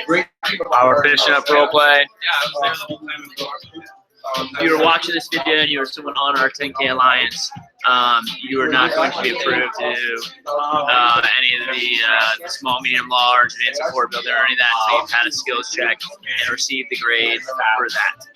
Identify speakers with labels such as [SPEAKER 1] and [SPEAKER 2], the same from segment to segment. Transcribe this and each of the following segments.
[SPEAKER 1] We're finishing up role play. If you were watching this video and you were someone on our 10K Alliance, you are not going to be approved to do any of the small, medium, large, advanced support building or any of that until you've had a skills check and received the grade for that.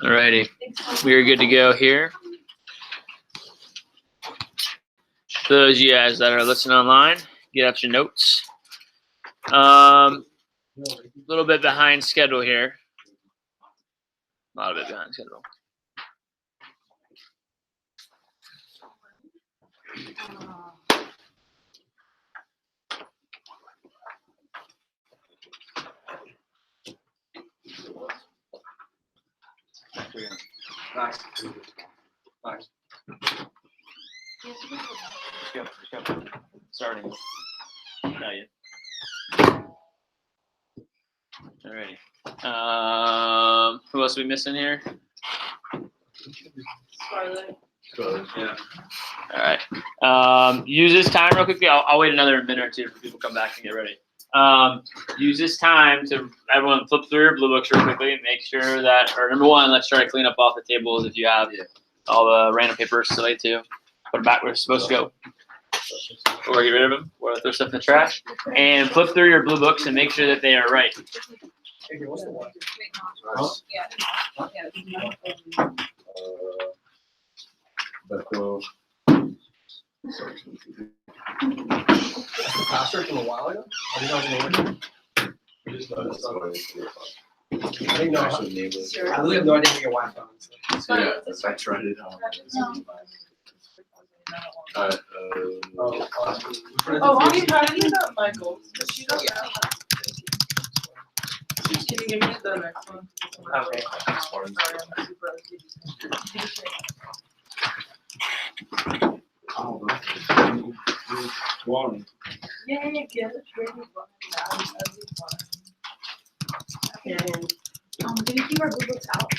[SPEAKER 1] Alrighty, we are good to go here. For those of you guys that are listening online, get out your notes. A little bit behind schedule here. A lot of it behind schedule.
[SPEAKER 2] Nice. Nice.
[SPEAKER 1] Let's go. Starting. Not yet. Alrighty. Who else are we missing here?
[SPEAKER 3] Scarlett.
[SPEAKER 2] Yeah.
[SPEAKER 1] All right. Use this time real quickly. I'll wait another minute or two for people to come back and get ready. Use this time to everyone flip through your blue books real quickly and make sure that, or number one, let's try to clean up off the tables if you have all the random papers still too. Put them back where it's supposed to go. Or get rid of them, or throw stuff in the trash. And flip through your blue books and make sure that they are right.
[SPEAKER 2] Pastor from a while ago? I didn't know. I really have no idea how to get Wi-Fi on. So.
[SPEAKER 4] Yeah, I tried it out.
[SPEAKER 3] Oh, are you talking about Michael? She doesn't have that. Can you give me the next one?
[SPEAKER 2] Okay.
[SPEAKER 3] Sorry, I'm super Yeah, get it.
[SPEAKER 5] Do we keep our blue books out?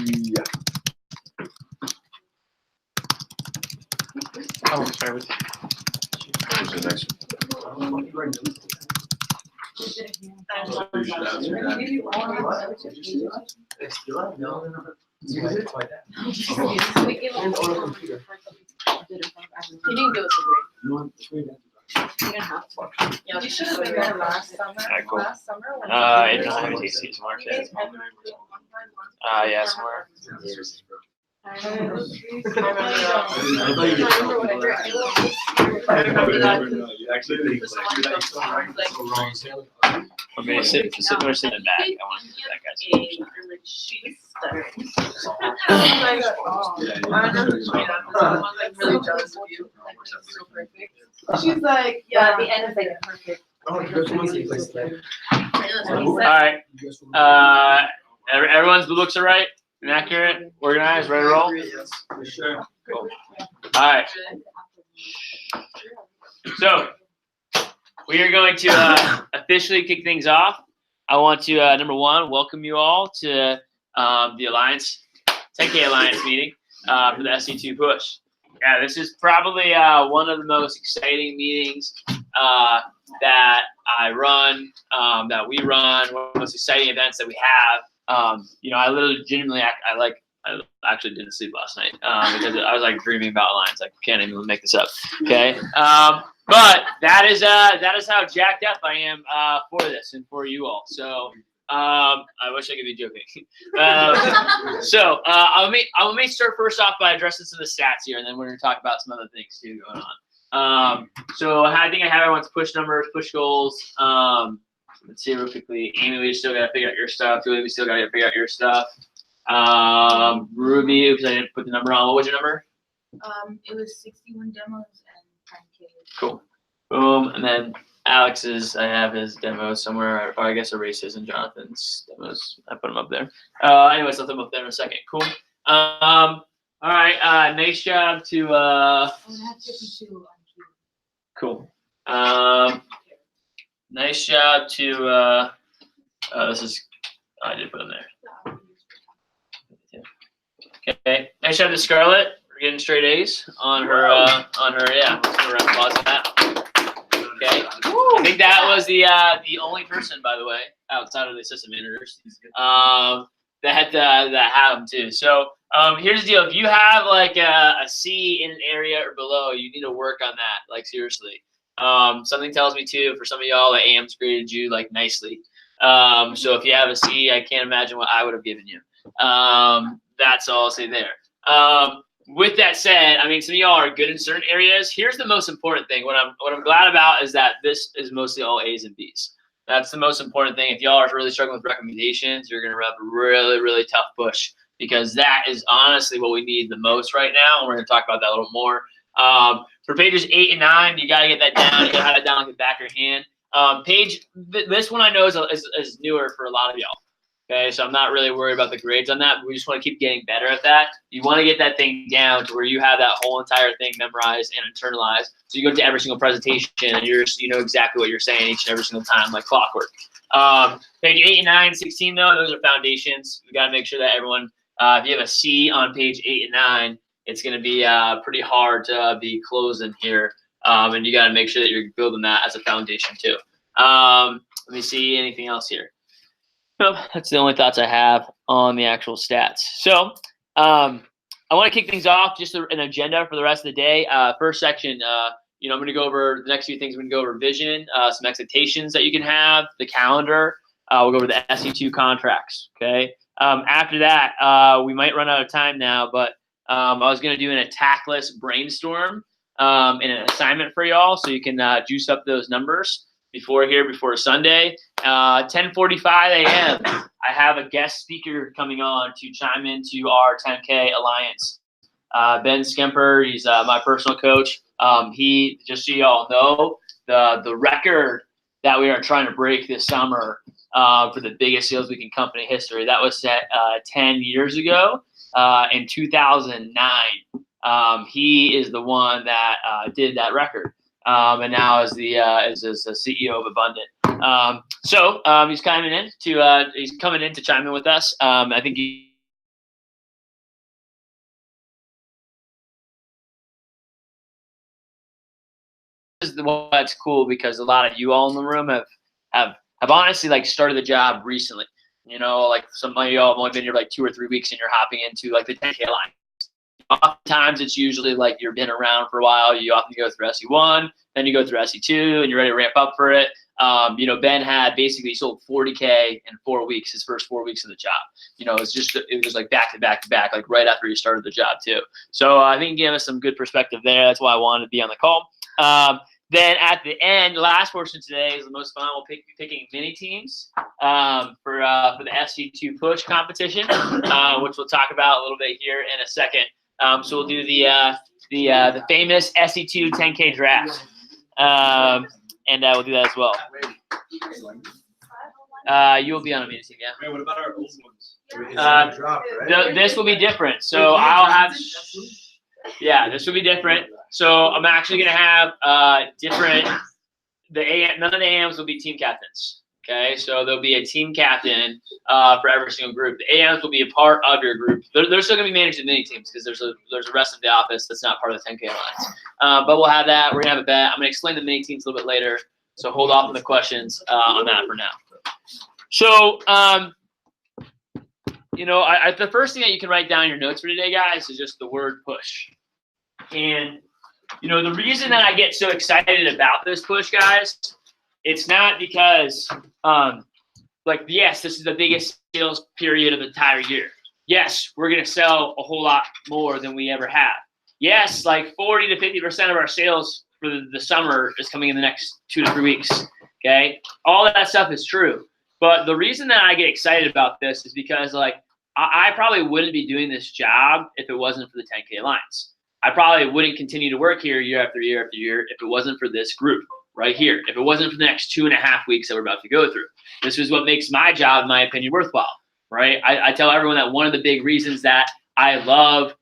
[SPEAKER 4] Yeah.
[SPEAKER 2] Oh, sorry.
[SPEAKER 4] What's the next one? You should ask her that.
[SPEAKER 5] You didn't give us a break. You didn't have to.
[SPEAKER 3] Yeah, you should have been there last summer.
[SPEAKER 1] Alright, cool.
[SPEAKER 3] Last summer. when-
[SPEAKER 1] I don't have any AC tomorrow.
[SPEAKER 3] You guys had one
[SPEAKER 1] Yeah, somewhere.
[SPEAKER 3] I
[SPEAKER 4] I
[SPEAKER 3] remember that.
[SPEAKER 4] You actually think
[SPEAKER 1] Or maybe sit there, sit in the back. I want to do that guy's.
[SPEAKER 3] She's stuttering. I got off. I know she's like really jealous of you. Like, it's so perfect. She's like,
[SPEAKER 5] Yeah,
[SPEAKER 3] yeah.
[SPEAKER 5] at the end it's like perfect.
[SPEAKER 2] Oh, you guys want to see place today?
[SPEAKER 1] All right. Everyone's blue books are right, and accurate, organized, ready to roll.
[SPEAKER 2] Yes, for sure.
[SPEAKER 1] Cool. All right. So we are going to officially kick things off. I want to number one, welcome you all to the Alliance 10K Alliance meeting for the SC2 push. Yeah, this is probably one of the most exciting meetings that I run, that we run. One of the most exciting events that we have. I literally, genuinely, I actually didn't sleep last night because I was like dreaming about Alliance. I can't even make this up. Okay, but that is how jacked up I am for this and for you all. So I wish I could be joking. I'll may start first off by addressing some of the stats here, and then we're gonna talk about some other things too going on. So I think I have everyone's push numbers, push goals. Let's see real quickly. Amy, we still gotta figure out your stuff. Julie, we still gotta figure out your stuff. Ruby, because I didn't put the number on. What was your number?
[SPEAKER 5] It was 61 demos and 10K.
[SPEAKER 1] Cool. Boom. And then Alex's, I have his demos somewhere, or I guess Erase's and Jonathan's demos. I put them up there. Anyways, I'll put them up there in a second. Cool. All right. Nice job to.
[SPEAKER 5] I had 52 on Q.
[SPEAKER 1] Cool. Nice job to. This is. I did put them there. Okay. Nice job to Scarlett. We're getting straight A's on her. Yeah. Let's give her a round of applause on that. Okay. I think that was the only person, by the way, outside of the assistant managers, that had them too. So here's the deal: if you have like a C in an area or below, you need to work on that. Like seriously. Something tells me too, for some of y'all, that AM's graded you like nicely. So if you have a C, I can't imagine what I would have given you. That's all I'll say there. With that said, I mean, some of y'all are good in certain areas. Here's the most important thing. What I'm glad about is that this is mostly all A's and B's. That's the most important thing. If y'all are really struggling with recommendations, you're gonna have a really, really tough push, because that is honestly what we need the most right now. And we're gonna talk about that a little more. For pages 8 and 9, you gotta get that down. You gotta have it down like the back of your hand. This one I know is newer for a lot of y'all. Okay, so I'm not really worried about the grades on that. But we just want to keep getting better at that. You want to get that thing down to where you have that whole entire thing memorized and internalized. So you go to every single presentation and you know exactly what you're saying each and every single time, like clockwork. Page 8 and 9, 16 though, those are foundations. We got to make sure that everyone, if you have a C on page 8 and 9, it's going to be pretty hard to be closing here. And you got to make sure that you're building that as a foundation too. Let me see anything else here. Nope, that's the only thoughts I have on the actual stats. So I want to kick things off, just an agenda for the rest of the day. First section, I'm going to go over the next few things. We're going to go over vision, some expectations that you can have, the calendar. We'll go over the SE2 contracts, okay? After that, we might run out of time now, but I was going to do an attack list brainstorm and an assignment for y'all so you can juice up those numbers before Sunday. 10:45 a.m. I have a guest speaker coming on to chime into our 10K Alliance. Ben Skemper, he's my personal coach. He, just so you all know, the record that we are trying to break this summer for the biggest sales week in company history, that was set 10 years ago in 2009. He is the one that did that record. And now is the CEO of Abundant. He's coming in to chime in with us. I think this is the one that's cool because a lot of you all in the room have honestly like started the job recently. You know, like some of y'all have only been here like 2 or 3 weeks and you're hopping into like the 10K line. Oftentimes it's usually like you've been around for a while. You often go through SE1, then you go through SE2, and you're ready to ramp up for it. Ben had basically sold 40K in 4 weeks, his first 4 weeks of the job. It was like back to back to back, like right after he started the job too. So I think he gave us some good perspective there. That's why I wanted to be on the call. Then at the end, the last portion today is the most fun. We'll be picking mini teams for the SE2 push competition, which we'll talk about a little bit here in a second. So we'll do the famous SE2 10K draft, and we'll do that as well. You'll be on a mini team, yeah.
[SPEAKER 4] Wait, what about our old ones?
[SPEAKER 1] This will be different. So I'll have. Yeah, this will be different. So I'm actually gonna have different. None of the AMs will be team captains. Okay, so there'll be a team captain for every single group. The AMs will be a part of your group. They're still going to be managed in mini teams because there's a rest of the office that's not part of the 10K Alliance. But we'll have that. We're going to have a bet. I'm going to explain the mini teams a little bit later, so hold off on the questions on that for now. So, the first thing that you can write down in your notes for today, guys, is just the word push. And, the reason that I get so excited about this push, guys, it's not because, yes, this is the biggest sales period of the entire year. Yes, we're going to sell a whole lot more than we ever have. Yes, like 40 to 50% of our sales for the summer is coming in the next 2 to 3 weeks, okay? All that stuff is true. But the reason that I get excited about this is because, I probably wouldn't be doing this job if it wasn't for the 10K Alliance. I probably wouldn't continue to work here year after year after year if it wasn't for this group right here, if it wasn't for the next 2.5 weeks that we're about to go through. This is what makes my job, in my opinion, worthwhile, right? I tell everyone that one of the big reasons that I love,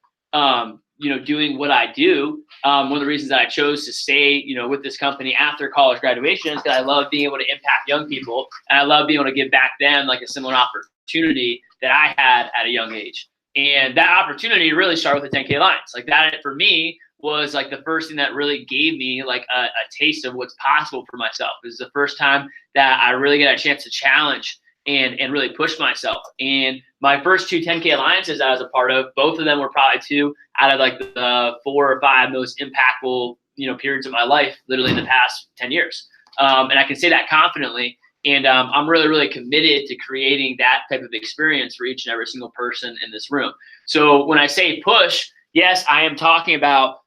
[SPEAKER 1] doing what I do, one of the reasons that I chose to stay, with this company after college graduation is because I love being able to impact young people, and I love being able to give back them like a similar opportunity that I had at a young age. And that opportunity really started with the 10K Alliance. Like that, for me, was like the first thing that really gave me like a taste of what's possible for myself. It was the first time that I really got a chance to challenge and really push myself. And my first 2 10K Alliances I was a part of, both of them were probably 2 out of like the 4 or 5 most impactful, periods of my life, literally in the past 10 years. And I can say that confidently. And I'm really, really committed to creating that type of experience for each and every single person in this room. So when I say push, yes, I am talking about,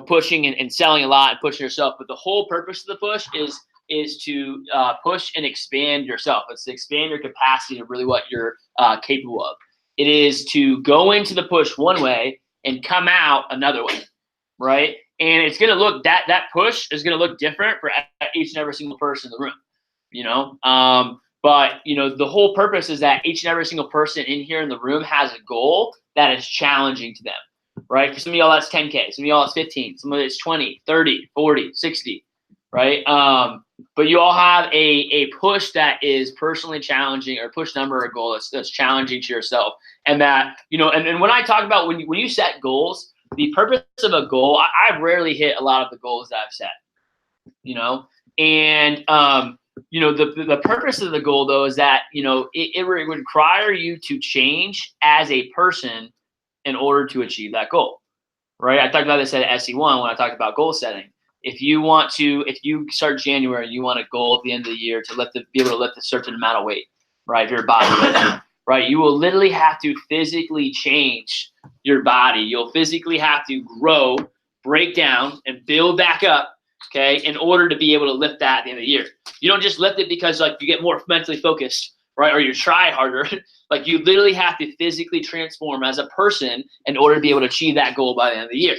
[SPEAKER 1] pushing and selling a lot and pushing yourself. But the whole purpose of the push is to push and expand yourself. It's to expand your capacity of really what you're capable of. It is to go into the push one way and come out another way, right? And it's going to look, that push is going to look different for each and every single person in the room, but the whole purpose is that each and every single person in here in the room has a goal that is challenging to them, right? For some of y'all, that's 10K. Some of y'all, it's 15. Some of it's 20, 30, 40, 60, right? But you all have a push that is personally challenging, or push number or goal that's challenging to yourself. And that, and when I talk about when you set goals, the purpose of a goal, I've rarely hit a lot of the goals that I've set, and the purpose of the goal, though, is that, it would require you to change as a person in order to achieve that goal, right? I talked about this at SE1 when I talked about goal setting. If you start January, you want a goal at the end of the year to be able to lift a certain amount of weight, right? Your body weight, right? You will literally have to physically change your body. You'll physically have to grow, break down, and build back up, okay, in order to be able to lift that at the end of the year. You don't just lift it because you get more mentally focused, right? Or you try harder. You literally have to physically transform as a person in order to be able to achieve that goal by the end of the year,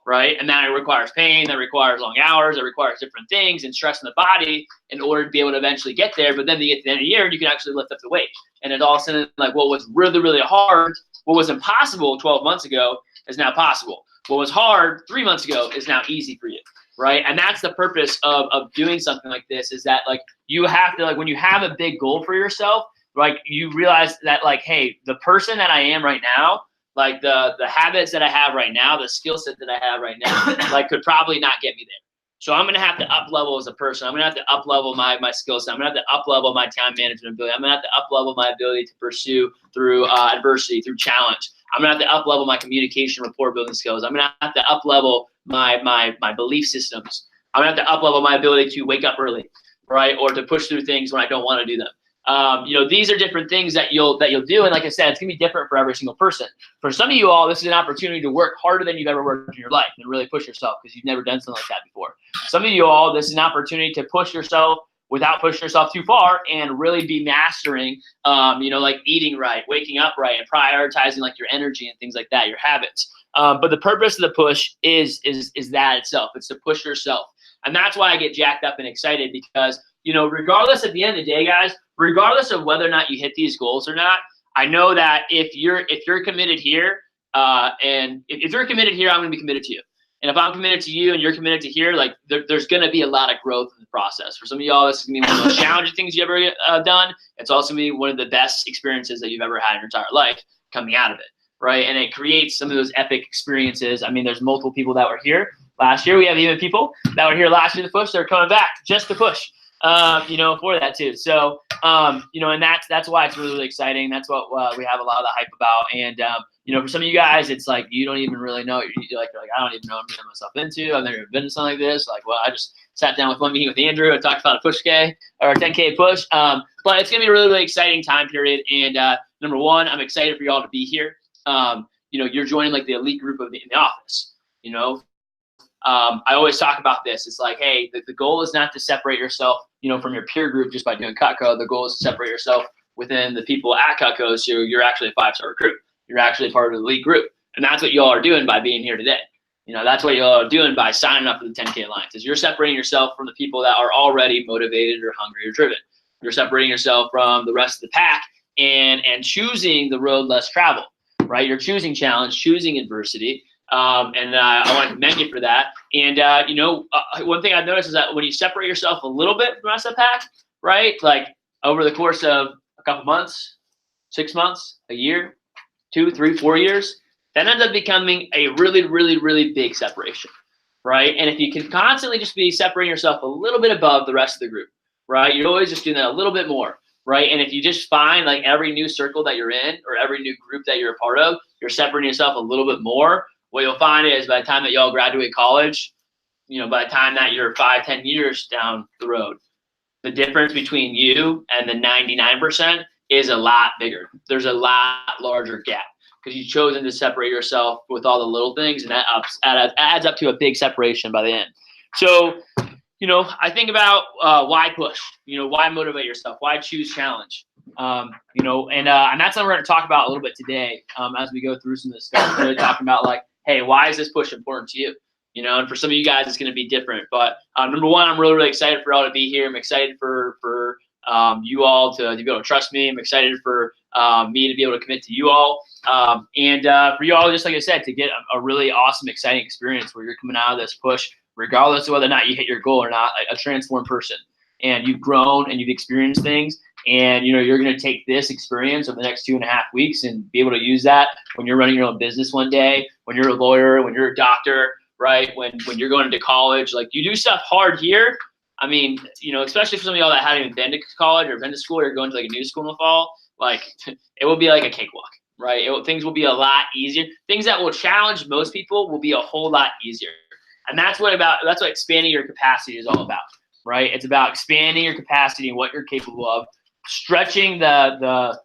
[SPEAKER 1] right? And that requires pain, that requires long hours, that requires different things and stress in the body in order to be able to eventually get there. But then you get to the end of the year and you can actually lift up the weight. And it all of a sudden, what was really, really hard, what was impossible 12 months ago is now possible. What was hard 3 months ago is now easy for you, right? And that's the purpose of doing something like this, is that you have to, when you have a big goal for yourself, you realize that hey, the person that I am right now, the habits that I have right now, the skill set that I have right now, could probably not get me there. So I'm going to have to up level as a person. I'm going to have to up level my skill set. I'm going to have to up level my time management ability. I'm going to have to up level my ability to pursue through adversity, through challenge. I'm going to have to up level my communication, rapport building skills. I'm going to have to up level my belief systems. I'm going to have to up level my ability to wake up early, right? Or to push through things when I don't want to do them. These are different things that you'll do. And like I said, it's going to be different for every single person. For some of you all, this is an opportunity to work harder than you've ever worked in your life and really push yourself because you've never done something like that before. Some of you all, this is an opportunity to push yourself without pushing yourself too far and really be mastering, eating right, waking up right, and prioritizing your energy and things like that, your habits. But the purpose of the push is that itself. It's to push yourself. And that's why I get jacked up and excited because, regardless at the end of the day, guys, regardless of whether or not you hit these goals or not, I know that if you're committed here, and if you're committed here, I'm going to be committed to you. And if I'm committed to you and you're committed to here, there's going to be a lot of growth in the process. For some of y'all, this is going to be one of the most challenging things you've ever done. It's also going to be one of the best experiences that you've ever had in your entire life coming out of it, right? And it creates some of those epic experiences. I mean, there's multiple people that were here last year. We have even people that were here last year to push. They're coming back just to push. For that too. So, and that's why it's really, really exciting. That's what we have a lot of the hype about. And, for some of you guys, it's you don't even really know. You're like, I don't even know what I'm getting myself into. I've never been to something like this. I just sat down with one meeting with Andrew and talked about a push K or a 10K push. But it's going to be a really, really exciting time period. And, number one, I'm excited for y'all to be here. You're joining the elite group in the office, I always talk about this. It's hey, the goal is not to separate yourself, from your peer group just by doing Cutco. The goal is to separate yourself within the people at Cutco. So you're actually a 5-star recruit. You're actually part of the elite group. And that's what y'all are doing by being here today. That's what y'all are doing by signing up for the 10K Alliance, is you're separating yourself from the people that are already motivated or hungry or driven. You're separating yourself from the rest of the pack and choosing the road less traveled, right? You're choosing challenge, choosing adversity. I want to commend you for that. And, one thing I've noticed is that when you separate yourself a little bit from the rest of the pack, right? Over the course of a couple months, 6 months, a year, 2, 3, 4 years, that ends up becoming a really, really, really big separation, right? And if you can constantly just be separating yourself a little bit above the rest of the group, right? You're always just doing that a little bit more, right? And if you just find every new circle that you're in or every new group that you're a part of, you're separating yourself a little bit more. What you'll find is by the time that y'all graduate college, by the time that you're 5, 10 years down the road, the difference between you and the 99% is a lot bigger. There's a lot larger gap because you've chosen to separate yourself with all the little things, and that adds up to a big separation by the end. So, I think about why push, why motivate yourself, why choose challenge, and that's what we're going to talk about a little bit today as we go through some of this stuff. Really talking about like, hey, why is this push important to you? And for some of you guys, it's going to be different. But number one, I'm really, really excited for y'all to be here. I'm excited for you all to be able to trust me. I'm excited for me to be able to commit to you all. And for you all, just like I said, to get a really awesome, exciting experience where you're coming out of this push, regardless of whether or not you hit your goal or not, a transformed person. And you've grown and you've experienced things. And, you're going to take this experience over the next 2.5 weeks and be able to use that when you're running your own business one day, when you're a lawyer, when you're a doctor, right? When you're going into college, like you do stuff hard here. I mean, especially for some of y'all that haven't even been to college or been to school or going to like a new school in the fall, like it will be like a cakewalk, right? Things will be a lot easier. Things that will challenge most people will be a whole lot easier. And that's what expanding your capacity is all about, right? It's about expanding your capacity and what you're capable of, stretching the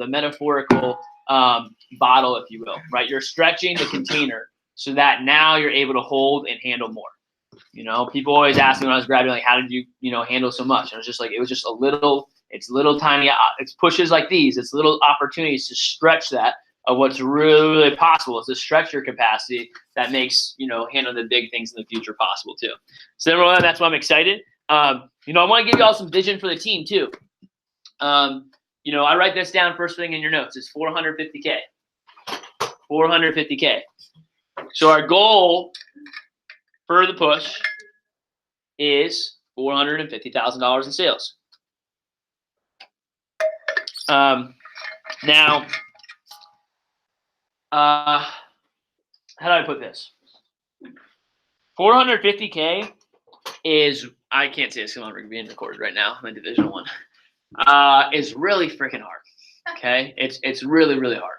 [SPEAKER 1] metaphorical bottle, if you will, right? You're stretching the container so that now you're able to hold and handle more. People always ask me when I was graduating, like, how did you, handle so much? And it was just it's little tiny, it's pushes like these. It's little opportunities to stretch that of what's really, really possible. It's to stretch your capacity that makes, handling the big things in the future possible too. So number one, that's why I'm excited. I want to give you all some vision for the team too. I write this down first thing in your notes. It's 450K. 450K. So our goal for the push is $450,000 in sales. Now, how do I put this? 450K is, I can't say this because I'm being recorded right now. I'm in Division I. Is really freaking hard. Okay, it's really, really hard.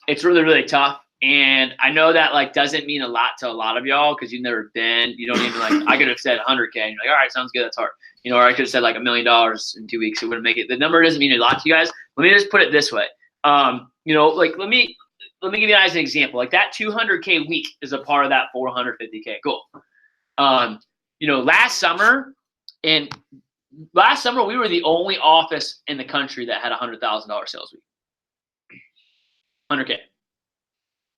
[SPEAKER 1] It's really, really tough. And I know that like doesn't mean a lot to a lot of y'all because you've never been. You don't even like. I could have said 100K. And you're like, all right, sounds good. That's hard. Or I could have said like $1 million in 2 weeks. It wouldn't make it. The number doesn't mean a lot to you guys. Let me just put it this way. Like let me give you guys an example. Like that 200K week is a part of that 450K goal. Last summer we were the only office in the country that had $100,000 sales week. 100K.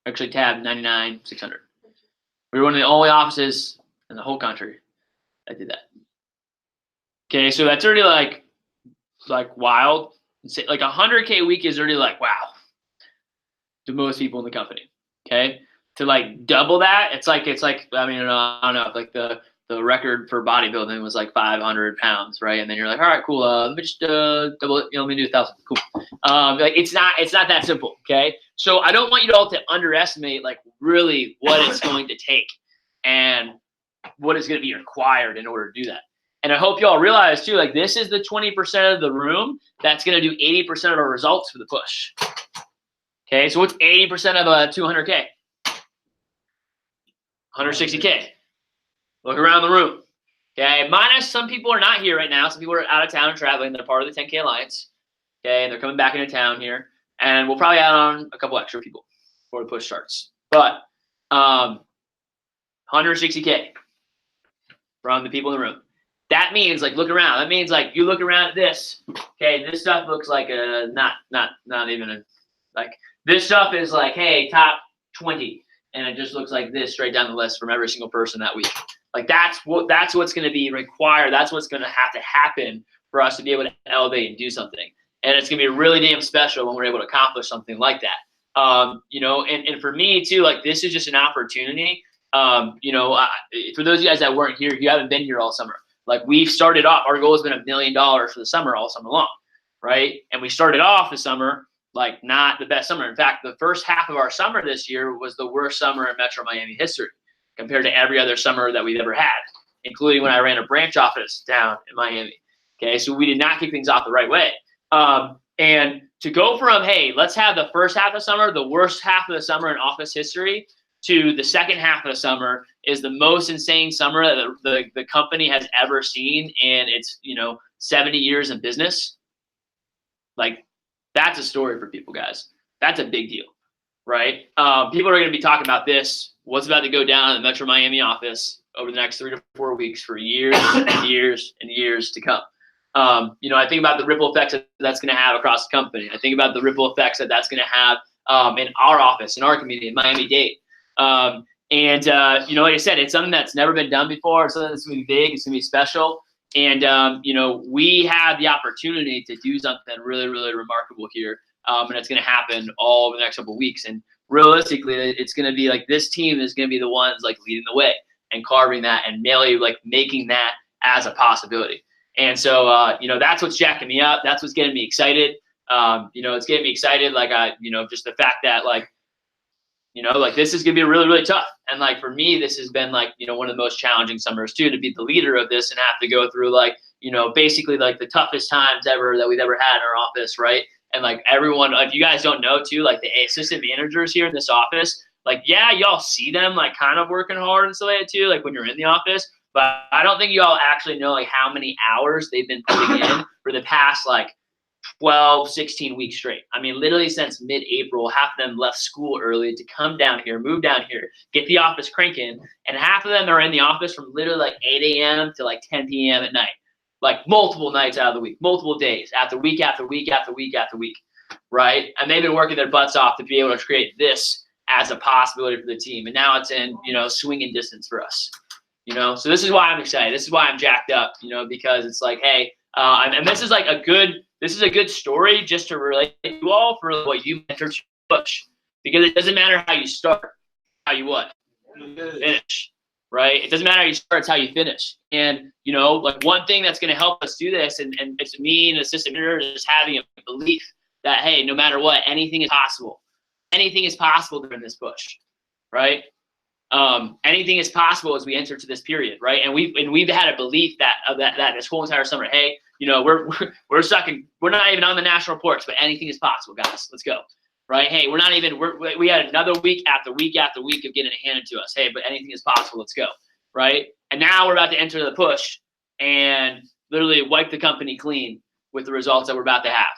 [SPEAKER 1] Actually tab 99,600. We were one of the only offices in the whole country that did that. Okay, so that's already like wild. Like 100K week is already like wow to most people in the company. Okay, to like double that, it's like I mean I don't know, like the record for bodybuilding was like 500 pounds, right? And then you're like, all right, cool. Let me just double it. Let me do 1,000. Cool. Like it's not that simple. Okay. So I don't want you all to underestimate like really what it's going to take and what is going to be required in order to do that. And I hope you all realize too, like this is the 20% of the room that's going to do 80% of our results for the push. Okay. So what's 80% of a 200K? 160K. Look around the room. Okay, minus some people are not here right now. Some people are out of town and traveling. They're part of the 10K Alliance. Okay, and they're coming back into town here. And we'll probably add on a couple extra people before the push starts. But 160K from the people in the room. That means like look around. That means like you look around at this. Okay, this stuff looks like not even like this stuff is like, hey, top 20. And it just looks like this straight down the list from every single person that week. Like that's what's going to be required. That's what's going to have to happen for us to be able to elevate and do something. And it's going to be really damn special when we're able to accomplish something like that. And for me too, like this is just an opportunity. For those of you guys that weren't here, you haven't been here all summer. Like we've started off, our goal has been $1 million for the summer all summer long, right? And we started off the summer like not the best summer. In fact, the first half of our summer this year was the worst summer in Metro Miami history compared to every other summer that we've ever had, including when I ran a branch office down in Miami. Okay, so we did not kick things off the right way. And to go from, hey, let's have the first half of summer, the worst half of the summer in office history, to the second half of the summer is the most insane summer that the company has ever seen in its 70 years in business. Like, that's a story for people, guys. That's a big deal, right? People are going to be talking about this, what's about to go down in the Metro Miami office over the next 3 to 4 weeks for years and years and years to come. I think about the ripple effects that's going to have across the company. I think about the ripple effects that's going to have in our office, in our community, in Miami-Dade. Like I said, it's something that's never been done before. It's something that's going to be big. It's going to be special. And, we have the opportunity to do something really, really remarkable here. And it's going to happen all over the next couple of weeks. And realistically, it's going to be like this team is going to be the ones like leading the way and carving that and really like making that as a possibility. And so, that's what's jacking me up. That's what's getting me excited. It's getting me excited. Like, just the fact that like this is going to be really, really tough. And like, for me, this has been like, one of the most challenging summers too, to be the leader of this and have to go through like, basically like the toughest times ever that we've ever had in our office. Right. And like everyone, if you guys don't know too, like the assistant managers here in this office, like, yeah, y'all see them like kind of working hard and stuff like that too, like when you're in the office, but I don't think y'all actually know like how many hours they've been putting in for the past like 12, 16 weeks straight. I mean, literally since mid-April, half of them left school early to come down here, move down here, get the office cranking, and half of them are in the office from literally like 8 a.m. to like 10 p.m. at night, like multiple nights out of the week, multiple days, after week after week after week after week, right? And they've been working their butts off to be able to create this as a possibility for the team, and now it's in swinging distance for us, So this is why I'm excited. This is why I'm jacked up, because it's like, hey, and this is like a good story just to relate to you all for what you mentor to push, because it doesn't matter how you start, how you finish, right? It doesn't matter how you start, it's how you finish. And like one thing that's going to help us do this, and it's me and assistant manager, is having a belief that, hey, no matter what, anything is possible. Anything is possible during this push, right? Anything is possible as we enter to this period, right? And we've had a belief that this whole entire summer, hey, we're stuck in, we're not even on the national reports, but anything is possible, guys. Let's go, right? Hey, we had another week after week after week of getting it handed to us. Hey, but anything is possible. Let's go, right? And now we're about to enter the push and literally wipe the company clean with the results that we're about to have,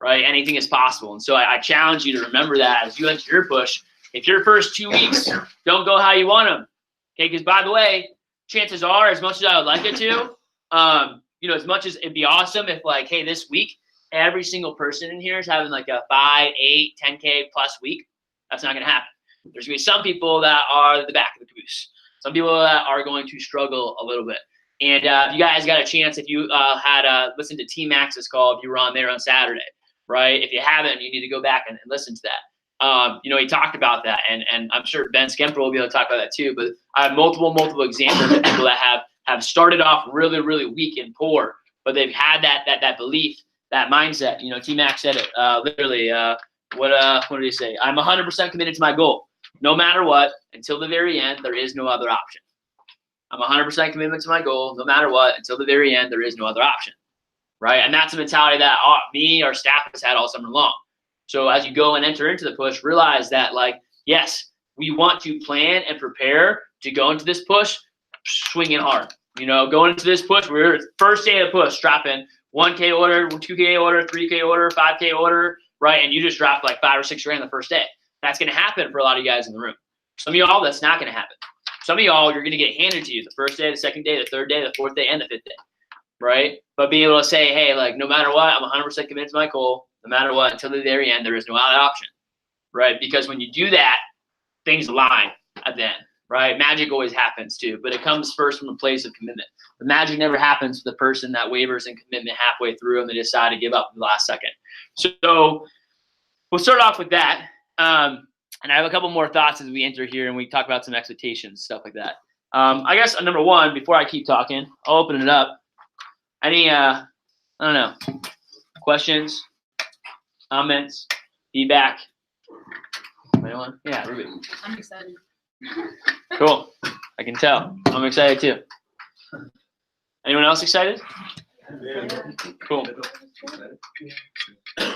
[SPEAKER 1] right? Anything is possible. And so I challenge you to remember that as you enter your push. If your first 2 weeks don't go how you want them, okay? Because by the way, chances are, as much as I would like it to, as much as it'd be awesome if like, hey, this week every single person in here is having like a 5, 8, 10K plus week. That's not going to happen. There's going to be some people that are the back of the caboose. Some people that are going to struggle a little bit. And if you guys got a chance, if you had listened to T-Max's call, if you were on there on Saturday, right? If you haven't, you need to go back and listen to that. He talked about that, and I'm sure Ben Skemper will be able to talk about that too. But I have multiple examples of people that have started off really, really weak and poor, but they've had that belief, that mindset. T-Max said it literally. What did he say? I'm 100% committed to my goal, no matter what, until the very end. There is no other option. I'm 100% commitment to my goal, no matter what, until the very end. There is no other option, right? And that's a mentality that our staff has had all summer long. So as you go and enter into the push, realize that, like, yes, we want to plan and prepare to go into this push swinging hard. Going into this push, we're first day of the push, dropping 1K order, 2K order, 3K order, 5K order, right? And you just dropped like 5 or 6 grand the first day. That's going to happen for a lot of you guys in the room. Some of y'all, that's not going to happen. Some of y'all, you're going to get handed to you the first day, the second day, the third day, the fourth day, and the fifth day, right? But being able to say, hey, like, no matter what, I'm 100% committed to my goal. No matter what, until the very end, there is no other option, right? Because when you do that, things align at the end, right? Magic always happens too, but it comes first from a place of commitment. The magic never happens to the person that wavers in commitment halfway through and they decide to give up at the last second. So we'll start off with that. And I have a couple more thoughts as we enter here and we talk about some expectations, stuff like that. I guess number one, before I keep talking, I'll open it up. Any, I don't know, questions? Comments, feedback. Anyone? Yeah, Ruby.
[SPEAKER 5] I'm excited.
[SPEAKER 1] Cool. I can tell. I'm excited too. Anyone else excited? Cool.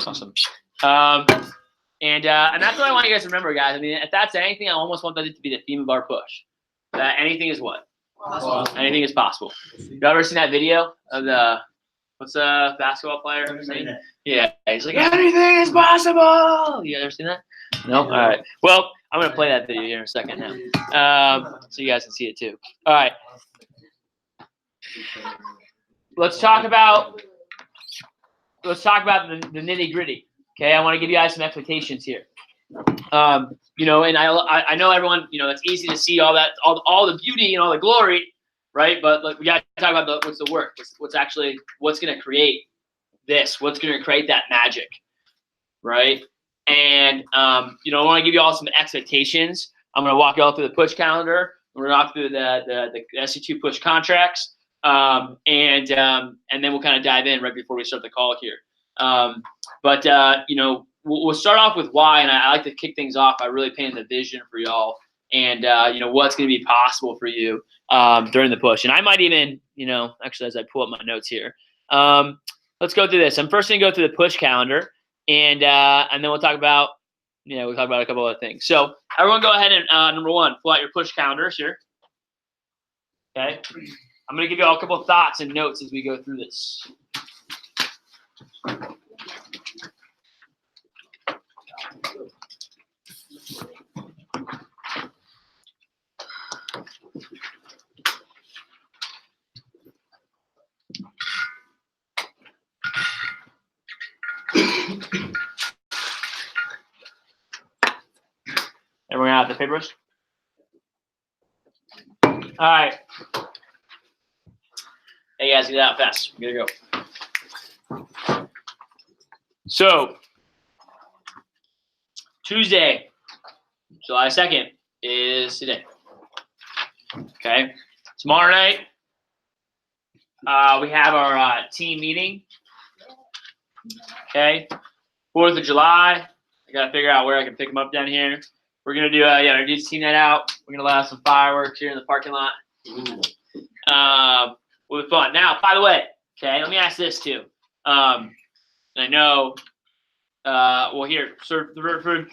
[SPEAKER 1] Awesome. And that's what I want you guys to remember, guys. I mean, if that's anything, I almost want that to be the theme of our push. That anything is what?
[SPEAKER 2] Awesome.
[SPEAKER 1] Anything is possible. You ever seen that video of the what's the basketball player? Yeah, he's like, anything is possible. You ever seen that? No. All right. Well, I'm gonna play that video here in a second now, so you guys can see it too. All right. Let's talk about the nitty gritty. Okay, I want to give you guys some expectations here. You know, and I know everyone, you know, it's easy to see all that, all the beauty and all the glory, right? But like, we got to talk about what's the work, what's going to create this, what's going to create that magic, right? And you know, I want to give you all some expectations. I'm going to walk you all through the push calendar. We're going to walk through the SC2 push contracts, and then we'll kind of dive in right before we start the call here. But you know, we'll start off with why, and I like to kick things off by really painting the vision for y'all, and you know, what's going to be possible for you during the push. And I might even, you know, actually, as I pull up my notes here, let's go through this. I'm first going to go through the push calendar, and then we'll talk about, you know, a couple other things. So everyone, go ahead and number one, pull out your push calendars here. Okay, I'm going to give you all a couple of thoughts and notes as we go through this. And we're gonna have the papers. All right. Hey guys, get out fast. We gotta go. So Tuesday, July 2nd is today. Okay. Tomorrow night, we have our team meeting. Okay. 4th of July. I gotta figure out where I can pick them up down here. We're gonna do our team night out. We're gonna have some fireworks here in the parking lot. Will be fun. Now, by the way, okay, let me ask this too. And I know, well, here, so for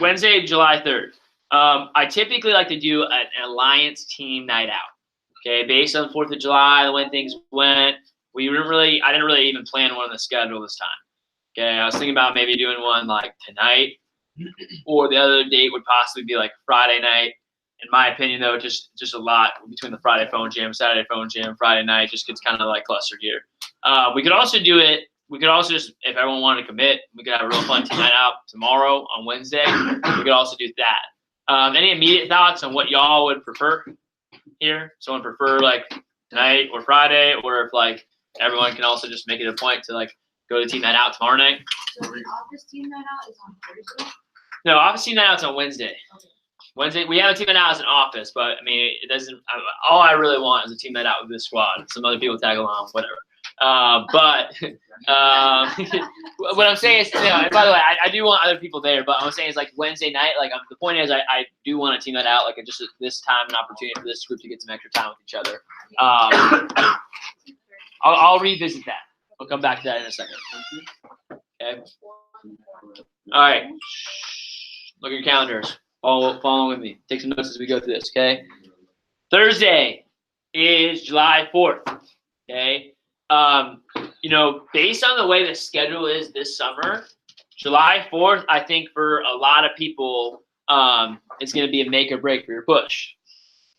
[SPEAKER 1] Wednesday, July 3rd, I typically like to do an alliance team night out. Okay, based on 4th of July, the way things went, I didn't really even plan one on the schedule this time. Okay, I was thinking about maybe doing one like tonight, or the other date would possibly be like Friday night. In my opinion, though, just a lot between the Friday phone jam, Saturday phone jam, Friday night just gets kind of like clustered here. We could also do it. We could also just, if everyone wanted to commit, we could have a real fun team night out tomorrow on Wednesday. We could also do that. Any immediate thoughts on what y'all would prefer here? Someone prefer like tonight or Friday, or if like everyone can also just make it a point to like go to team night out tomorrow night.
[SPEAKER 5] So the office team night out is on Thursday?
[SPEAKER 1] No, office team night out's on Wednesday.
[SPEAKER 5] Okay.
[SPEAKER 1] Wednesday, we have a team night out as an office, but I mean, it doesn't. All I really want is a team night out with this squad. Some other people tag along, whatever. But what I'm saying is, you know, and by the way, I do want other people there, but what I'm saying is like Wednesday night. Like the point is, I do want a team night out, like just this time an opportunity for this group to get some extra time with each other. I'll revisit that. We'll come back to that in a second. Okay. All right. Look at your calendars. Follow with me. Take some notes as we go through this, okay? Thursday is July 4th, okay? You know, based on the way the schedule is this summer, July 4th, I think for a lot of people, is going to be a make or break for your push,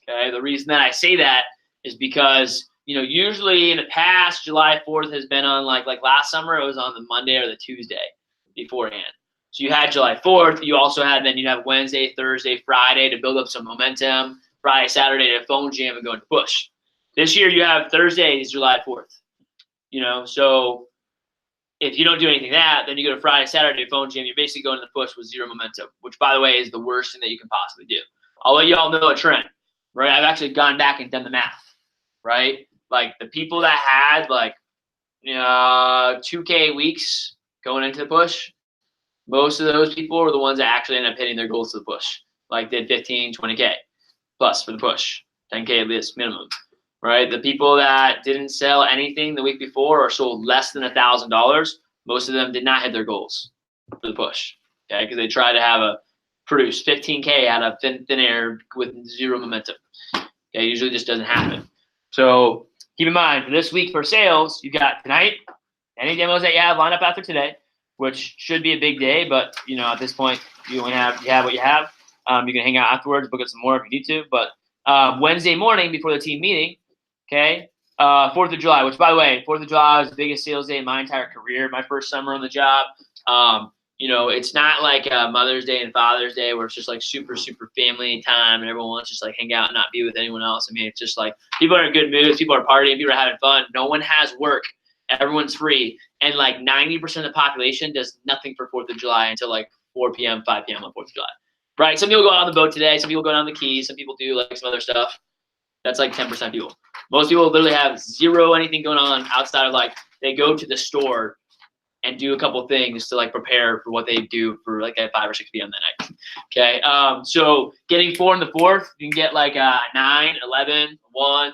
[SPEAKER 1] okay? The reason that I say that is because, you know, usually in the past, July 4th has been on like last summer, it was on the Monday or the Tuesday beforehand. So you had July 4th. You also had then you'd have Wednesday, Thursday, Friday to build up some momentum. Friday, Saturday to phone jam and go into push. This year you have Thursday is July 4th. You know, so if you don't do anything then you go to Friday, Saturday phone jam. You're basically going to the push with zero momentum, which by the way is the worst thing that you can possibly do. I'll let you all know a trend, right? I've actually gone back and done the math, right? Like the people that had like 2K weeks going into the push. Most of those people are the ones that actually end up hitting their goals to the push, like did 15, 20K plus for the push, 10K at least minimum, right? The people that didn't sell anything the week before or sold less than $1,000, most of them did not hit their goals for the push, Okay, because they try to produce 15K out of thin air with zero momentum. Okay, it usually just doesn't happen. So keep in mind for this week for sales, you got tonight, any demos that you have lined up after today, which should be a big day, but at this point you have what you have. You can hang out afterwards, book up some more if you need to. But Wednesday morning before the team meeting, okay, 4th of July, which by the way, 4th of July was the biggest sales day in my entire career, my first summer on the job. It's not like Mother's Day and Father's Day where it's just like super, super family time and everyone wants to just like hang out and not be with anyone else. I mean, it's just like people are in good moods, people are partying, people are having fun. No one has work. Everyone's free. And like 90% of the population does nothing for 4th of July until like 4 p.m., 5 p.m. on 4th of July. Right? Some people go out on the boat today. Some people go down the Keys. Some people do like some other stuff. That's like 10% of people. Most people literally have zero anything going on outside of like they go to the store and do a couple things to like prepare for what they do for like at 5 or 6 p.m. that night. Okay. So getting 4 in the 4th, you can get like 9, 11, 1,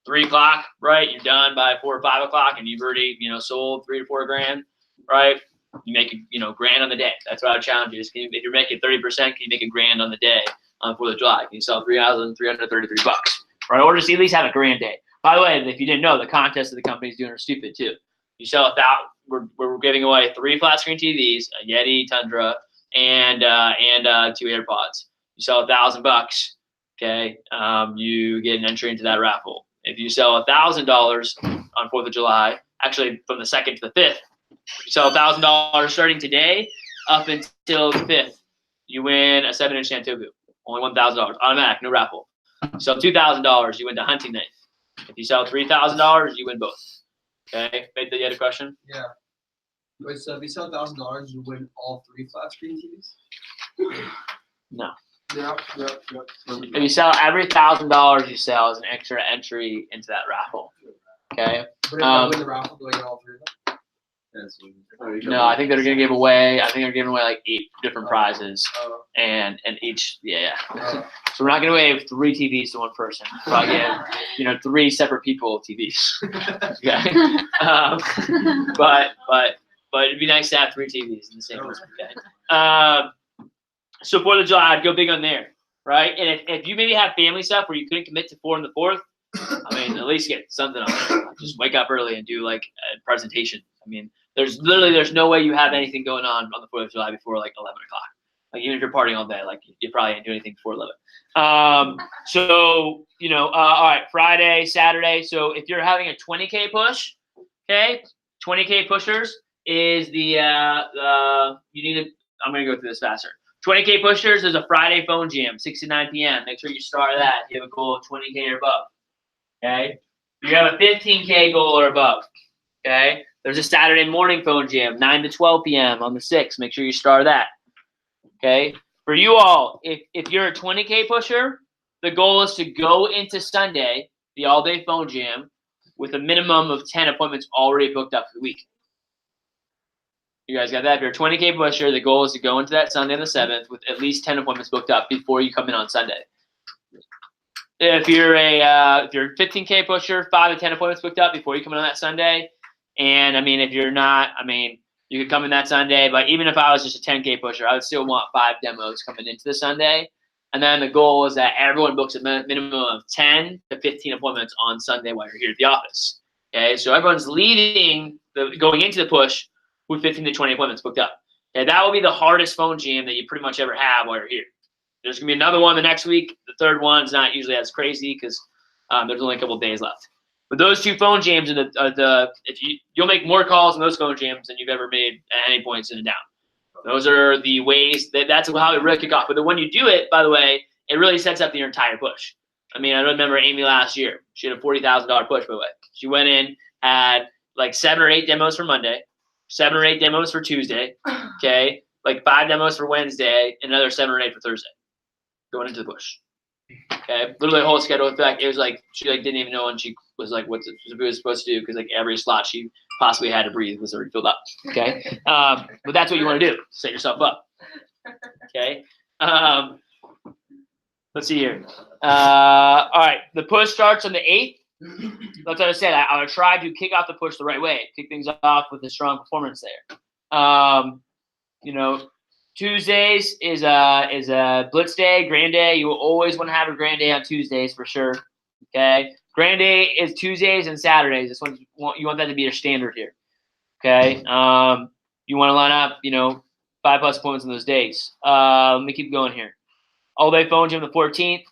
[SPEAKER 1] 3 o'clock, right? You're done by 4 or 5 o'clock and you've already, sold 3 to 4 grand, right? You make grand on the day. That's what I would challenge you. If you're making 30%, can you make a grand on the day on 4th of July? Can you sell $3,333, right? Or just at least have a grand day. By the way, if you didn't know, the contests that the company's doing are stupid too. You sell we're giving away 3 flat screen TVs, a Yeti Tundra, and 2 AirPods. You sell $1,000, okay? You get an entry into that raffle. If you sell $1,000 on 4th of July, actually from the 2nd to the 5th, you sell $1,000 starting today up until the 5th, you win a 7-inch Santoku. Only $1,000, automatic, no raffle. You sell $2,000, you win the hunting knife. If you sell $3,000, you win both. Okay, Faith, you had a question?
[SPEAKER 2] Yeah. Wait, so if you sell $1,000, you win all 3 flat screen TVs?
[SPEAKER 1] No.
[SPEAKER 2] Yep.
[SPEAKER 1] If you sell every $1,000 you sell is an extra entry into that raffle. Okay.
[SPEAKER 2] But if I win the raffle, do I get all 3 of them?
[SPEAKER 1] No, I think they're gonna give away. I think they're giving away like 8 different prizes,
[SPEAKER 2] Oh.
[SPEAKER 1] and each, So we're not gonna give 3 TVs to one person. Probably give 3 separate people TVs. Okay. But it'd be nice to have 3 TVs in the same room. Okay. So 4th of July, I'd go big on there, right? And if you maybe have family stuff where you couldn't commit to 4 in the 4th, I mean, at least get something on there. Just wake up early and do like a presentation. I mean, there's no way you have anything going on the 4th of July before like 11 o'clock. Like even if you're partying all day, like you probably ain't doing anything before 11. So all right, Friday, Saturday. So if you're having a 20K push, okay, 20K pushers is I'm gonna go through this faster. 20K pushers is a Friday phone jam, 6 to 9 p.m. Make sure you start that. You have a goal of 20K or above. Okay. You have a 15K goal or above. Okay. There's a Saturday morning phone jam, 9 to 12 p.m. on the 6th. Make sure you star that. Okay. For you all, if you're a 20K pusher, the goal is to go into Sunday, the all-day phone jam, with a minimum of 10 appointments already booked up for the week. You guys got that? If you're a 20K pusher, the goal is to go into that Sunday on the 7th with at least 10 appointments booked up before you come in on Sunday. If you're a 15K pusher, 5 to 10 appointments booked up before you come in on that Sunday. And I mean, if you're not, I mean, you could come in that Sunday. But even if I was just a 10K pusher, I would still want 5 demos coming into the Sunday. And then the goal is that everyone books a minimum of 10 to 15 appointments on Sunday while you're here at the office. Okay, so everyone's going into the push with 15 to 20 appointments booked up. Okay, that will be the hardest phone jam that you pretty much ever have while you're here. There's going to be another one the next week. The third one's not usually as crazy because there's only a couple of days left. But those 2 phone jams you'll make more calls in those phone jams than you've ever made at any points in a down. Those are the ways that's how it really kick off. But when you do it, by the way, it really sets up your entire push. I mean, I remember Amy last year. She had a $40,000 push, by the way. She went in, had like 7 or 8 demos for Monday, 7 or 8 demos for Tuesday, okay, like 5 demos for Wednesday, and another 7 or 8 for Thursday. Going into the push. Okay, literally a whole schedule. In fact, it was like she didn't even know when she was like what she was supposed to do because like every slot she possibly had to breathe was already filled up. Okay, but that's what you want to do. Set yourself up. Okay. Let's see here. All right, the push starts on the 8th. Like I said, I would try to kick off the push the right way. Kick things off with a strong performance there. Tuesdays is a blitz day, grand day. You will always want to have a grand day on Tuesdays for sure. Okay, grand day is Tuesdays and Saturdays. This one you want that to be your standard here. Okay, you want to line up 5+ points on those days. Let me keep going here. All day phone gym the 14th.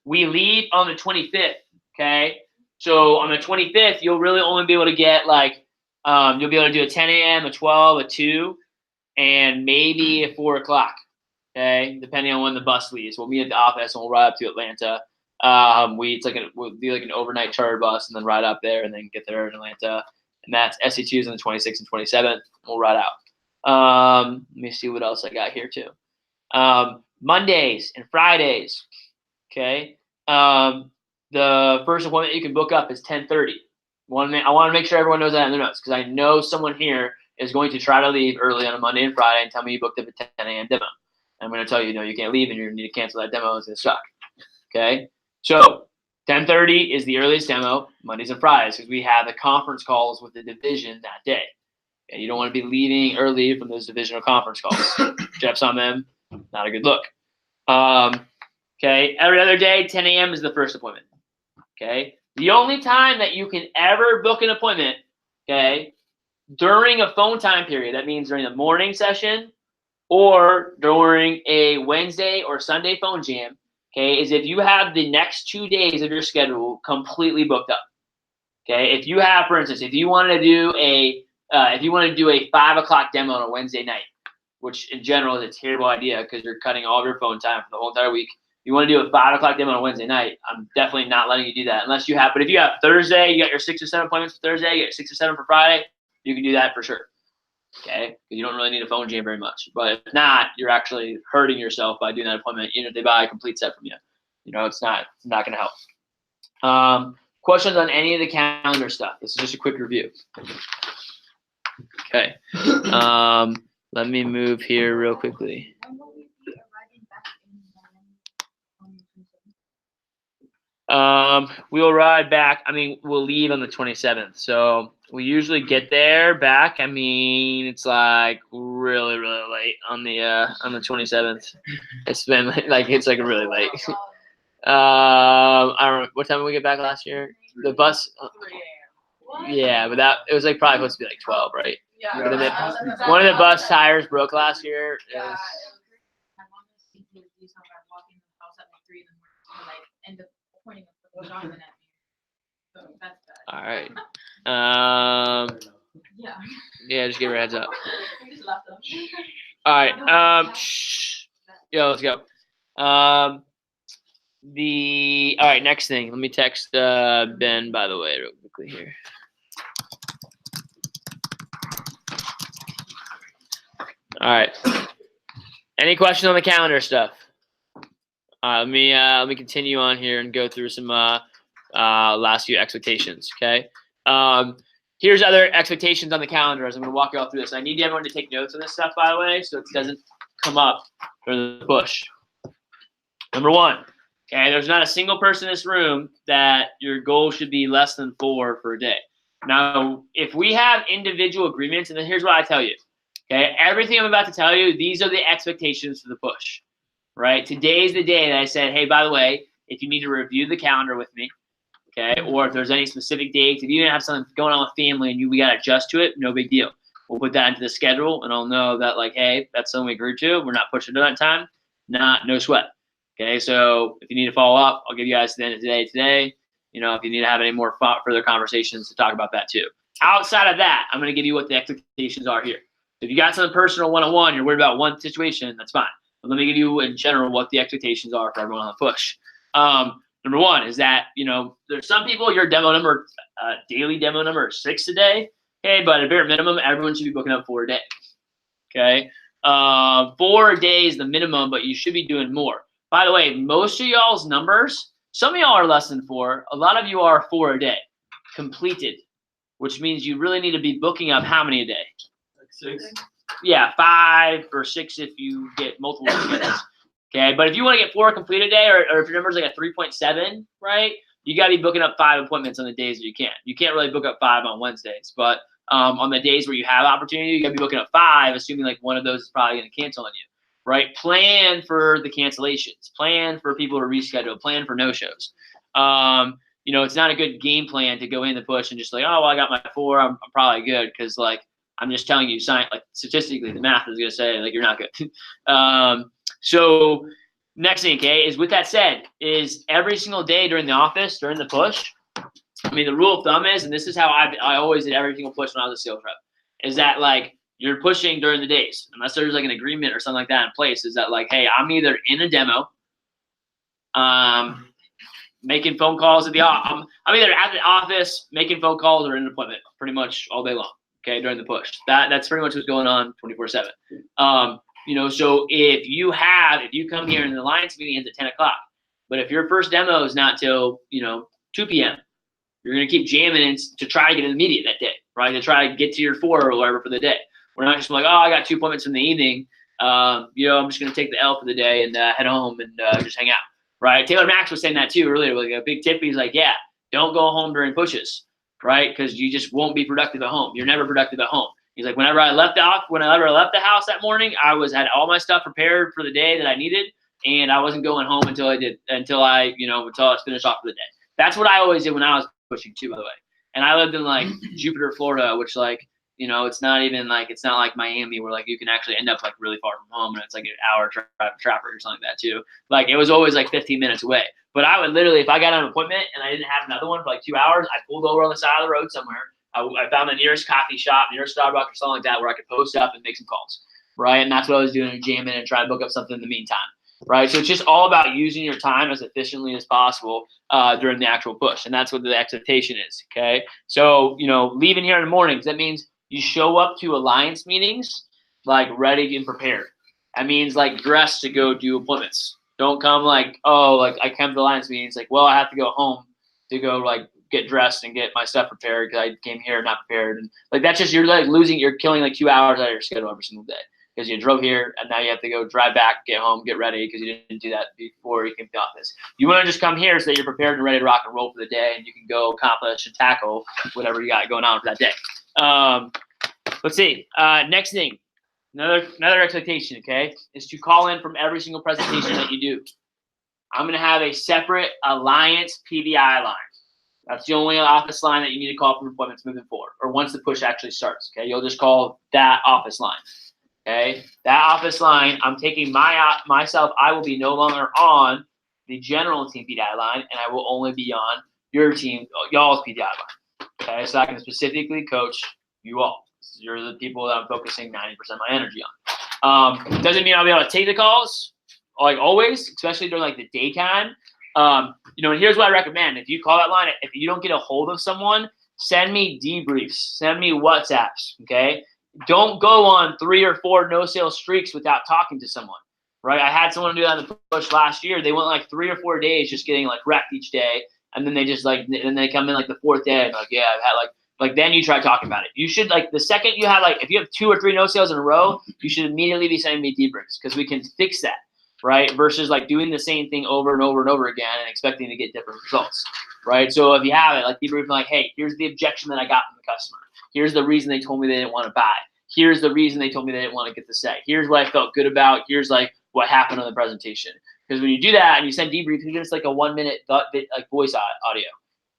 [SPEAKER 1] We leave on the 25th. Okay, so on the 25th you'll really only be able to get you'll be able to do a 10 a.m., a 12, a 2. And maybe at 4 o'clock, okay, depending on when the bus leaves. We'll meet at the office and we'll ride up to Atlanta. We'll do like an overnight charter bus and then ride up there and then get there in Atlanta. And that's SC2s on the 26th and 27th. We'll ride out. Let me see what else I got here too. Mondays and Fridays, okay. The first appointment you can book up is 10:30. I want to make sure everyone knows that in their notes because I know someone here is going to try to leave early on a Monday and Friday and tell me you booked up a 10 a.m. demo. I'm going to tell you, no, you can't leave and you're going to need to cancel that demo. It's going to suck. Okay? So 10:30 is the earliest demo, Mondays and Fridays, because we have the conference calls with the division that day. Okay? You don't want to be leaving early from those divisional conference calls. Jeff's on them. Not a good look. Okay? Every other day, 10 a.m. is the first appointment. Okay? The only time that you can ever book an appointment, okay, during a phone time period, that means during the morning session or during a Wednesday or Sunday phone jam, okay, is if you have the next 2 days of your schedule completely booked up. Okay, if you have, for instance, if you want to do a 5 o'clock demo on a Wednesday night, which in general is a terrible idea because you're cutting all of your phone time for the whole entire week. You want to do a 5 o'clock demo on a Wednesday night, I'm definitely not letting you do that unless you have. But if you have Thursday, you got your 6 or 7 appointments for Thursday, you got your 6 or 7 for Friday. You can do that for sure, okay? Because you don't really need a phone jam very much. But if not, you're actually hurting yourself by doing that appointment, even if they buy a complete set from you. It's not going to help. Questions on any of the calendar stuff? This is just a quick review. Okay. Let me move here real quickly. We will ride back. We'll leave on the 27th. So we usually get there back. It's like really, really late on the 27th. It's been it's really late. I don't know what time did we get back last year. The bus. Yeah, but it was probably supposed to be 12, right?
[SPEAKER 3] Yeah.
[SPEAKER 1] One of the bus tires broke last year.
[SPEAKER 5] Yeah. My mom was thinking to do something by walking the house at 3 in the morning to end up pointing a document at me. So that's bad.
[SPEAKER 1] All right.
[SPEAKER 5] Yeah.
[SPEAKER 1] Yeah, just give her a heads up.
[SPEAKER 5] We just left them.
[SPEAKER 1] All right. Yo, let's go. All right, next thing. Let me text Ben, by the way, real quickly here. All right. Any questions on the calendar stuff? Let me continue on here and go through some last few expectations. Okay. Here's other expectations on the calendar as I'm going to walk you all through this. I need everyone to take notes on this stuff, by the way, so it doesn't come up during the push. Number 1. Okay, there's not a single person in this room that your goal should be less than 4 for a day. Now, if we have individual agreements, and then here's what I tell you. Okay, everything I'm about to tell you, these are the expectations for the push, right? Today's the day that I said, hey, by the way, if you need to review the calendar with me, okay, or if there's any specific dates, if you have something going on with family and we got to adjust to it, no big deal. We'll put that into the schedule, and I'll know that, hey, that's something we agreed to. We're not pushing to that time. No sweat. Okay, so if you need to follow up, I'll give you guys to the end of the day today. If you need to have any more further conversations to talk about that too. Outside of that, I'm going to give you what the expectations are here. If you got something personal one-on-one, you're worried about one situation, that's fine. But let me give you in general what the expectations are for everyone on the push. Number 1 is that, there's some people, your demo number, daily demo number is 6 a day. Okay, but at bare minimum, everyone should be booking up 4 a day. Okay, 4 a day is the minimum, but you should be doing more. By the way, most of y'all's numbers, some of y'all are less than 4. A lot of you are 4 a day, completed, which means you really need to be booking up how many a day?
[SPEAKER 2] 6.
[SPEAKER 1] Yeah, 5 or 6 if you get multiple appointments. Okay, but if you want to get 4 complete a day, or if your number's a 3.7, right? You got to be booking up 5 appointments on the days that you can. You can't really book up 5 on Wednesdays, but On the days where you have opportunity, you gotta be looking at 5, assuming like one of those is probably gonna cancel on you, right? Plan for the cancellations, plan for people to reschedule, plan for no-shows. It's not a good game plan to go in the push and just like, oh, well, I got my 4, I'm probably good, because like I'm just telling you, like statistically, the math is gonna say like you're not good. So next thing, okay, is with that said, is every single day during the office, during the push, I mean, the rule of thumb is, and this is how I always did every single push when I was a sales rep, is that like you're pushing during the days, unless there's like an agreement or something like that in place, is that like, hey, I'm either in a demo, making phone calls at the I'm either at the office making phone calls or in an appointment pretty much all day long, okay, during the push. That's pretty much what's going on 24/7. So if you come here and the alliance meeting ends at 10 o'clock, but if your first demo is not till 2 p.m., you're going to keep jamming in to try to get an immediate that day, right? To try to get to your 4 or whatever for the day. We're not just like, oh, I got 2 appointments in the evening. I'm just going to take the L for the day and head home and just hang out, right? Taylor Max was saying that too earlier. Like a big tip, he's like, yeah, don't go home during pushes, right? Because you just won't be productive at home. You're never productive at home. He's like, whenever I left the house that morning, I had all my stuff prepared for the day that I needed, and I wasn't going home until I was finished off for the day. That's what I always did when I was pushing too, by the way. And I lived in like Jupiter, Florida, which like, it's not like Miami where like you can actually end up like really far from home and it's like an hour drive traffic or something like that too. Like it was always like 15 minutes away. But I would literally, if I got an appointment and I didn't have another one for like 2 hours, I pulled over on the side of the road somewhere. I found the nearest coffee shop, nearest Starbucks or something like that where I could post up and make some calls, right? And that's what I was doing, jamming and trying to book up something in the meantime, right? So it's just all about using your time as efficiently as possible during the actual push, and that's what the expectation is, okay? So, leaving here in the mornings, that means you show up to alliance meetings like ready and prepared. That means like dressed to go do appointments. Don't come like, oh, like I come to alliance meetings like, well, I have to go home to go like get dressed and get my stuff prepared because I came here not prepared. And like that's just, you're killing like 2 hours out of your schedule every single day because you drove here and now you have to go drive back, get home, get ready because you didn't do that before you came to the office. You want to just come here so that you're prepared and ready to rock and roll for the day and you can go accomplish and tackle whatever you got going on for that day. Let's see. Next thing, another expectation, okay, is to call in from every single presentation that you do. I'm going to have a separate alliance PBI line. That's the only office line that you need to call for appointments moving forward, or once the push actually starts. Okay, you'll just call that office line. Okay, that office line. I'm taking myself. I will be no longer on the general team PDI line, and I will only be on your team, y'all's PDI line. Okay, so I can specifically coach you all. You're the people that I'm focusing 90% of my energy on. Doesn't mean I'll be able to take the calls like always, especially during like the daytime. And here's what I recommend. If you call that line, if you don't get a hold of someone, send me debriefs, send me WhatsApps, okay? Don't go on 3 or 4 no-sale streaks without talking to someone, right? I had someone do that in the push last year. They went like 3 or 4 days just getting like wrecked each day, and then they just and they come in like the 4th day and like, yeah, I've had like then you try talking about it. You should like the second you have if you have 2 or 3 no-sales in a row, you should immediately be sending me debriefs because we can fix that. Right? Versus like doing the same thing over and over and over again and expecting to get different results. Right? So if you have it, like debriefing like, hey, here's the objection that I got from the customer. Here's the reason they told me they didn't want to buy. Here's the reason they told me they didn't want to get the set. Here's what I felt good about. Here's like what happened on the presentation. Because when you do that and you send debriefs, even just like a 1-minute like voice audio.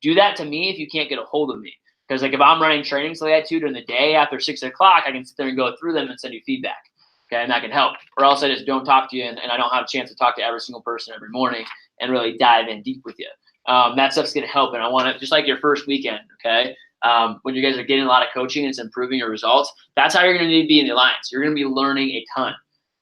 [SPEAKER 1] Do that to me if you can't get a hold of me. Because like if I'm running trainings like that too during the day after 6 o'clock, I can sit there and go through them and send you feedback. Okay, and that can help. Or else I just don't talk to you and I don't have a chance to talk to every single person every morning and really dive in deep with you. That stuff's going to help. And I want to, just like your first weekend, okay, when you guys are getting a lot of coaching and it's improving your results, that's how you're going to need to be in the alliance. You're going to be learning a ton.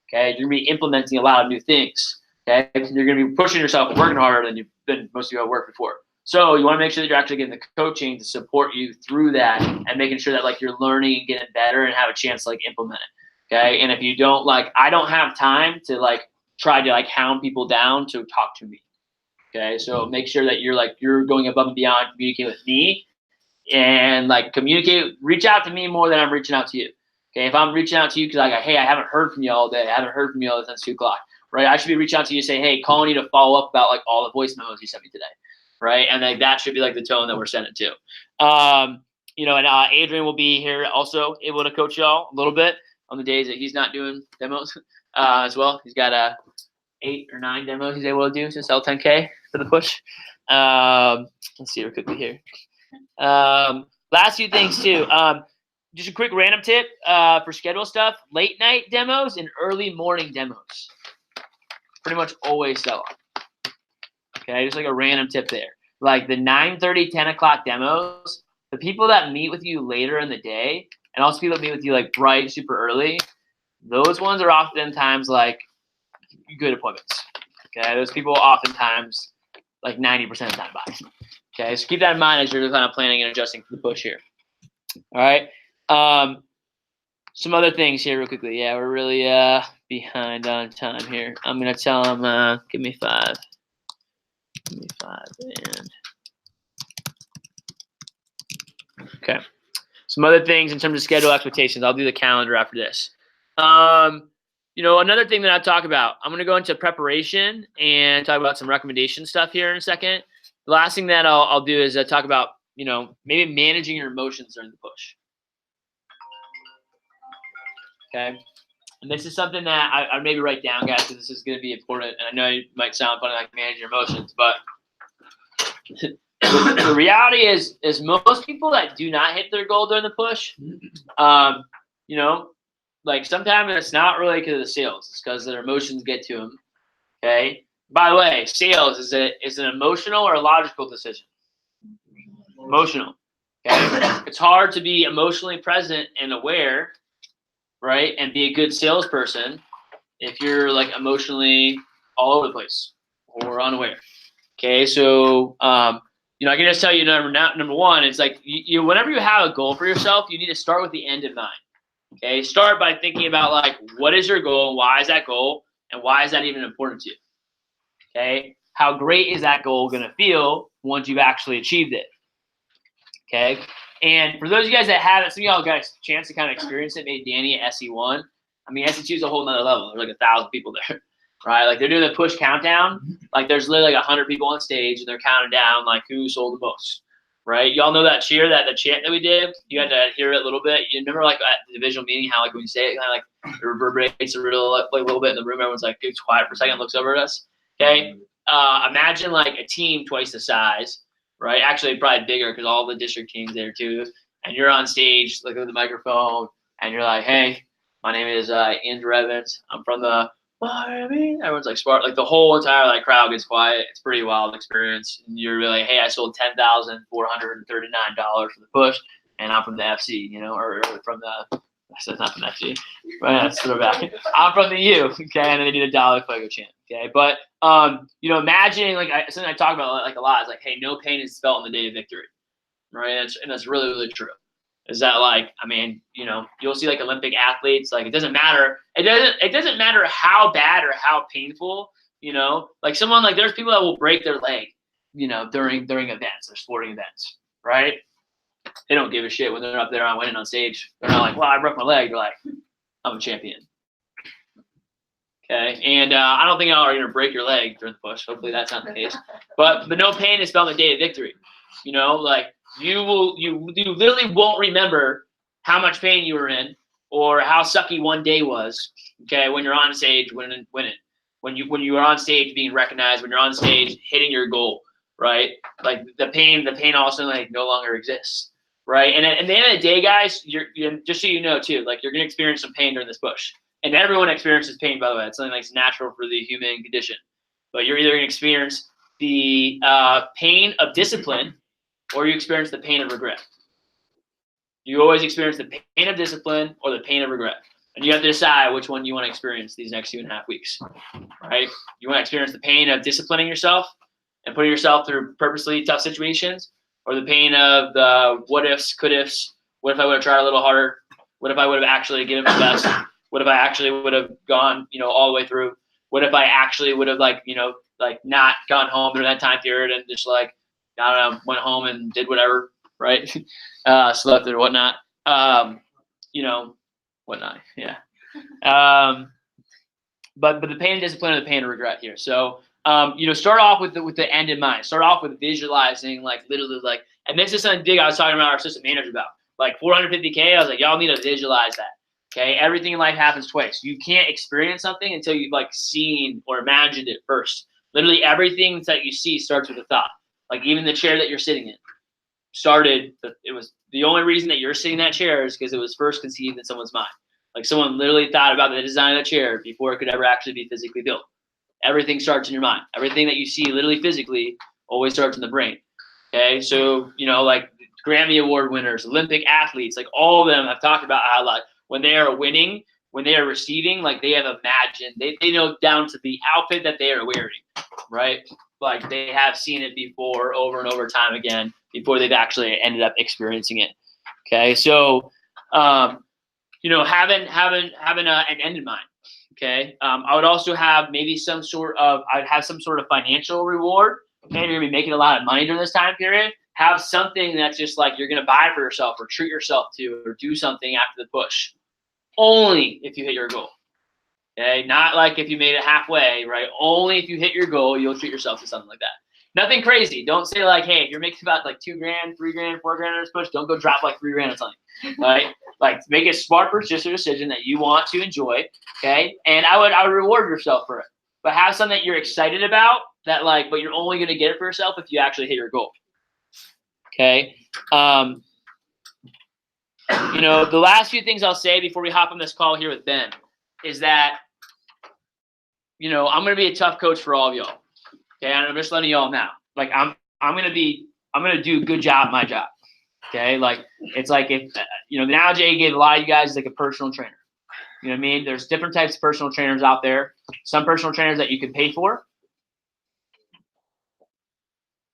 [SPEAKER 1] Okay, you're going to be implementing a lot of new things. Okay, you're going to be pushing yourself and working harder than most of you have worked before. So you want to make sure that you're actually getting the coaching to support you through that and making sure that like you're learning and getting better and have a chance to like implement it. Okay, and if you don't I don't have time to like try to like hound people down to talk to me. Okay, so make sure that you're going above and beyond communicating with me and like reach out to me more than I'm reaching out to you. Okay, if I'm reaching out to you because hey, I haven't heard from you all day, I haven't heard from you all since 2 o'clock, right? I should be reaching out to you saying, hey, calling you to follow up about like all the voice memos you sent me today, right? And like that should be like the tone that we're sending to. And Adrian will be here also, able to coach y'all a little bit on the days that he's not doing demos as well. He's got 8 or 9 demos he's able to do to sell 10K for the push. Let's see real quickly here. Last few things too. Just a quick random tip for schedule stuff: late night demos and early morning demos. Pretty much always sell out. Okay, just like a random tip there. Like the 9:30, 10 o'clock demos, the people that meet with you later in the day, and also people that meet with you like bright, super early, those ones are oftentimes like good appointments. Okay, those people oftentimes like 90% of the time buy. Okay, so keep that in mind as you're kind of planning and adjusting for the push here. All right. Some other things here real quickly. Yeah, we're really behind on time here. I'm gonna tell them give me 5. Give me 5 and okay. Some other things in terms of schedule expectations. I'll do the calendar after this. Another thing that I talk about, I'm going to go into preparation and talk about some recommendation stuff here in a second. The last thing that I'll do is talk about, maybe managing your emotions during the push. Okay. And this is something that I maybe write down, guys, because this is going to be important. And I know it might sound funny, like manage your emotions, but the reality is most people that do not hit their goal during the push, like sometimes it's not really because of the sales. It's because their emotions get to them. Okay. By the way, sales is an emotional or a logical decision. Emotional. Okay. It's hard to be emotionally present and aware, right, and be a good salesperson if you're like emotionally all over the place or unaware. Okay. So I can just tell you number one, it's like you whenever you have a goal for yourself, you need to start with the end in mind. Okay, start by thinking about like what is your goal, why is that goal, and why is that even important to you? Okay, how great is that goal going to feel once you've actually achieved it? Okay, and for those of you guys that haven't, some of y'all got a chance to kind of experience it. Maybe Danny at SE1. I mean, SE2 is a whole nother level. There's like 1,000 people there, right? Like they're doing the push countdown. Like there's literally like 100 people on stage, and they're counting down like who sold the most. Right, y'all know that the chant that we did. You had to hear it a little bit. You remember, like at the divisional meeting, how like when you say it, kind of like it reverberates a little bit in the room. Everyone's like gets quiet for a second, looks over at us. Okay, imagine like a team twice the size, right? Actually, probably bigger because all the district teams there too. And you're on stage, like with the microphone, and you're like, "Hey, my name is Andrew Evans. I'm from the Miami." Everyone's like Spartans. Like the whole entire like crowd gets quiet. It's a pretty wild experience. And you're really, hey, I sold $10,439 for the push, and I'm from the FC, or from the. I said not from the FC. Right, let's throw back. I'm from the U. Okay, and then they did a dollar Fuego chant. Okay, but imagining like something I talk about like a lot is like, hey, no pain is felt on the day of victory, right? And that's really really true. Is that like, I mean, you'll see like Olympic athletes, like it doesn't matter. It doesn't matter how bad or how painful, like someone like there's people that will break their leg, during events or sporting events, right? They don't give a shit when they're up there on winning on stage. They're not like, well, I broke my leg. They're like, I'm a champion. Okay. And I don't think y'all are going to break your leg during the push. Hopefully that's not the case. But no pain is felt on the day of victory. Like you literally won't remember how much pain you were in or how sucky one day was. Okay, when you're on stage, winning, when you are on stage being recognized, when you're on stage hitting your goal, right? Like the pain also like no longer exists, right? And at the end of the day, guys, you're just so you know too, like you're gonna experience some pain during this push, and everyone experiences pain. By the way, it's something that's natural for the human condition. But you're either gonna experience the pain of discipline, or you experience the pain of regret. You always experience the pain of discipline or the pain of regret. And you have to decide which one you want to experience these next 2.5 weeks, right? You want to experience the pain of disciplining yourself and putting yourself through purposely tough situations, or the pain of the what ifs, could ifs, what if I would have tried a little harder? What if I would have actually given my best? What if I actually would have gone, all the way through? What if I actually would have like not gone home during that time period and just like, I don't know, went home and did whatever, right? Slept or whatnot. Whatnot, yeah. But the pain of discipline or the pain of regret here. So Start off with the end in mind. Start off with visualizing, like literally, like, and this is something big I was talking about our assistant manager about. Like 450K, I was like, y'all need to visualize that. Okay, everything in life happens twice. You can't experience something until you've like seen or imagined it first. Literally everything that you see starts with a thought. Like even the chair that you're sitting in it was the only reason that you're sitting in that chair is because it was first conceived in someone's mind. Like someone literally thought about the design of the chair before it could ever actually be physically built. Everything starts in your mind. Everything that you see literally physically always starts in the brain. Okay, so like Grammy Award winners, Olympic athletes, like all of them have talked about how like when they are winning, when they are receiving, like they have imagined, they know down to the outfit that they are wearing, right? Like they have seen it before over and over time again before they've actually ended up experiencing it. Okay, so having an end in mind. Okay, I would also have maybe I'd have some sort of financial reward. Okay, you're gonna be making a lot of money during this time period. Have something that's just like you're gonna buy for yourself or treat yourself to or do something after the push. Only if you hit your goal. Okay, not like if you made it halfway, right? Only if you hit your goal, you'll treat yourself to something like that. Nothing crazy. Don't say like, hey, if you're making about like $2,000, $3,000, $4,000 on this push, don't go drop like $3,000 or something. Right? Like make a smart purchase or decision that you want to enjoy. Okay. And I would reward yourself for it. But have something that you're excited about that like, but you're only gonna get it for yourself if you actually hit your goal. Okay. The last few things I'll say before we hop on this call here with Ben is that, I'm going to be a tough coach for all of y'all. Okay. And I'm just letting y'all know, like, I'm going to do a good job at my job. Okay. Like, it's like, if, the analogy I gave a lot of you guys is like a personal trainer. You know what I mean? There's different types of personal trainers out there. Some personal trainers that you can pay for.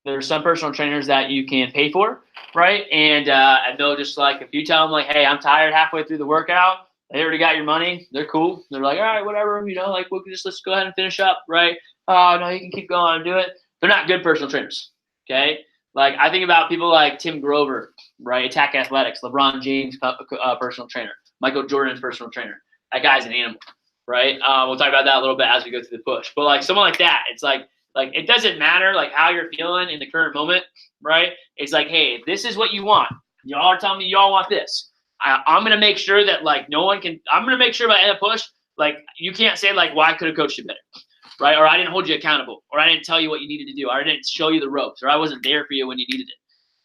[SPEAKER 1] There's some personal trainers that you can pay for, right? And they'll just like, if you tell them like, hey, I'm tired halfway through the workout, they already got your money. They're cool. They're like, all right, whatever, like let's go ahead and finish up, right? Oh, no, you can keep going and do it. They're not good personal trainers, okay? Like I think about people like Tim Grover, right? Attack Athletics, LeBron James, personal trainer, Michael Jordan's personal trainer. That guy's an animal, right? We'll talk about that a little bit as we go through the push. But like someone like that, it's like it doesn't matter like how you're feeling in the current moment, right? It's like, hey, if this is what you want. Y'all are telling me y'all want this. I'm gonna make sure that like no one can. I'm gonna make sure by the end of push, like you can't say like, well, I could have coached you better, right? Or I didn't hold you accountable, or I didn't tell you what you needed to do, or I didn't show you the ropes, or I wasn't there for you when you needed it,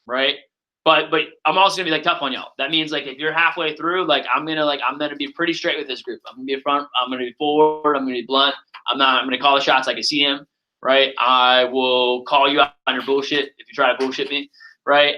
[SPEAKER 1] right? But I'm also gonna be like tough on y'all. That means like if you're halfway through, like I'm gonna be pretty straight with this group. I'm gonna be front. I'm gonna be forward. I'm gonna be blunt. I'm gonna call the shots like I see them. Right, I will call you out on your bullshit if you try to bullshit me, right?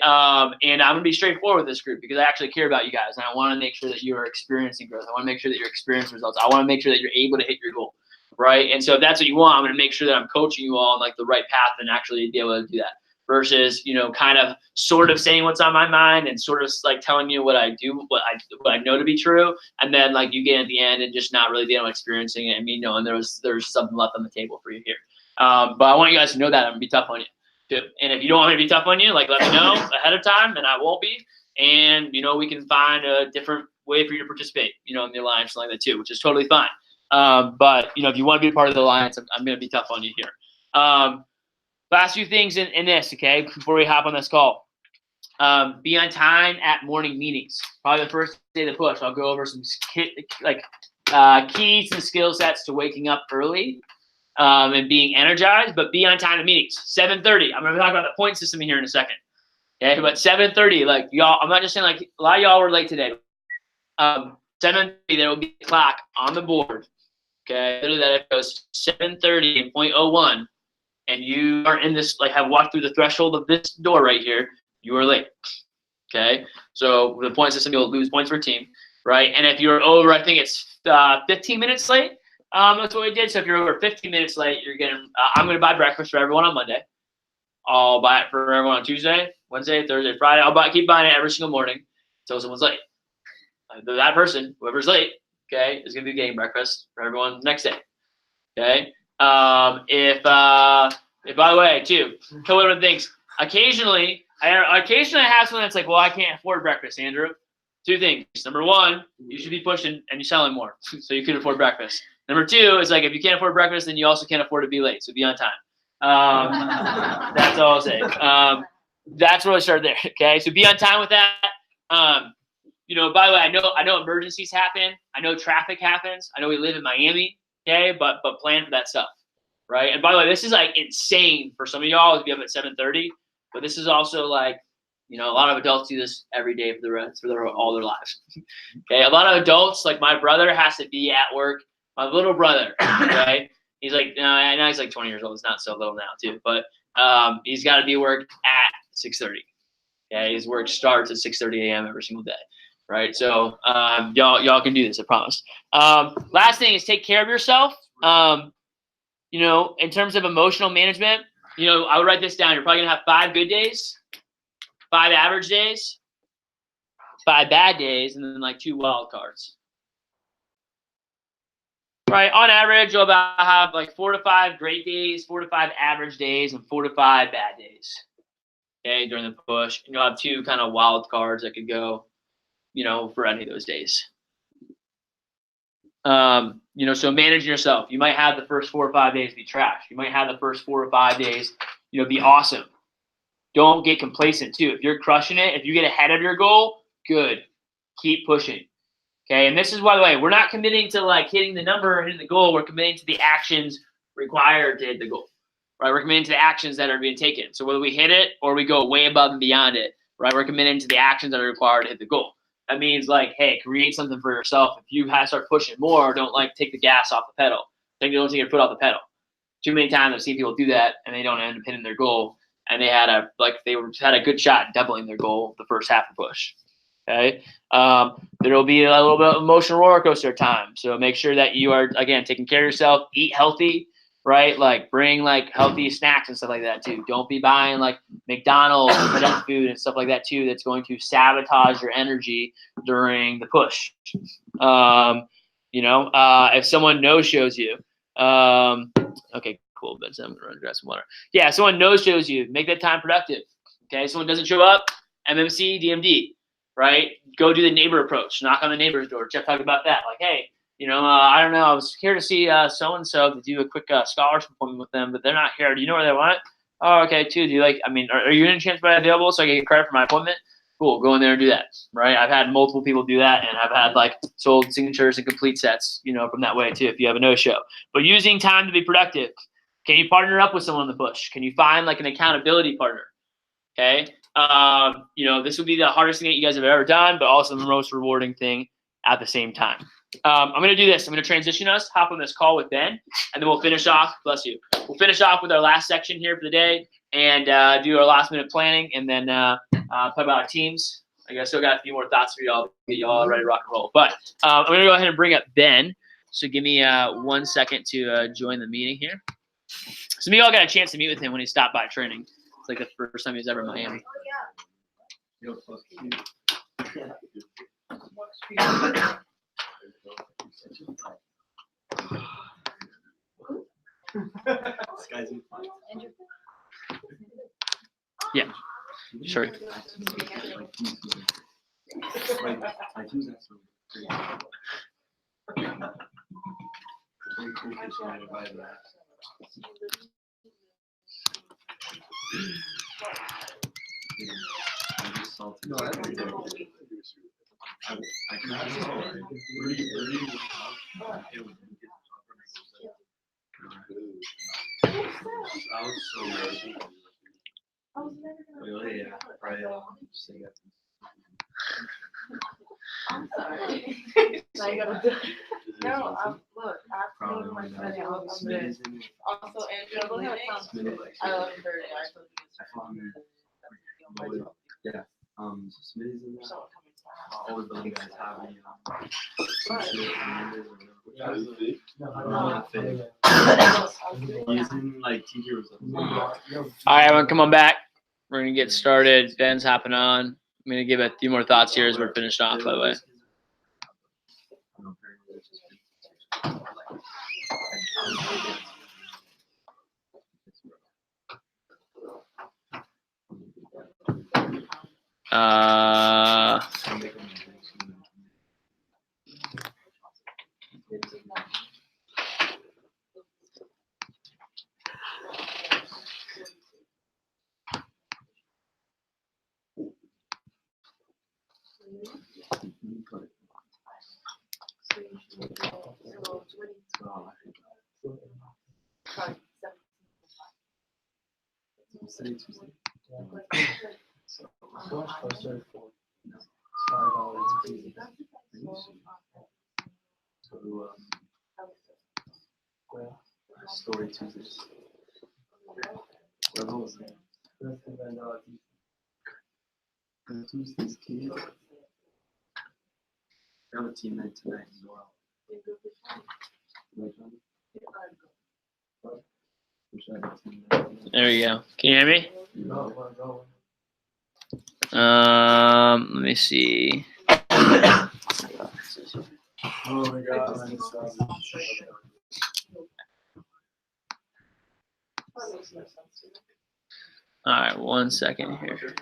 [SPEAKER 1] And I'm gonna be straightforward with this group because I actually care about you guys, and I want to make sure that you are experiencing growth. I want to make sure that you're experiencing results. I want to make sure that you're able to hit your goal, right? And so if that's what you want, I'm gonna make sure that I'm coaching you all on like the right path and actually be able to do that. Versus, kind of sort of saying what's on my mind and sort of like telling you what I do, what I know to be true, and then like you get at the end and just not really being able to experiencing it and me knowing there's something left on the table for you here. But I want you guys to know that I'm gonna be tough on you too. And if you don't want me to be tough on you, like let me know ahead of time and I won't be. And we can find a different way for you to participate, in the alliance, something like that too, which is totally fine. But if you want to be part of the alliance, I'm gonna be tough on you here. Last few things in this, okay, before we hop on this call. Be on time at morning meetings. Probably the first day of the push. I'll go over some keys and skill sets to waking up early. And being energized, but be on time to meetings. 7:30. I'm going to talk about the point system here in a second. Okay, but 7:30, like y'all, I'm not just saying like a lot of y'all were late today. 7:30, there will be a clock on the board. Okay, literally that it goes 7:30 and 0.01, and you are in this, like have walked through the threshold of this door right here, you are late. Okay, so with the point system, you'll lose points for a team, right? And if you're over, I think it's 15 minutes late. That's what we did. So if you're over 15 minutes late, you're getting. I'm going to buy breakfast for everyone on Monday. I'll buy it for everyone on Tuesday, Wednesday, Thursday, Friday. Keep buying it every single morning until someone's late. That person, whoever's late, okay, is going to be getting breakfast for everyone next day. Okay. If by the way, too, tell everyone thinks. Occasionally I have someone that's like, well, I can't afford breakfast, Andrew. Two things. Number one, you should be pushing and you're selling more, so you can afford breakfast. Number 2 is like if you can't afford breakfast, then you also can't afford to be late. So be on time. That's all I'll say. That's where I started there. Okay, so be on time with that. You know, by the way, I know emergencies happen. I know traffic happens. I know we live in Miami. Okay, but plan for that stuff, right? And by the way, this is like insane for some of y'all to be up at 7:30. But this is also like, you know, a lot of adults do this every day for all their lives. Okay, a lot of adults, like my brother, has to be at work. My little brother, okay, he's like, now he's like 20 years old. He's not so little now, too, but he's got to be at work at 6:30. Okay, his work starts at 6:30 a.m. every single day, right? So y'all can do this, I promise. Last thing is take care of yourself. You know, in terms of emotional management, you know, I would write this down. You're probably gonna have 5 good days, 5 average days, 5 bad days, and then like 2 wild cards. Right, on average, you'll about have like 4 to 5 great days, 4 to 5 average days, and 4 to 5 bad days. Okay, during the push, and you'll have 2 kind of wild cards that could go, you know, for any of those days. You know, so manage yourself. You might have the first 4 or 5 days be trash. You might have the first 4 or 5 days, you know, be awesome. Don't get complacent too. If you're crushing it, if you get ahead of your goal, good. Keep pushing. Okay, and this is, by the way, we're not committing to like hitting the number or hitting the goal. We're committing to the actions required to hit the goal, right? We're committing to the actions that are being taken. So whether we hit it or we go way above and beyond it, right? We're committing to the actions that are required to hit the goal. That means like, hey, create something for yourself. If you have to start pushing more, don't like take the gas off the pedal. Don't take your foot off the pedal. Too many times I've seen people do that and they don't end up hitting their goal. And they had a good shot at doubling their goal the first half of the push. Okay, there will be a little bit of emotional roller coaster time. So make sure that you are, again, taking care of yourself. Eat healthy, right? Like bring like healthy snacks and stuff like that too. Don't be buying like McDonald's and junk food and stuff like that too. That's going to sabotage your energy during the push. You know, if someone no-shows you, okay, cool. But I'm gonna run and grab some water. Yeah, someone no-shows you, make that time productive. Okay, someone doesn't show up, MMC, DMD. Right? Go do the neighbor approach. Knock on the neighbor's door. Jeff talked about that. Like, hey, you know, I don't know. I was here to see so-and-so to do a quick scholarship appointment with them, but they're not here. Do you know where they want? Oh, okay, too. Do you like, I mean, are you any chance by available so I can get credit for my appointment? Cool. Go in there and do that. Right? I've had multiple people do that, and I've had like sold signatures and complete sets, you know, from that way too, if you have a no-show. But using time to be productive. Can you partner up with someone on the push? Can you find like an accountability partner? Okay. You know, this will be the hardest thing that you guys have ever done, but also the most rewarding thing at the same time. I'm going to do this. I'm going to transition us, hop on this call with Ben, and then we'll finish off. Bless you. We'll finish off with our last section here for the day and do our last minute planning, and then talk about our teams. I still got a few more thoughts for y'all, get y'all ready to rock and roll. But I'm going to go ahead and bring up Ben. So give me 1 second to join the meeting here. Some of y'all got a chance to meet with him when he stopped by training. It's like the first time he was ever in Miami. Yeah, sure.
[SPEAKER 3] I'm sorry. I gotta do. No, look, I have to go to my study. Also, Andrew, look at leaving. I love her.
[SPEAKER 2] Yeah. Smitty's in there. All the building guys have me. He's in like TV or something.
[SPEAKER 1] All right, everyone, come on back. We're going to get started. Ben's hopping on. I'm going to give a few more thoughts here as we're finished off, by the way.
[SPEAKER 4] Story Tuesdays. Tuesdays, kids. I have a teammate tonight as well.
[SPEAKER 1] There you go. Can you hear me? Let me see.
[SPEAKER 4] Oh my God.
[SPEAKER 1] All right, 1 second here.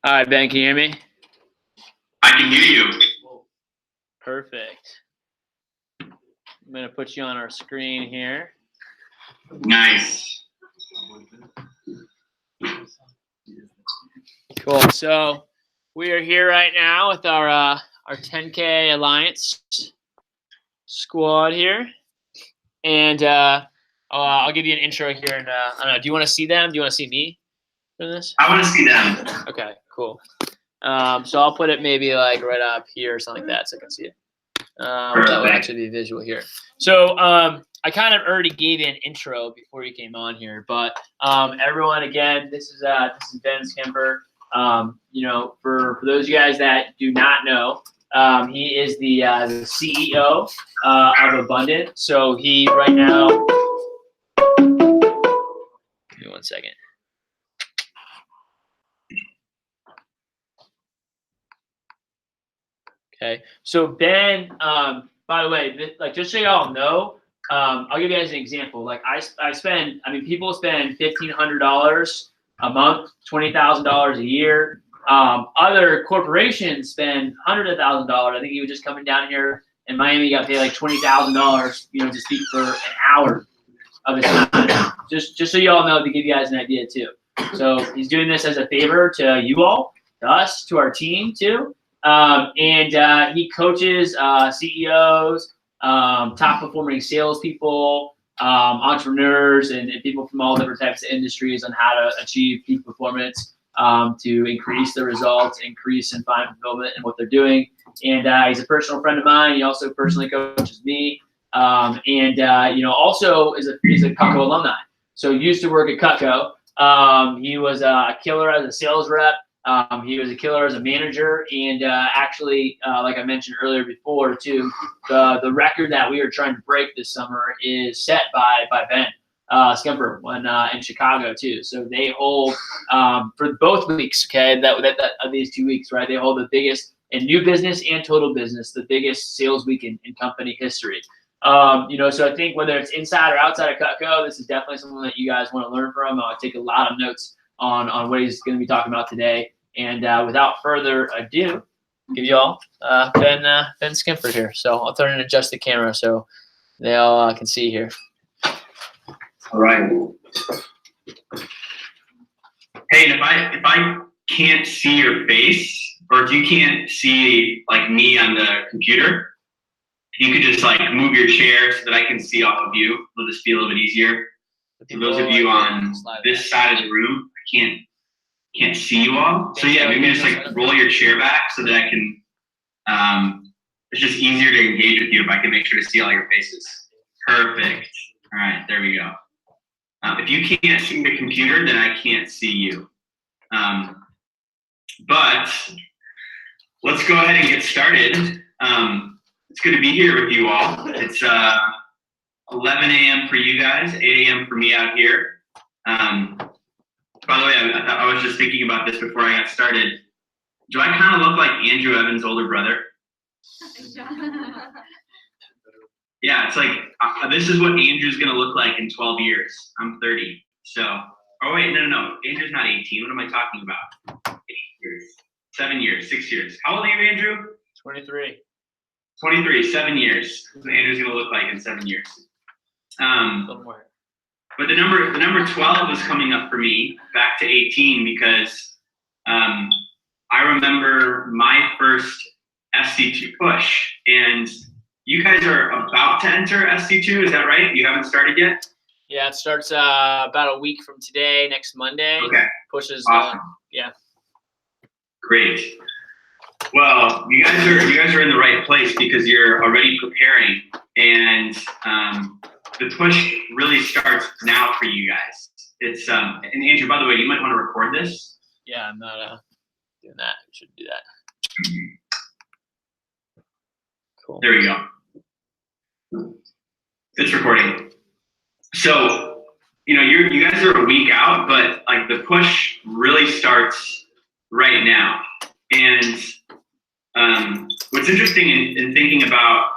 [SPEAKER 1] All right, Ben, can you hear me?
[SPEAKER 6] I can hear you.
[SPEAKER 1] Perfect. I'm gonna put you on our screen here.
[SPEAKER 6] Nice.
[SPEAKER 1] Cool. So we are here right now with our 10K Alliance squad here, and I'll give you an intro here. And I don't know. Do you want to see them? Do you want to see me for this?
[SPEAKER 6] I want to see them.
[SPEAKER 1] Okay. Cool. So I'll put it maybe like right up here or something like that, so I can see it. That would actually be visual here. So I kind of already gave you an intro before you came on here, but everyone, again, this is Ben Skimper. You know, for those of you guys that do not know, he is the CEO of Abundant. So he right now. Give me 1 second. Okay, so Ben, by the way, like just so y'all know, I'll give you guys an example. Like I spend, I mean, people spend $1,500 a month, $20,000 a year. Other corporations spend hundreds of thousands of dollars. I think he was just coming down here in Miami, got paid like $20,000, you know, to speak for an hour of his time. Just so y'all know, to give you guys an idea too. So he's doing this as a favor to you all, to us, to our team too. And he coaches CEOs, top performing salespeople, entrepreneurs, and people from all different types of industries on how to achieve peak performance, to increase their results, increase and find fulfillment in what they're doing. And he's a personal friend of mine. He also personally coaches me. You know, also is a Cutco alumni. So he used to work at Cutco. He was a killer as a sales rep. He was a killer as a manager, and actually, like I mentioned earlier before, too, the record that we are trying to break this summer is set by Ben Skimper when in Chicago too. So they hold for both weeks. Okay, that of these 2 weeks, right? They hold the biggest in new business and total business, the biggest sales week in company history. You know, so I think whether it's inside or outside of Cutco, this is definitely something that you guys want to learn from. I take a lot of notes on what he's going to be talking about today. And without further ado, give you all Ben Skimford here. So I'll turn and adjust the camera so they all can see here.
[SPEAKER 6] All right. Hey, and if I can't see your face, or if you can't see like me on the computer, you could just like move your chair so that I can see all of you. It'll just be a little bit easier. For those of you on this side of the room, I can't see you all. So yeah, maybe just like roll your chair back so that I can, it's just easier to engage with you if I can make sure to see all your faces. Perfect. All right, there we go. If you can't see the computer, then I can't see you. But let's go ahead and get started. It's good to be here with you all. It's 11 a.m. for you guys, 8 a.m. for me out here. By the way, I was just thinking about this before I got started. Do I kind of look like Andrew Evans' older brother? Yeah, it's like, this is what Andrew's going to look like in 12 years. I'm 30. So, oh wait, no. Andrew's not 18. What am I talking about? 8 years, 7 years, 6 years. How old are you, Andrew?
[SPEAKER 1] 23.
[SPEAKER 6] 23, 7 years. That's what Andrew's gonna look like in 7 years.
[SPEAKER 1] Don't worry.
[SPEAKER 6] But the number 12 was coming up for me, back to 18, because I remember my first SC2 push, and you guys are about to enter SC2, is that right? You haven't started yet?
[SPEAKER 1] Yeah, it starts about a week from today, next Monday.
[SPEAKER 6] Okay.
[SPEAKER 1] Pushes.
[SPEAKER 6] Awesome.
[SPEAKER 1] Yeah.
[SPEAKER 6] Great. Well, you guys are in the right place because you're already preparing, and the push really starts now for you guys. It's and Andrew, by the way, you might want to record this.
[SPEAKER 1] Yeah, I'm not doing that. I should do that. Cool.
[SPEAKER 6] There we go. It's recording. So, you guys are a week out, but like the push really starts right now. And what's interesting in thinking about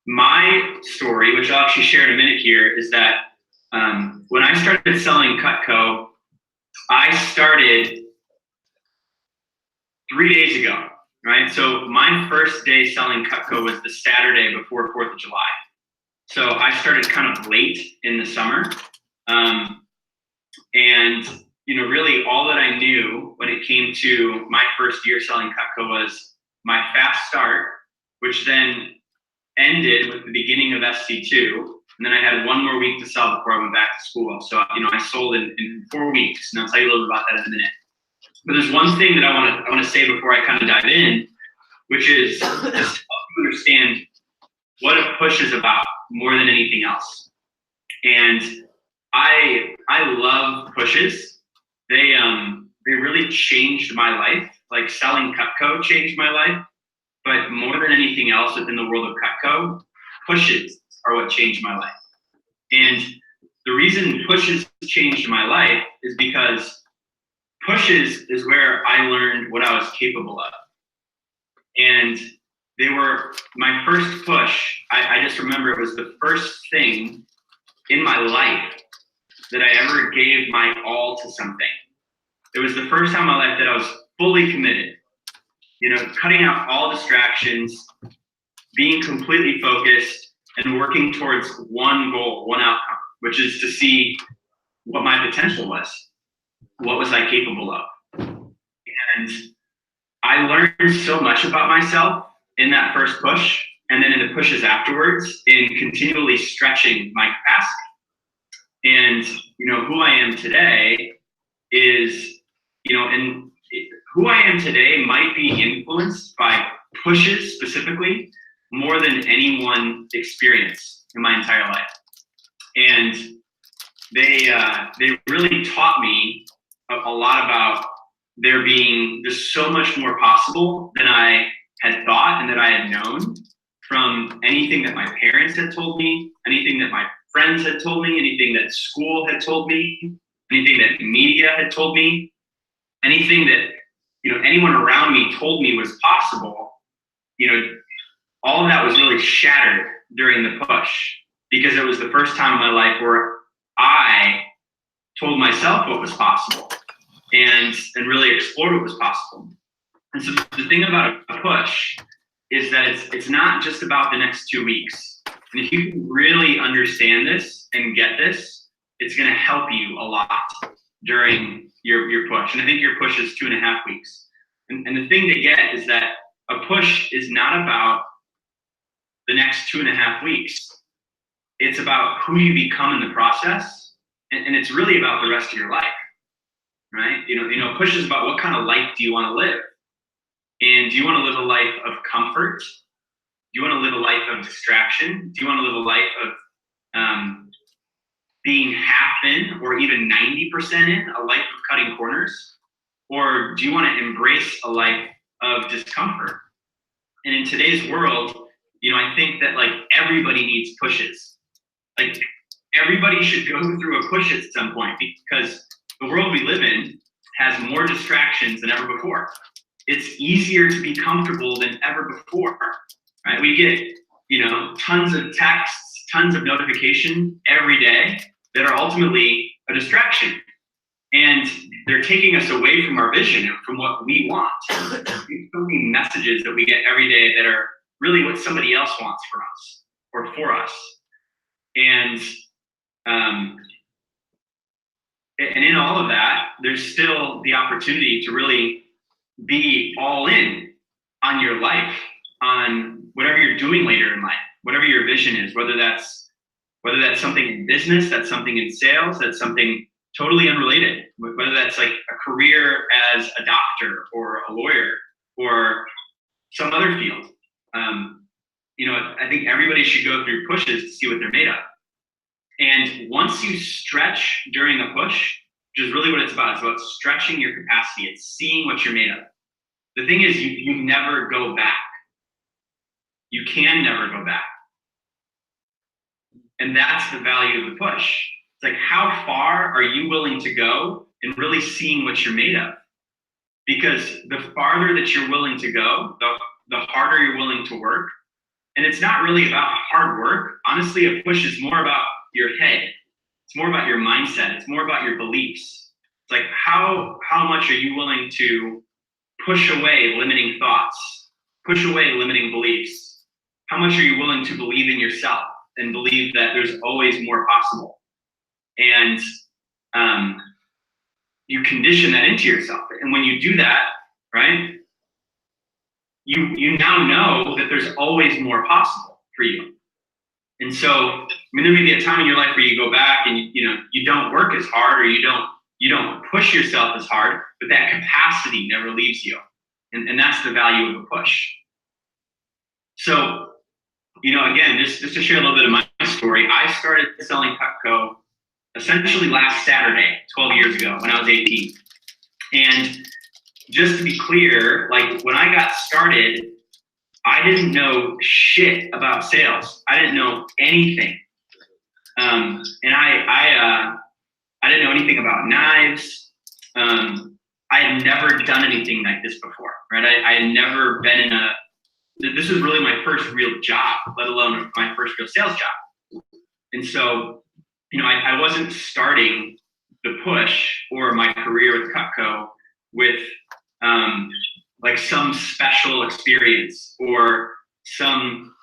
[SPEAKER 6] my story, which I'll actually share in a minute here, is that when I started selling Cutco, I started 3 days ago, right? So my first day selling Cutco was the Saturday before 4th of July. So I started kind of late in the summer. And really all that I knew when it came to my first year selling Cutco was my fast start, which then ended with the beginning of SC2. And then I had 1 more week to sell before I went back to school. So, I sold in 4 weeks, and I'll tell you a little bit about that in a minute. But there's one thing that I want to say before I kind of dive in, which is just to help you understand what a push is about more than anything else. And I love pushes. They really changed my life. Like selling Cutco changed my life. But more than anything else within the world of Cutco, pushes are what changed my life. And the reason pushes changed my life is because pushes is where I learned what I was capable of. And they were my first push. I just remember it was the first thing in my life that I ever gave my all to something. It was the first time in my life that I was fully committed. Cutting out all distractions, being completely focused, and working towards one goal, one outcome, which is to see what my potential was. What was I capable of? And I learned so much about myself in that first push, and then in the pushes afterwards, in continually stretching my capacity. And who I am today is, and who I am today might be influenced by pushes specifically more than any one experience in my entire life. And they really taught me a lot about there being just so much more possible than I had thought and that I had known from anything that my parents had told me, anything that my friends had told me, anything that school had told me, anything that media had told me, anything that anyone around me told me was possible. All of that was really shattered during the push because it was the first time in my life where I told myself what was possible and really explored what was possible. And so the thing about a push is that it's not just about the next 2 weeks. And if you can really understand this and get this, it's going to help you a lot during your push. And I think your push is 2.5 weeks. And the thing to get is that a push is not about the next 2.5 weeks. It's about who you become in the process. And it's really about the rest of your life, right? Push is about what kind of life do you want to live? And do you want to live a life of comfort? Do you want to live a life of distraction? Do you want to live a life of being half in or even 90% in, a life of cutting corners? Or do you want to embrace a life of discomfort? And in today's world, I think that like everybody needs pushes. Like everybody should go through a push at some point because the world we live in has more distractions than ever before. It's easier to be comfortable than ever before, right? We get, tons of texts, tons of notification every day that are ultimately a distraction. And they're taking us away from our vision and from what we want. There's so many messages that we get every day that are really what somebody else wants for us or for us. And in all of that, there's still the opportunity to really be all in on your life, on whatever you're doing later in life, whatever your vision is, whether that's something in business, that's something in sales, that's something totally unrelated, whether that's like a career as a doctor or a lawyer or some other field. I think everybody should go through pushes to see what they're made of. And once you stretch during a push, which is really what it's about stretching your capacity. It's seeing what you're made of. The thing is, you never go back. You can never go back. And that's the value of the push. It's like, how far are you willing to go in really seeing what you're made of? Because the farther that you're willing to go, the harder you're willing to work. And it's not really about hard work. Honestly, a push is more about your head. It's more about your mindset. It's more about your beliefs. It's like, how much are you willing to push away limiting thoughts, push away limiting beliefs? How much are you willing to believe in yourself and believe that there's always more possible? And you condition that into yourself. And when you do that, right, you now know that there's always more possible for you. And so, there may be a time in your life where you go back and you don't work as hard, or you don't push yourself as hard, but that capacity never leaves you. And that's the value of a push. So, again, just to share a little bit of my story, I started selling Cutco essentially last Saturday, 12 years ago, when I was 18. And just to be clear, like, when I got started, I didn't know shit about sales. I didn't know anything. And I didn't know anything about knives. I had never done anything like this before, right? I had never been this was really my first real job, let alone my first real sales job. And so, I wasn't starting the push or my career with Cutco with like some special experience or some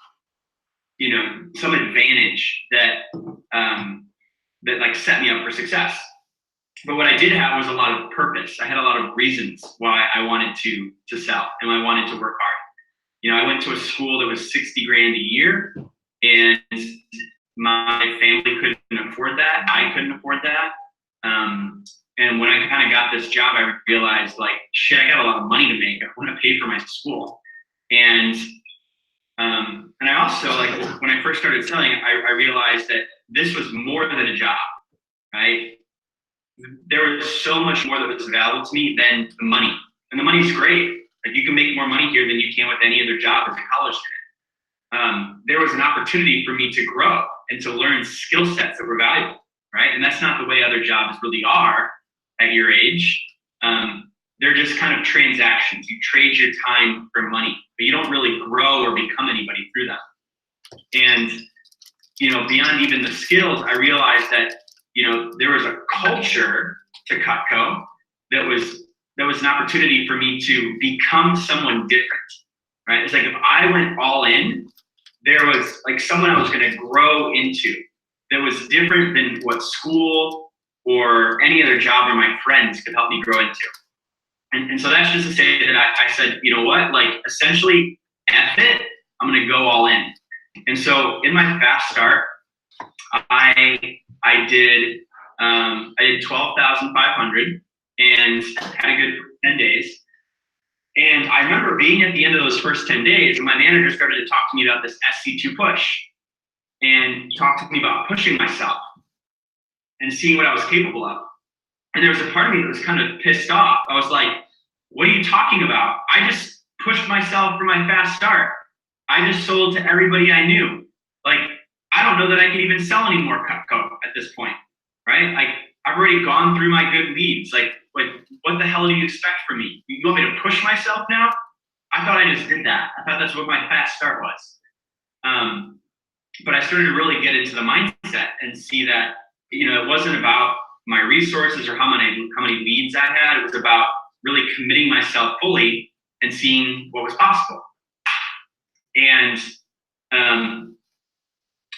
[SPEAKER 6] advantage that like set me up for success. But what I did have was a lot of purpose. I had a lot of reasons why I wanted to sell and I wanted to work hard. I went to a school that was $60,000 a year, and my family couldn't afford that. I couldn't afford that. And when I kind of got this job, I realized, like, shit, I got a lot of money to make. I want to pay for my school. And I also, like, when I first started selling, I realized that this was more than a job, right? There was so much more that was valuable to me than the money. And the money's great. Like, you can make more money here than you can with any other job as a college student. There was an opportunity for me to grow and to learn skill sets that were valuable, right? And that's not the way other jobs really are at your age. They're just kind of transactions. You trade your time for money, but you don't really grow or become anybody through them. And, beyond even the skills, I realized that, there was a culture to Cutco that was an opportunity for me to become someone different, right? It's like, if I went all in, there was like someone I was going to grow into that was different than what school or any other job or my friends could help me grow into. And so that's just to say that I said, you know what, like, essentially, F it, I'm going to go all in. And so in my fast start, I did 12,500 and had a good 10 days. And I remember being at the end of those first 10 days, and my manager started to talk to me about this SC2 push and talk to me about pushing myself and seeing what I was capable of. And there was a part of me that was kind of pissed off. I was like, what are you talking about? I just pushed myself for my fast start. I just sold to everybody I knew. Like, I don't know that I can even sell any more Cutco at this point, right? Like, I've already gone through my good leads. Like, what the hell do you expect from me? You want me to push myself now? I thought I just did that. I thought that's what my fast start was. But I started to really get into the mindset and see that, it wasn't about my resources or how many leads I had. It was about really committing myself fully and seeing what was possible. And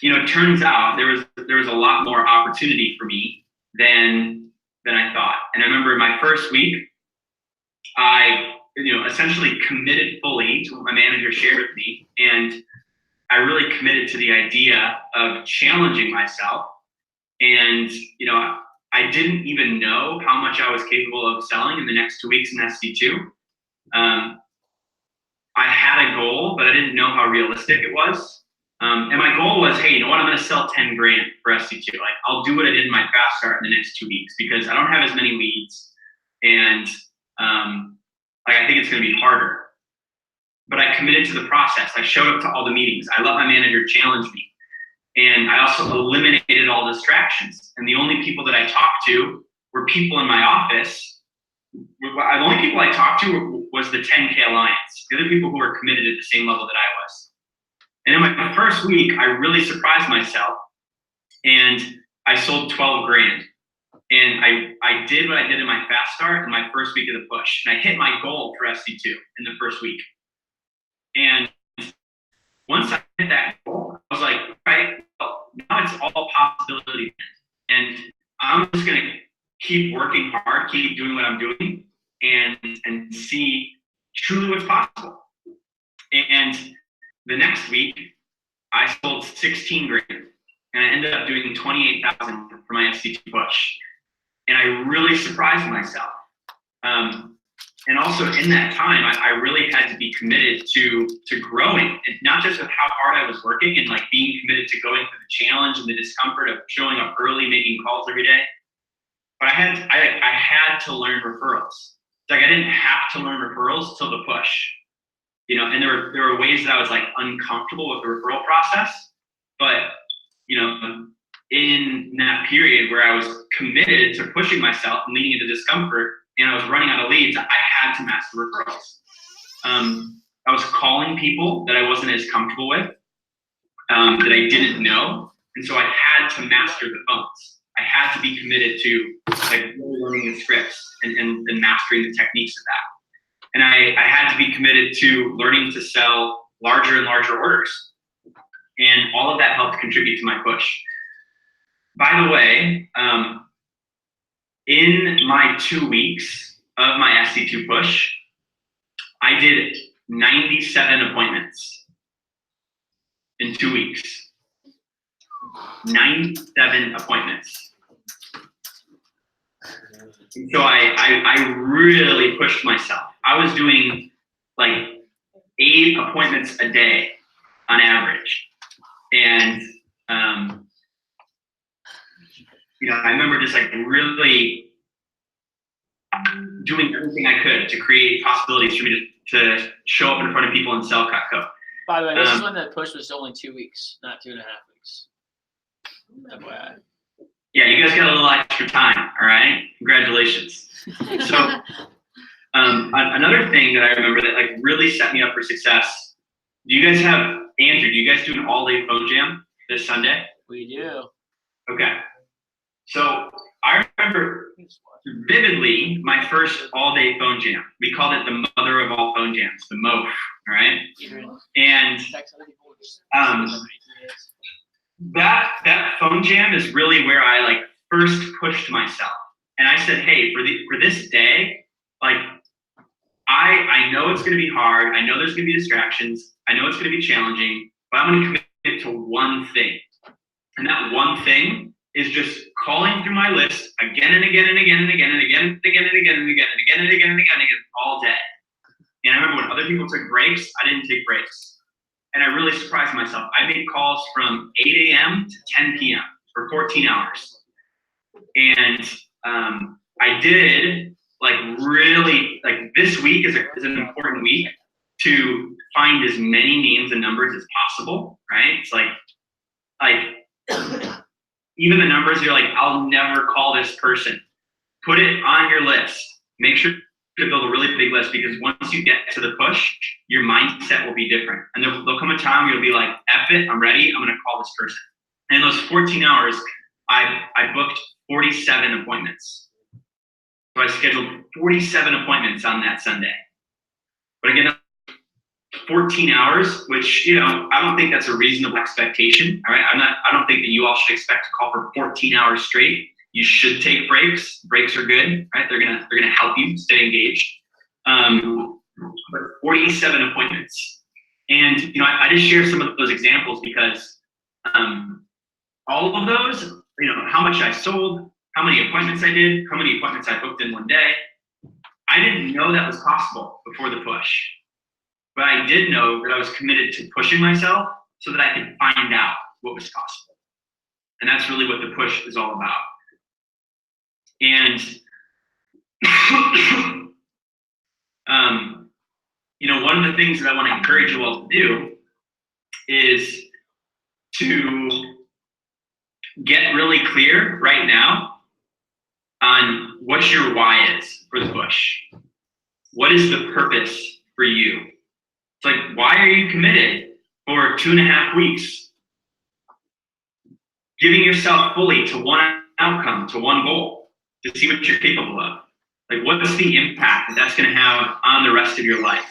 [SPEAKER 6] you know, it turns out there was a lot more opportunity for me than I thought. And I remember my first week, I essentially committed fully to what my manager shared with me, and I really committed to the idea of challenging myself. And I didn't even know how much I was capable of selling in the next 2 weeks in SC2. I had a goal, but I didn't know how realistic it was. And my goal was, hey, you know what? I'm going to sell 10 grand for SC2. Like, I'll do what I did in my fast start in the next 2 weeks because I don't have as many leads, and I think it's going to be harder. But I committed to the process. I showed up to all the meetings. I let my manager challenge me, and I also eliminated all distractions. And the only people that I talked to were people in my office. The only people I talked to was the 10K Alliance, the other people who were committed at the same level that I was. And in my first week, I really surprised myself, and I sold 12 grand. And I did what I did in my fast start in my first week of the push. And I hit my goal for SC2 in the first week. And once I hit that goal, I was like, right, well, now it's all possibility. And I'm just going to keep working hard, keep doing what I'm doing, and see truly what's possible. And the next week, I sold 16 grand, and I ended up doing 28,000 for my SC2 push. And I really surprised myself. And also in that time, I really had to be committed to growing, and not just with how hard I was working and like being committed to going through the challenge and the discomfort of showing up early, making calls every day. But I had to learn referrals. It's like I didn't have to learn referrals till the push, and there were ways that I was like uncomfortable with the referral process. But in that period where I was committed to pushing myself and leading into discomfort, and I was running out of leads, I had to master referrals. I was calling people that I wasn't as comfortable with, that I didn't know, and so I had to master the phones. I had to be committed to like really learning the scripts and mastering the techniques of that. And I had to be committed to learning to sell larger and larger orders. And all of that helped contribute to my push. By the way, in my 2 weeks of my SC2 push, I did 97 appointments in 2 weeks. 97 appointments. So I really pushed myself. I was doing like 8 appointments a day on average. And I remember just like really doing everything I could to create possibilities for me to show up in front of people and sell Cutco.
[SPEAKER 1] By the way, this is when the push was only 2 weeks, not 2.5 weeks. FYI.
[SPEAKER 6] Yeah, you guys got a little extra time, all right? Congratulations. So another thing that I remember that like really set me up for success, do you guys have, Andrew, do you guys do an all-day phone jam this Sunday?
[SPEAKER 1] We do.
[SPEAKER 6] Okay. So I remember vividly my first all-day phone jam. We called it the mother of all phone jams, the MOF, all right? And that phone jam is really where I like first pushed myself. And I said, hey, for this day, like I know it's gonna be hard. I know there's gonna be distractions. I know it's gonna be challenging, but I'm gonna commit to one thing. And that one thing is just calling through my list again and again and again and again and again and again and again and again and again and again and again and again all day. And I remember when other people took breaks, I didn't take breaks. And I really surprised myself. I made calls from 8 a.m. to 10 p.m. for 14 hours. And I did like really, like this week is an important week to find as many names and numbers as possible, right? It's like even the numbers, you're like, I'll never call this person. Put it on your list. Make sure to build a really big list, because once you get to the push, your mindset will be different. And there'll come a time where you'll be like, F it, I'm ready, I'm gonna call this person. And in those 14 hours, I booked 47 appointments. So I scheduled 47 appointments on that Sunday. But again, 14 hours, which, I don't think that's a reasonable expectation. All right. I don't think that you all should expect to call for 14 hours straight. You should take breaks. Breaks are good, right? They're gonna help you stay engaged. But 47 appointments. And I just share some of those examples because all of those, how much I sold, how many appointments I did, how many appointments I booked in one day, I didn't know that was possible before the push. But I did know that I was committed to pushing myself so that I could find out what was possible. And that's really what the push is all about. And, one of the things that I want to encourage you all to do is to get really clear right now on what your why is for the push. What is the purpose for you? It's like, why are you committed for 2.5 weeks? Giving yourself fully to one outcome, to one goal, to see what you're capable of. Like, what's the impact that that's going to have on the rest of your life?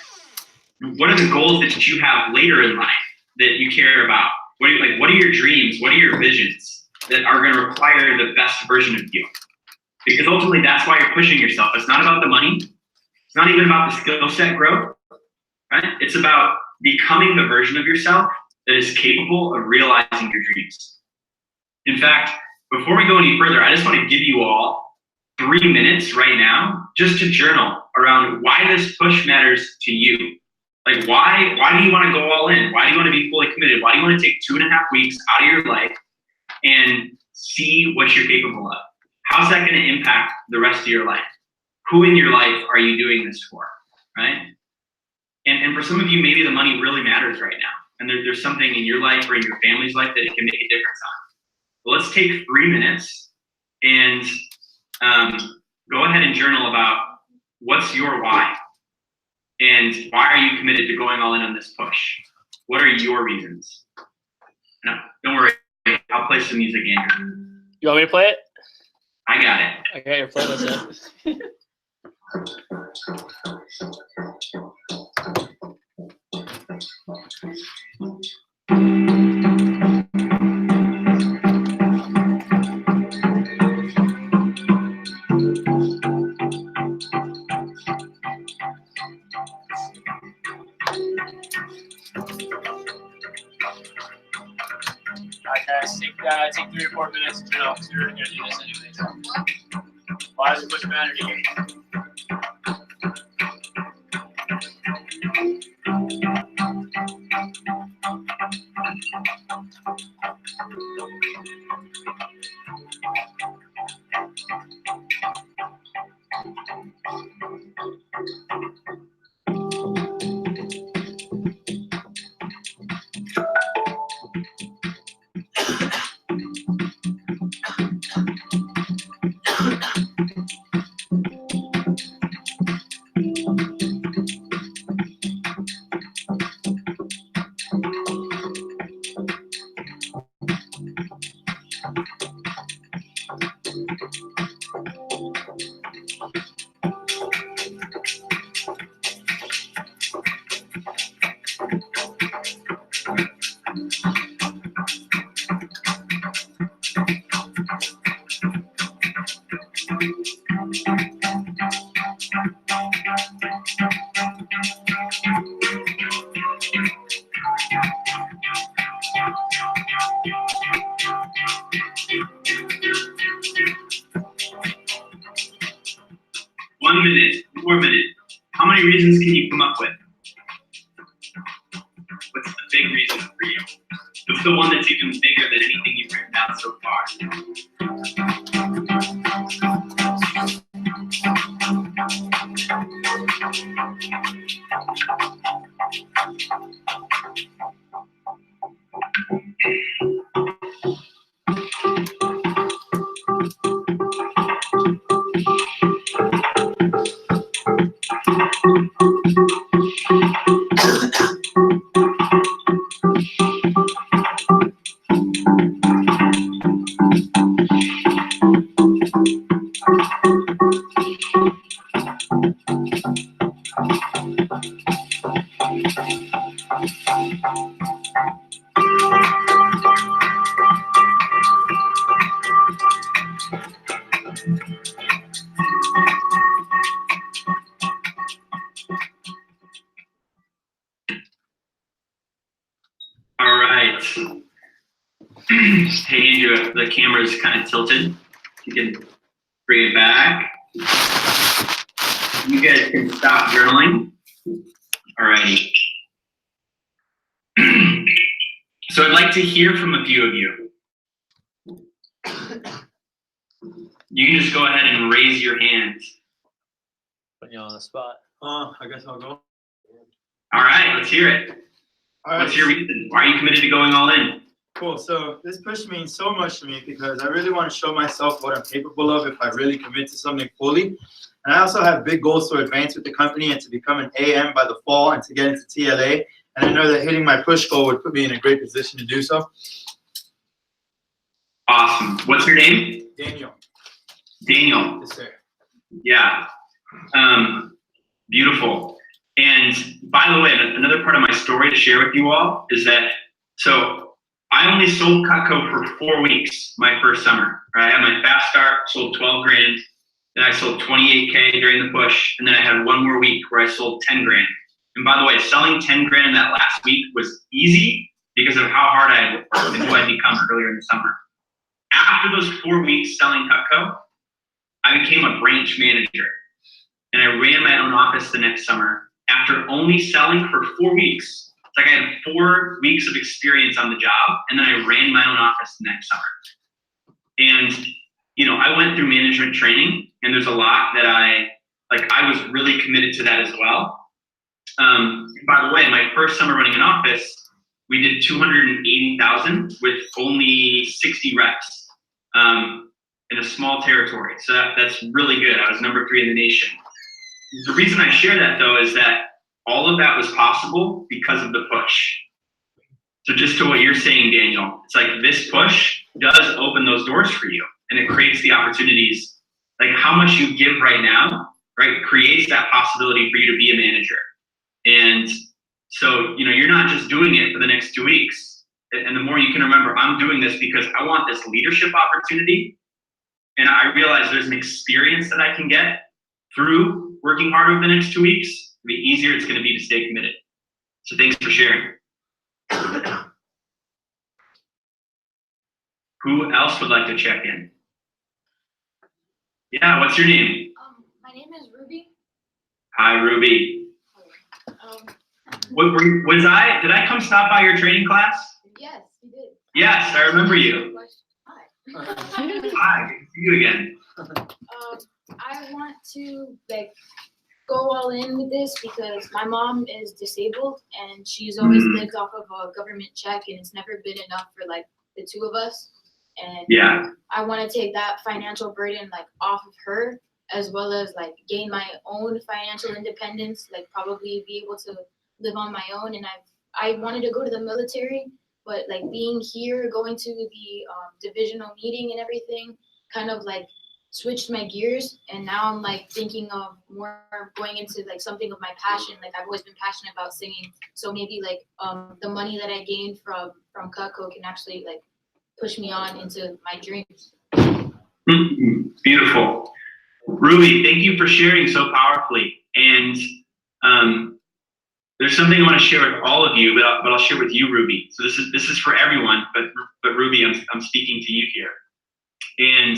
[SPEAKER 6] What are the goals that you have later in life that you care about? What are your dreams? What are your visions that are going to require the best version of you? Because ultimately, that's why you're pushing yourself. It's not about the money. It's not even about the skill set growth, right? It's about becoming the version of yourself that is capable of realizing your dreams. In fact, before we go any further, I just want to give you all 3 minutes right now just to journal around why this push matters to you. Like, why do you want to go all in? Why do you want to be fully committed? Why do you want to take 2.5 weeks out of your life and see what you're capable of? How's that going to impact the rest of your life? Who in your life are you doing this for, right? And for some of you, maybe the money really matters right now. And there's something in your life or in your family's life that it can make a difference on. Well, let's take 3 minutes and go ahead and journal about what's your why. And why are you committed to going all in on this push? What are your reasons? No, don't worry. I'll play some music, Andrew.
[SPEAKER 1] You want me to play it?
[SPEAKER 6] I got it.
[SPEAKER 1] I got your playlist up. Guys, take 3 or 4 minutes to know because we're going to do this anyways. Why does it push matter to you?
[SPEAKER 6] How many reasons can you come up with? What's the big reason for you? What's the one that's even bigger than anything you've written down so far? 1 All right. Hey, Andrew, the camera's kind of tilted. You can bring it back. You guys can stop journaling. All righty. So I'd like to hear from a few of you. You can just go ahead and raise your hands.
[SPEAKER 4] Put you on the spot.
[SPEAKER 7] I guess I'll go.
[SPEAKER 6] All right, let's hear it.
[SPEAKER 7] All
[SPEAKER 6] What's
[SPEAKER 7] right,
[SPEAKER 6] your reason? Why are you committed to going all in?
[SPEAKER 7] cool. So this push means so much to me because I really want to show myself what I'm capable of if I really commit to something fully. And I also have big goals to advance with the company and to become an AM by the fall and to get into TLA. And I know that hitting my push goal would put me in a great position to do so.
[SPEAKER 6] Awesome. What's your name?
[SPEAKER 7] Daniel.
[SPEAKER 6] Daniel.
[SPEAKER 7] Yes, sir.
[SPEAKER 6] Yeah. Beautiful. And by the way, another part of my story to share with you all is that, so I only sold Cutco for 4 weeks my first summer. Right? I had my fast start, sold 12 grand. Then I sold 28K during the push. And then I had one more week where I sold 10 grand. And by the way, selling 10 grand in that last week was easy because of how hard I had worked and who I'd become earlier in the summer. After those 4 weeks selling Cutco, I became a branch manager. And I ran my own office the next summer after only selling for 4 weeks. It's like I had 4 weeks of experience on the job, and then I ran my own office the next summer. And, you know, I went through management training, and there's a lot that I was really committed to that as well. By the way, my first summer running an office, we did 280,000 with only 60 reps in a small territory. So that's really good. I was number 3 in the nation. The reason I share that though is that all of that was possible because of the push. So just to what you're saying, Daniel, it's like this push does open those doors for you and it creates the opportunities. Like how much you give right now, right, creates that possibility for you to be a manager. And so, you know, you're not just doing it for the next 2 weeks. And the more you can remember, I'm doing this because I want this leadership opportunity. And I realize there's an experience that I can get through working hard over the next 2 weeks, the easier it's going to be to stay committed. So thanks for sharing. Who else would like to check in? Yeah, what's your name?
[SPEAKER 5] My name is Ruby.
[SPEAKER 6] Hi, Ruby.
[SPEAKER 5] Um,
[SPEAKER 6] Did I come stop by your training class?
[SPEAKER 5] yes, you did.
[SPEAKER 6] Yes, I remember you.
[SPEAKER 5] Hi.
[SPEAKER 6] Hi, good to see you again.
[SPEAKER 5] I want to go all in with this because my mom is disabled and she's always lived off of a government check and it's never been enough for the 2 of us. And
[SPEAKER 6] Yeah.
[SPEAKER 5] I want to take that financial burden off of her as well as gain my own financial independence, probably be able to live on my own. And I wanted to go to the military, but being here, going to the divisional meeting and everything kind of switched my gears, and now I'm thinking of more going into something of my passion. I've always been passionate about singing, so maybe the money that I gained from Cutco can actually push me on into my dreams.
[SPEAKER 6] Beautiful. Ruby, thank you for sharing so powerfully. And there's something I want to share with all of you, but I'll share with you, Ruby. So this is for everyone, but Ruby, I'm speaking to you here. And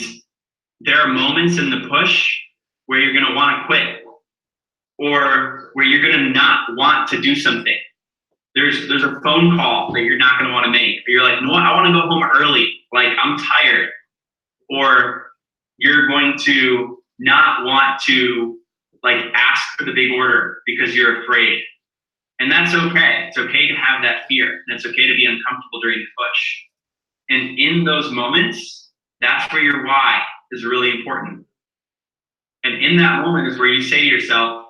[SPEAKER 6] there are moments in the push where you're gonna want to quit, or where you're gonna not want to do something. There's a phone call that you're not gonna want to make. Or you're like, no, I want to go home early. I'm tired. Or you're going to not want to ask for the big order because you're afraid. And that's okay. It's okay to have that fear. And it's okay to be uncomfortable during the push. And in those moments, that's where your why is really important. And in that moment is where you say to yourself,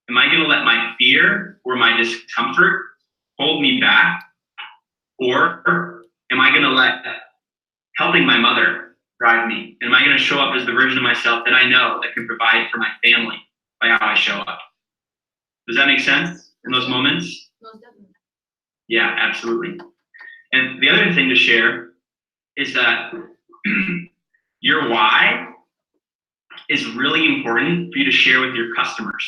[SPEAKER 6] am I going to let my fear or my discomfort hold me back? Or am I going to let helping my mother drive me? And am I going to show up as the version of myself that I know that can provide for my family by how I show up? Does that make sense in those moments?
[SPEAKER 5] Most definitely.
[SPEAKER 6] Yeah, absolutely. And the other thing to share is that your why is really important for you to share with your customers.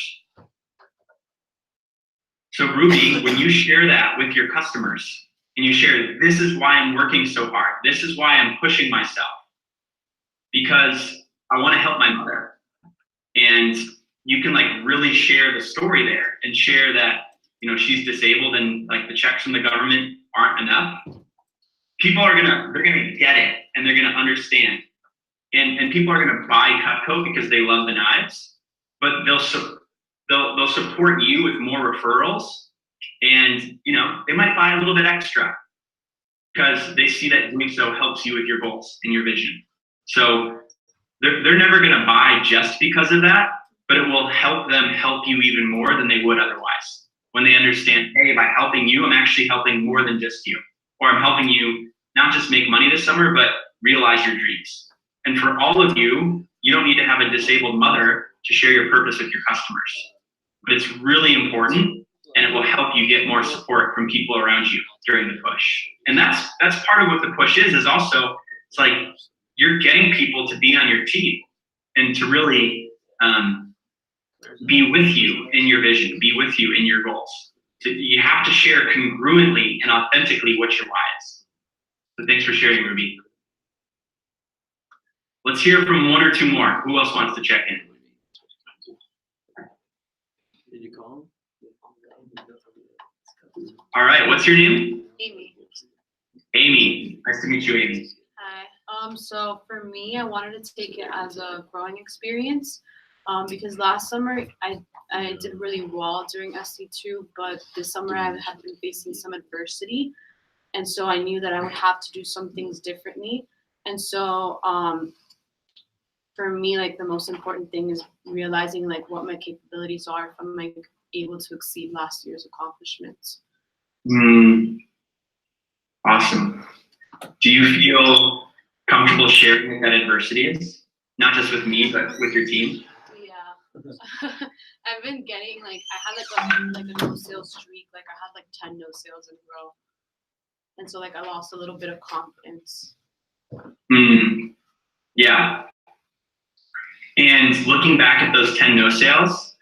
[SPEAKER 6] So Ruby, when you share that with your customers and you share, this is why I'm working so hard, this is why I'm pushing myself, because I want to help my mother. And you can like really share the story there and share that, you know, she's disabled and like the checks from the government aren't enough. People are they're gonna get it and they're gonna understand. And people are gonna buy Cutco because they love the knives, but they'll support you with more referrals, and you know, they might buy a little bit extra because they see that doing so helps you with your goals and your vision. So they're never gonna buy just because of that, but it will help them help you even more than they would otherwise. When they understand, hey, by helping you, I'm actually helping more than just you. Or I'm helping you not just make money this summer, but realize your dreams. And for all of you, you don't need to have a disabled mother to share your purpose with your customers. But it's really important, and it will help you get more support from people around you during the push. And that's part of what the push is also, it's like you're getting people to be on your team and to really be with you in your vision, be with you in your goals. So you have to share congruently and authentically what your why is. So thanks for sharing, Ruby. Let's hear from one or two more. Who else wants to check in?
[SPEAKER 2] Did you call him?
[SPEAKER 6] All right, what's your name?
[SPEAKER 8] Amy.
[SPEAKER 6] Amy. Nice to meet you, Amy.
[SPEAKER 8] Hi. So for me, I wanted to take it as a growing experience, because last summer I did really well during SC2, but this summer I have been facing some adversity, and so I knew that I would have to do some things differently. And so for me, like the most important thing is realizing like what my capabilities are if I'm like able to exceed last year's accomplishments.
[SPEAKER 6] Awesome. Do you feel comfortable sharing what that adversity is? Not just with me, but with your team?
[SPEAKER 8] Yeah. I've been getting like, I had like a no sales streak. Like I had like 10 no sales in a row. And so like I lost a little bit of confidence.
[SPEAKER 6] Yeah. And looking back at those 10 no sales,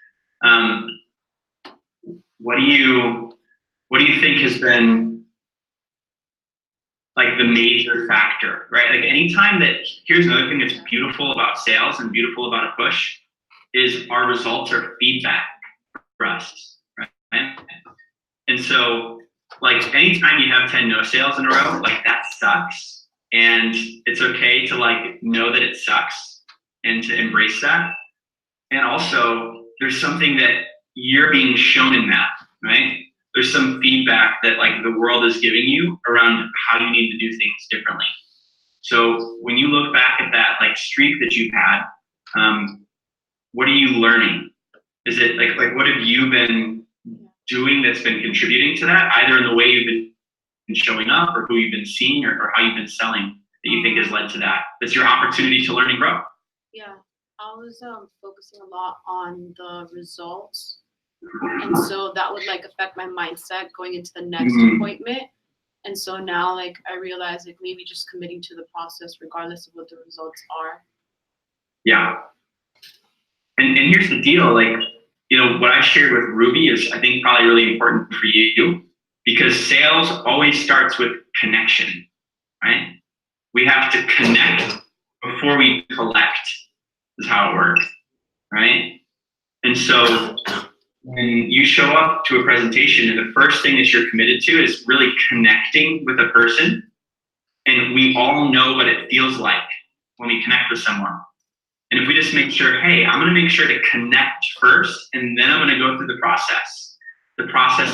[SPEAKER 6] what do you think has been like the major factor, right? Like anytime that, here's another thing that's beautiful about sales and beautiful about a push is our results are feedback for us, right? And so like anytime you have 10 no sales in a row, like that sucks. And it's okay to like know that it sucks and to embrace that. And also there's something that you're being shown in that, right? There's some feedback that like the world is giving you around how you need to do things differently. So when you look back at that like streak that you've had, what are you learning? Is it like what have you been doing that's been contributing to that, either in the way you've been showing up or who you've been seeing or how you've been selling that you think has led to that? That's your opportunity to learn and grow.
[SPEAKER 8] Yeah, I was focusing a lot on the results. And so that would like affect my mindset going into the next appointment. And so now like I realize like maybe just committing to the process regardless of what the results are.
[SPEAKER 6] Yeah. And here's the deal, like, you know, what I shared with Ruby is I think probably really important for you because sales always starts with connection, right? We have to connect before we collect is how it works, right? And so when you show up to a presentation and the first thing that you're committed to is really connecting with a person, and we all know what it feels like when we connect with someone. And if we just make sure, hey, I'm gonna make sure to connect first, and then I'm gonna go through the process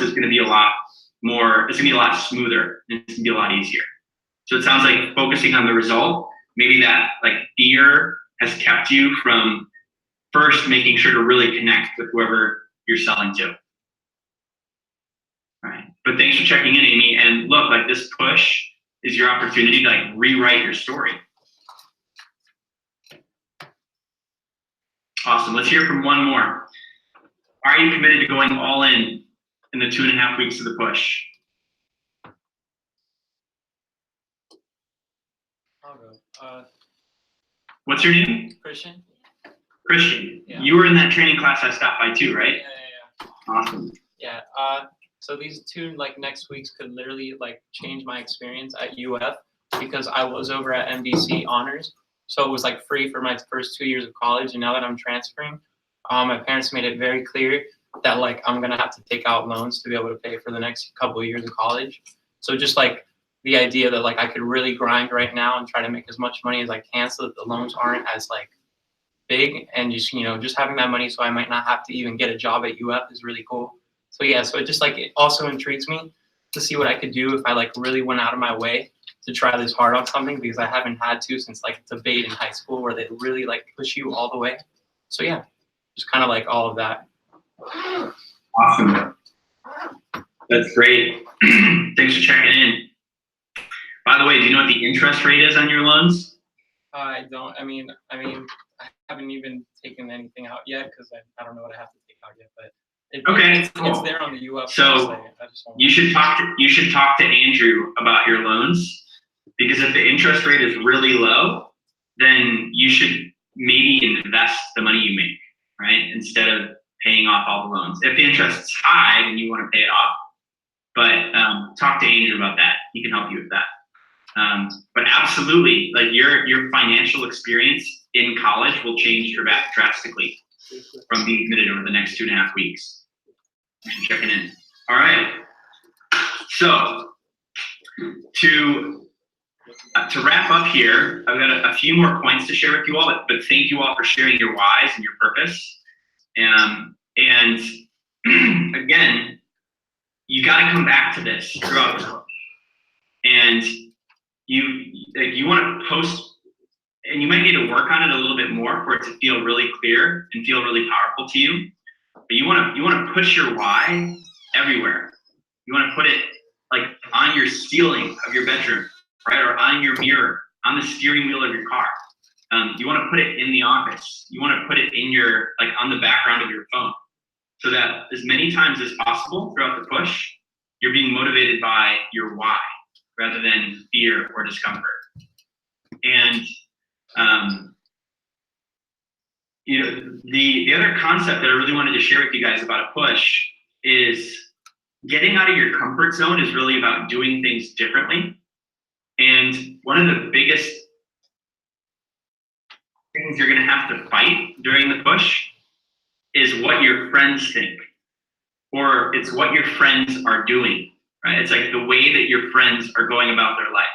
[SPEAKER 6] is gonna be a lot more, it's gonna be a lot smoother, and it's gonna be a lot easier. So it sounds like focusing on the result, maybe that like fear has kept you from first making sure to really connect with whoever you're selling to. All right, but thanks for checking in, Amy. And look, like this push is your opportunity to like rewrite your story. Awesome, let's hear from one more. Are you committed to going all in the 2.5 weeks of the push?
[SPEAKER 9] I'll go.
[SPEAKER 6] What's your name?
[SPEAKER 9] Christian?
[SPEAKER 6] Christian.
[SPEAKER 9] Yeah.
[SPEAKER 6] You were in that training class I stopped by too, right?
[SPEAKER 9] Yeah.
[SPEAKER 6] Awesome.
[SPEAKER 9] Yeah. So these two next weeks could literally change my experience at UF because I was over at NBC Honors, so it was free for my first 2 years of college, and now that I'm transferring, my parents made it very clear that I'm gonna have to take out loans to be able to pay for the next couple of years of college. So just the idea that I could really grind right now and try to make as much money as I can so that the loans aren't as big, and just having that money so I might not have to even get a job at UF is really cool. So yeah, so it just it also intrigues me to see what I could do if I really went out of my way to try this hard on something, because I haven't had to since debate in high school where they really push you all the way. So yeah, just kind of all of that.
[SPEAKER 6] Awesome. That's great. Thanks for checking in. By the way, do you know what the interest rate is on your loans?
[SPEAKER 9] I don't. I mean, I haven't even taken anything out yet because I don't know what I have to take out yet. But it's there on the UF.
[SPEAKER 6] So you should talk to Andrew about your loans, because if the interest rate is really low, then you should maybe invest the money you make, right, instead of paying off all the loans. If the interest is high, then you want to pay it off. But talk to Andrew about that. He can help you with that. But absolutely, your financial experience in college will change drastically from being admitted over the next 2.5 weeks. Thanks for checking in. All right. So to wrap up here, I've got a few more points to share with you all, but thank you all for sharing your whys and your purpose. And again, you got to come back to this throughout the book. And you want to post, and you might need to work on it a little bit more for it to feel really clear and feel really powerful to you. But you want to push your why everywhere. You want to put it on your ceiling of your bedroom, right, or on your mirror, on the steering wheel of your car. You want to put it in the office. You want to put it in your on the background of your phone, so that as many times as possible throughout the push, you're being motivated by your why rather than fear or discomfort. And the other concept that I really wanted to share with you guys about a push is getting out of your comfort zone is really about doing things differently. And one of the biggest things you're going to have to fight during the push is what your friends think, or it's what your friends are doing, right? It's the way that your friends are going about their life.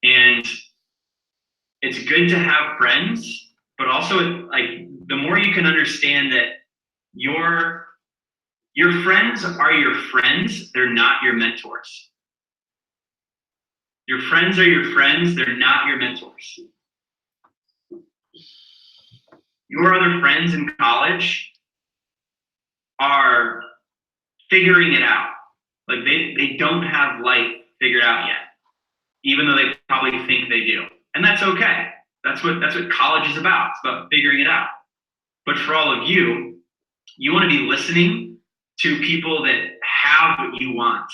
[SPEAKER 6] And it's good to have friends, but also the more you can understand that your friends are your friends, they're not your mentors. Your friends are your friends, they're not your mentors. Your other friends in college are figuring it out. They don't have life figured out yet, even though they probably think they do. And that's okay. That's what college is about. It's about figuring it out. But for all of you, you want to be listening to people that have what you want.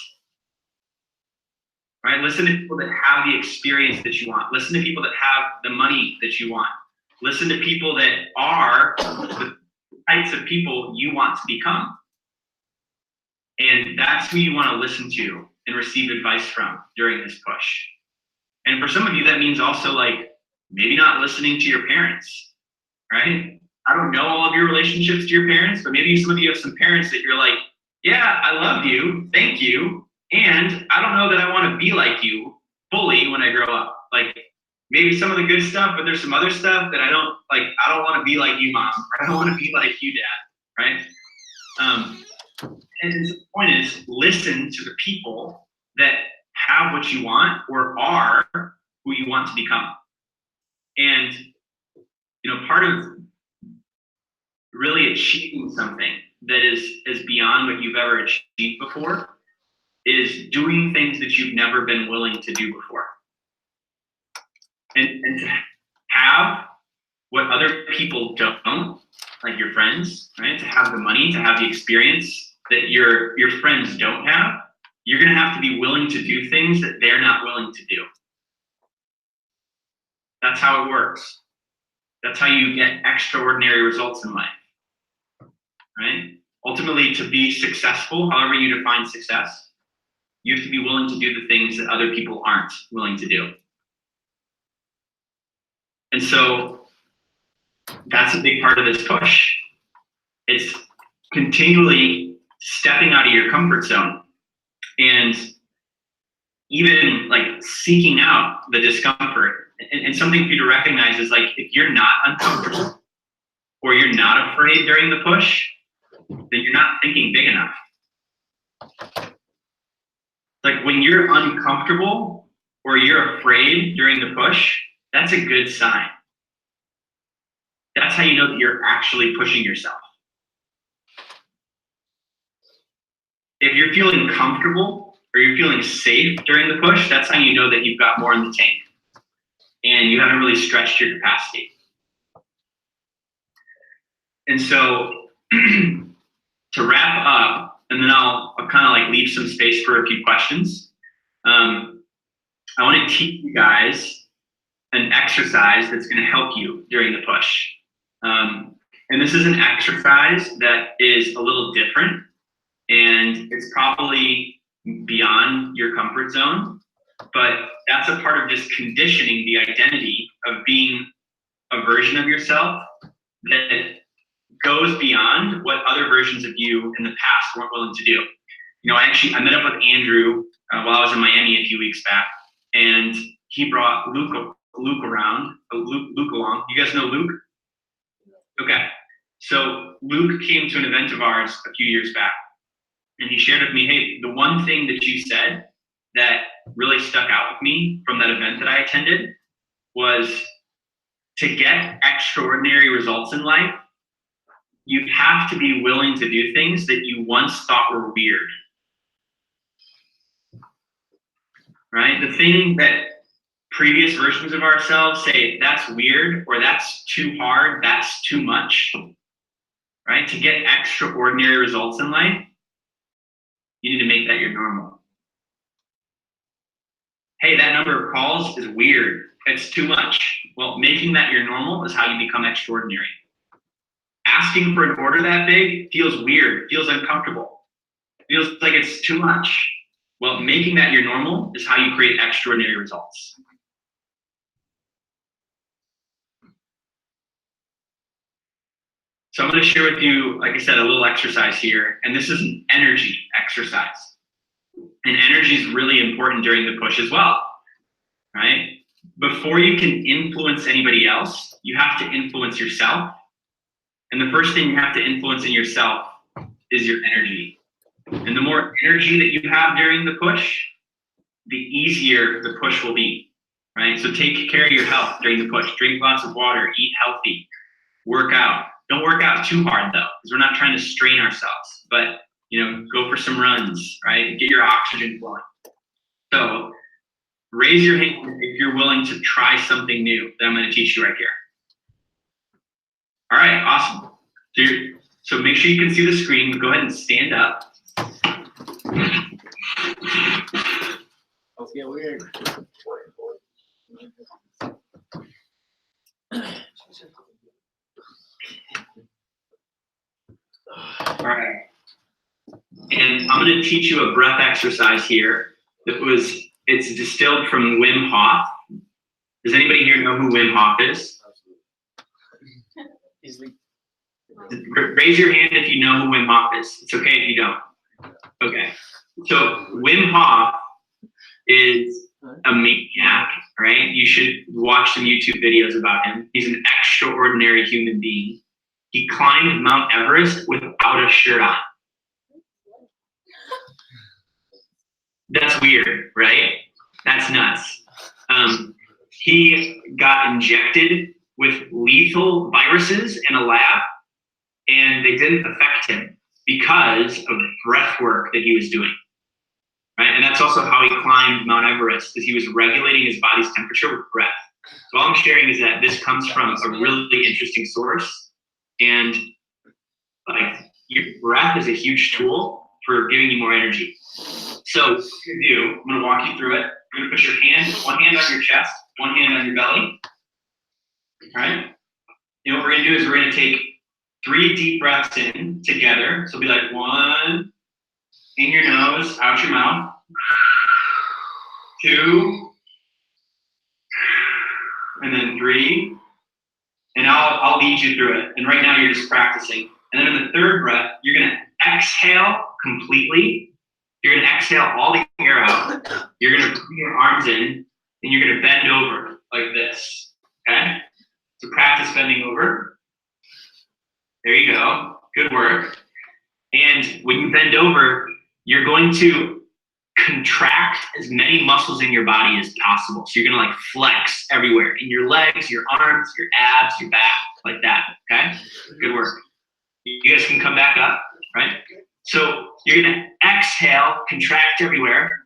[SPEAKER 6] Right? Listen to people that have the experience that you want. Listen to people that have the money that you want. Listen to people that are the types of people you want to become. And that's who you want to listen to and receive advice from during this push. And for some of you, that means also maybe not listening to your parents, right? I don't know all of your relationships to your parents, but maybe some of you have some parents that you're yeah, I love you, thank you, and I don't know that I want to be like you fully when I grow up. Maybe some of the good stuff, but there's some other stuff that I don't want to be like you, mom, or I don't want to be like you, dad, right? And the point is, listen to the people that have what you want or are who you want to become. And part of really achieving something that is beyond what you've ever achieved before is doing things that you've never been willing to do before. And to have what other people don't, like your friends, right? To have the money, to have the experience that your friends don't have, you're gonna have to be willing to do things that they're not willing to do. That's how it works. That's how you get extraordinary results in life, right? Ultimately, to be successful, however you define success, you have to be willing to do the things that other people aren't willing to do. And so that's a big part of this push. It's continually stepping out of your comfort zone and even like seeking out the discomfort. And something for you to recognize is like, if you're not uncomfortable or you're not afraid during the push, then you're not thinking big enough. Like when you're uncomfortable or you're afraid during the push, that's a good sign. That's how you know that you're actually pushing yourself. If you're feeling comfortable or you're feeling safe during the push, that's how you know that you've got more in the tank and you haven't really stretched your capacity. And so to wrap up, and then I'll kind of like leave some space for a few questions. I want to teach you guys an exercise that's going to help you during the push. And this is an exercise that is a little different, and it's probably beyond your comfort zone, but that's a part of just conditioning the identity of being a version of yourself that goes beyond what other versions of you in the past weren't willing to do. You know, I met up with Andrew while I was in Miami a few weeks back, and he brought Luke along. You guys know Luke? Okay. So Luke came to an event of ours a few years back, and he shared with me, hey, the one thing that you said that really stuck out with me from that event that I attended was to get extraordinary results in life, you have to be willing to do things that you once thought were weird. Right? The thing that previous versions of ourselves say, that's weird, or that's too hard, that's too much. Right? To get extraordinary results in life, you need to make that your normal. Hey, that number of calls is weird. It's too much. Well, making that your normal is how you become extraordinary. Asking for an order that big feels weird, feels uncomfortable, feels like it's too much. Well, making that your normal is how you create extraordinary results. So I'm going to share with you, like I said, a little exercise here, and this is an energy exercise. And energy is really important during the push as well, right? Before you can influence anybody else, you have to influence yourself. And the first thing you have to influence in yourself is your energy. And the more energy that you have during the push, the easier the push will be, right? So take care of your health during the push. Drink lots of water, eat healthy, work out. Don't work out too hard though, because we're not trying to strain ourselves, but go for some runs, right? Get your oxygen flowing. So raise your hand if you're willing to try something new that I'm going to teach you right here. All right, awesome. So make sure you can see the screen. Go ahead and stand up.
[SPEAKER 4] Let's get weird.
[SPEAKER 6] All right. And I'm going to teach you a breath exercise here. It's distilled from Wim Hof. Does anybody here know who Wim Hof is? Raise your hand if you know who Wim Hof is. It's okay if you don't. Okay. So Wim Hof is a maniac, right? You should watch some YouTube videos about him. He's an extraordinary human being. He climbed Mount Everest without a shirt on. That's weird, right? That's nuts. He got injected with lethal viruses in a lab, and they didn't affect him because of the breath work that he was doing. Right? And that's also how he climbed Mount Everest, is he was regulating his body's temperature with breath. So all I'm sharing is that this comes from a really interesting source, and like your breath is a huge tool for giving you more energy. So what you're gonna do, I'm gonna walk you through it. You're gonna put one hand on your chest, one hand on your belly, All right. And what we're gonna do is we're gonna take 3 deep breaths in together. So it'll be like 1 in your nose, out your mouth. 2, and then 3. And I'll lead you through it. And right now you're just practicing. And then in the 3rd breath, you're gonna exhale completely. You're gonna exhale all the air out. You're gonna bring your arms in, and you're gonna bend over like this. Okay? So practice bending over. There you go. Good work. And when you bend over, you're going to contract as many muscles in your body as possible. So you're gonna like flex everywhere in your legs, your arms, your abs, your back, like that. Okay? Good work. You guys can come back up, right? So you're gonna exhale, contract everywhere,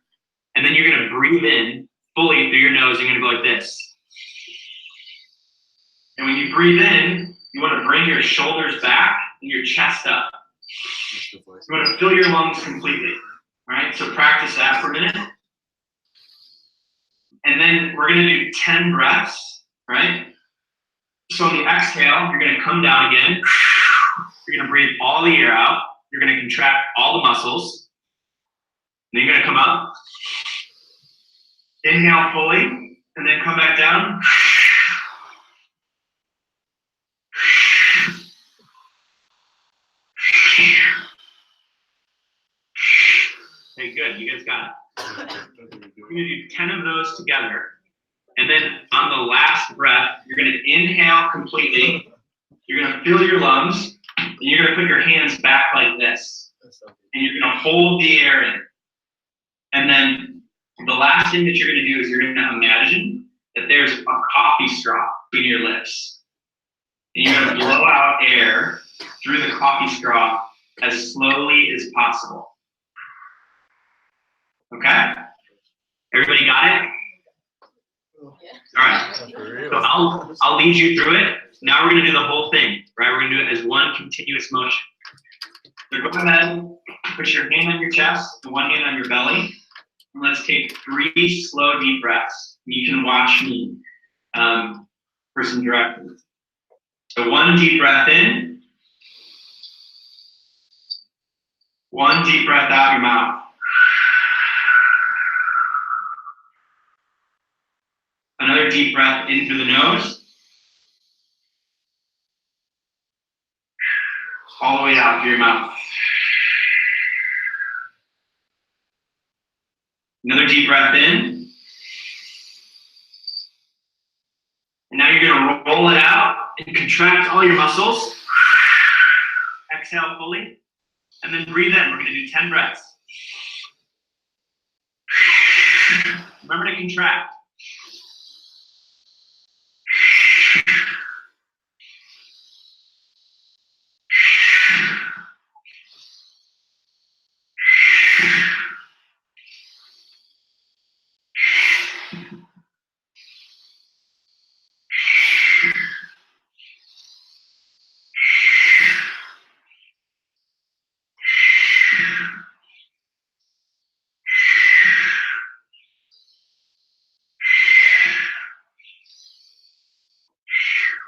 [SPEAKER 6] and then you're gonna breathe in fully through your nose. You're gonna go like this. And when you breathe in, you wanna bring your shoulders back and your chest up. You wanna fill your lungs completely. All right, so practice that for a minute. And then we're gonna do 10 breaths, right? So on the exhale, you're gonna come down again. You're gonna breathe all the air out. You're gonna contract all the muscles. Then you're gonna come up. Inhale fully, and then come back down. Okay, good, you guys got it. We're gonna do 10 of those together. And then on the last breath, you're gonna inhale completely. You're gonna fill your lungs, and you're gonna put your hands back like this. And you're gonna hold the air in. And then the last thing that you're gonna do is you're gonna imagine that there's a coffee straw between your lips. And you're gonna blow out air through the coffee straw as slowly as possible. Okay? Everybody got it?
[SPEAKER 3] Yeah.
[SPEAKER 6] All right. So I'll lead you through it. Now we're gonna do the whole thing, right? We're gonna do it as one continuous motion. So go ahead, put your hand on your chest and one hand on your belly. And let's take 3 slow, deep breaths. You can watch me for some directions. So 1 deep breath in. 1 deep breath out your mouth. Another deep breath in through the nose. All the way out through your mouth. Another deep breath in. And now you're gonna roll it out and contract all your muscles. Exhale fully. And then breathe in. We're gonna do 10 breaths. Remember to contract.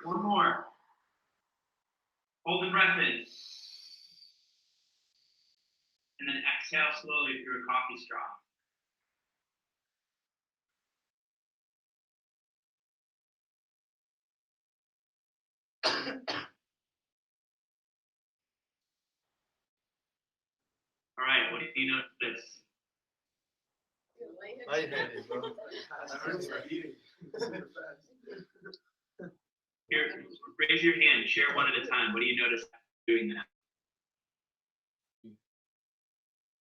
[SPEAKER 6] One more. Hold the breath in. And then exhale slowly through a coffee straw. All right, what do you notice? Here, raise your hand, share one at a time. What do you notice doing that?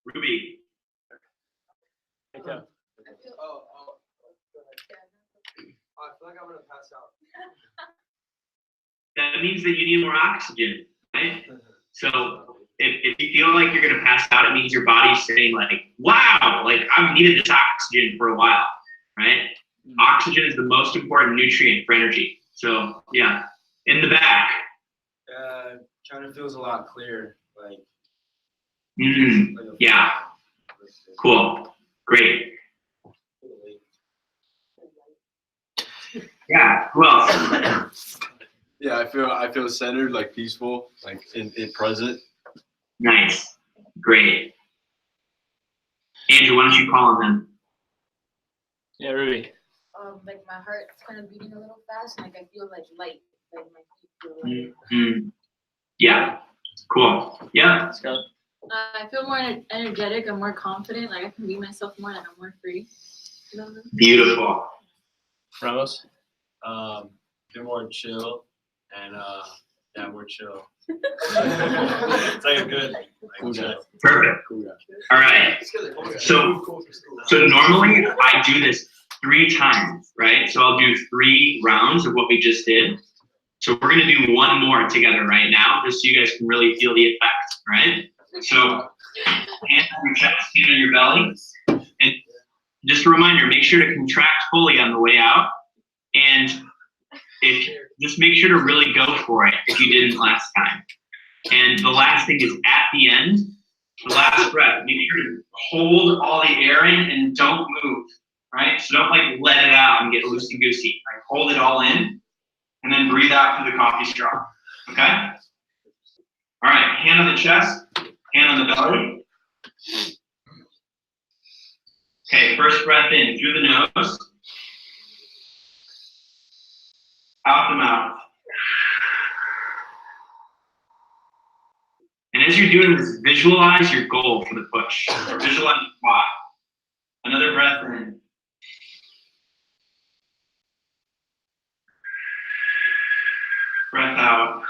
[SPEAKER 6] Ruby.
[SPEAKER 2] I feel like I'm gonna pass out.
[SPEAKER 6] That means that you need more oxygen, right? So if you feel like you're gonna pass out, it means your body's saying like, wow, like I've needed this oxygen for a while, right? Oxygen is the most important nutrient for energy. So yeah, in the back.
[SPEAKER 4] Kind of feels a lot clearer, like.
[SPEAKER 6] Yeah. Cool. Great. Yeah. Who else?
[SPEAKER 10] Yeah, I feel centered, like peaceful, like in present.
[SPEAKER 6] Nice. Great. Andrew, why don't you call on them?
[SPEAKER 1] Yeah, Ruby.
[SPEAKER 5] Like my heart's kind of beating a little fast, and like I feel like light, like my feet feel light.
[SPEAKER 6] Mm-hmm. Yeah. Cool. Yeah.
[SPEAKER 1] Let's go.
[SPEAKER 8] I feel more energetic. I'm more confident. Like I can be myself more. Like I'm more free.
[SPEAKER 6] Beautiful.
[SPEAKER 1] Ramos.
[SPEAKER 10] Feel more chill, and yeah, more chill. It's like a good, like, chill.
[SPEAKER 6] Perfect.
[SPEAKER 10] Cool guy.
[SPEAKER 6] All right. So normally I do this 3 times, right? So I'll do 3 rounds of what we just did. So we're gonna do one more together right now, just so you guys can really feel the effect, right? So hand on your chest, hand on your belly, and just a reminder: make sure to contract fully on the way out, and just make sure to really go for it if you didn't last time. And the last thing is at the end, the last breath, make sure to hold all the air in and don't move, right? So don't like let it out and get loosey-goosey. Like hold it all in and then breathe out through the coffee straw, okay? All right, hand on the chest, hand on the belly. Okay, first breath in through the nose, out the mouth. And as you're doing this, visualize your goal for the push, or visualize why. Another breath in. Breath out.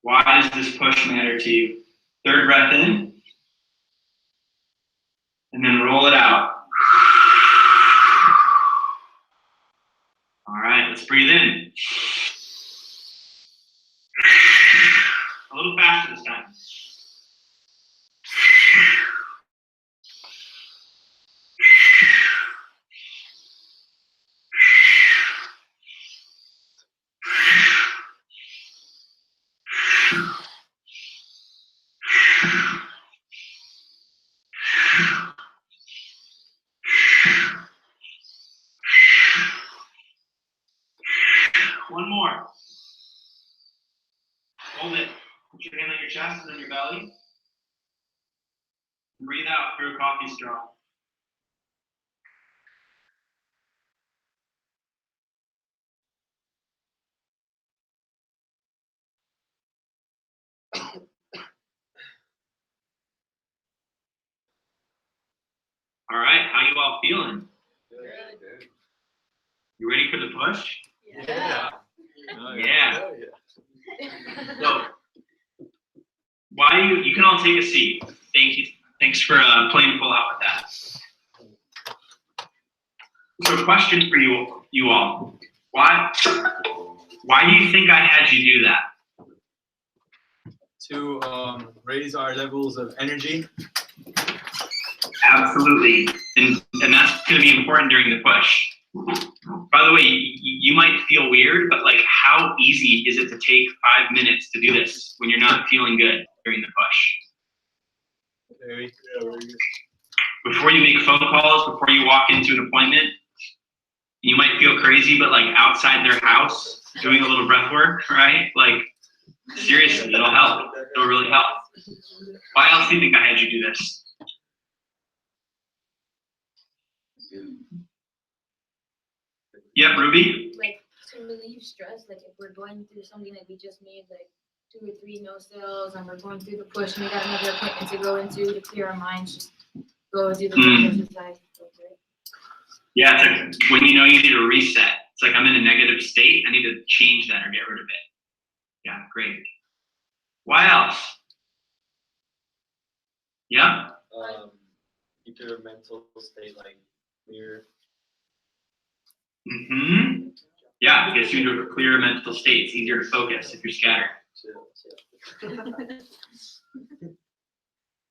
[SPEAKER 6] Why does this push matter to you? Third breath in. And then roll it out. All right, let's breathe in. A little faster this time. One more. Hold it. Put your hand on your chest and on your belly. Breathe out through a coffee straw. All right, how you all feeling?
[SPEAKER 10] Good.
[SPEAKER 6] You ready for the push?
[SPEAKER 10] Yeah.
[SPEAKER 6] Yeah. So, why you can all take a seat. Thank you. Thanks for playing full out with that. So, question for you all. Why do you think I had you do that?
[SPEAKER 7] To raise our levels of energy.
[SPEAKER 6] Absolutely, and that's going to be important during the push. By the way, you might feel weird, but like, how easy is it to take 5 minutes to do this when you're not feeling good during the push?
[SPEAKER 7] Very good.
[SPEAKER 6] Before you make phone calls, before you walk into an appointment, you might feel crazy, but like outside their house, doing a little breath work, right? Like, seriously, it'll help. It'll really help. Why else do you think I had you do this? Yeah, Ruby?
[SPEAKER 5] Like to relieve stress, like if we're going through something like we just made like 2 or 3 no sales and we're going through the push and we got another appointment to go into to clear our minds, just go do the push exercise.
[SPEAKER 6] Yeah, it's like when you know you need a reset. It's like I'm in a negative state. I need to change that or get rid of it. Yeah, great. Why else? Yeah?
[SPEAKER 10] Keep your mental state like clear.
[SPEAKER 6] Mm-hmm. Yeah, it gets you into a clearer mental state. It's easier to focus if you're scattered.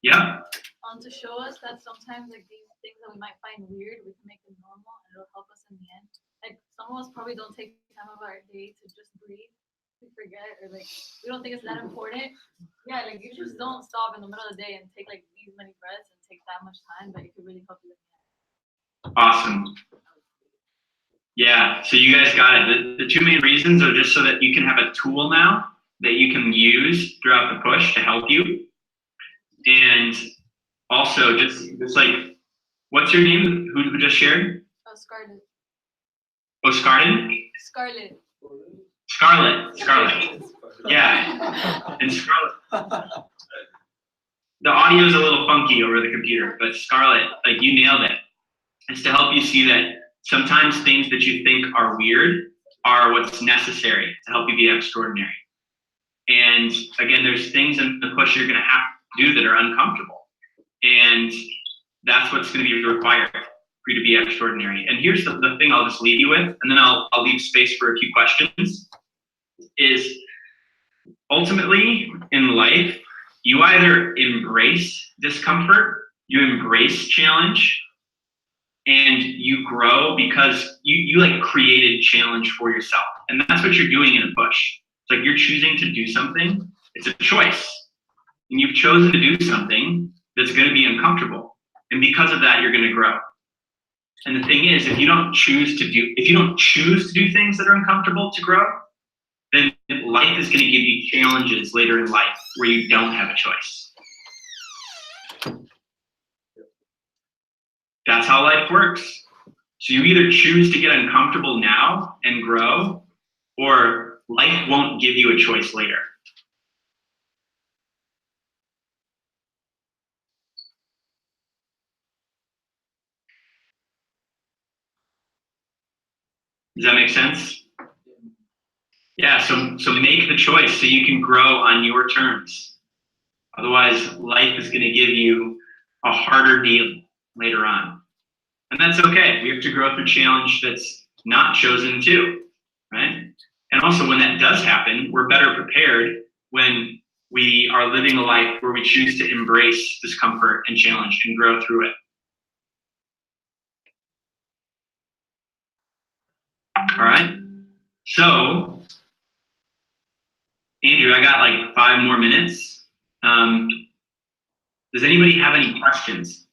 [SPEAKER 6] Yeah.
[SPEAKER 8] To show us that sometimes like these things that we might find weird, we can make them normal and it'll help us in the end. Like some of us probably don't take time of our day to just breathe. We forget or like we don't think it's that important. Yeah, like you just don't stop in the middle of the day and take like these many breaths and take that much time, but it could really help you in the end.
[SPEAKER 6] Awesome. Yeah, so you guys got it. The two main reasons are just so that you can have a tool now that you can use throughout the push to help you. And also just like, what's your name? Who just shared?
[SPEAKER 3] Oh, Scarlet.
[SPEAKER 6] Oh, Scarlet?
[SPEAKER 3] Scarlet.
[SPEAKER 6] Scarlet. Yeah, and Scarlet. The audio is a little funky over the computer, but Scarlet, like you nailed it. It's to help you see that sometimes things that you think are weird are what's necessary to help you be extraordinary. And again, there's things in the push you're gonna have to do that are uncomfortable. And that's what's gonna be required for you to be extraordinary. And here's the thing I'll just leave you with, and then I'll leave space for a few questions, is ultimately in life, you either embrace discomfort, you embrace challenge, and you grow because you like created challenge for yourself. And that's what you're doing in a push. It's like you're choosing to do something. It's a choice. And you've chosen to do something that's going to be uncomfortable. And because of that, you're going to grow. And the thing is, if you don't choose to do things that are uncomfortable to grow, then life is going to give you challenges later in life where you don't have a choice. That's how life works. So you either choose to get uncomfortable now and grow, or life won't give you a choice later. Does that make sense? Yeah, so make the choice so you can grow on your terms. Otherwise, life is going to give you a harder deal later on. And that's okay. We have to grow through challenge that's not chosen to, right? And also when that does happen, we're better prepared when we are living a life where we choose to embrace discomfort and challenge and grow through it. All right. So, Andrew, I got like 5 more minutes. Does anybody have any questions?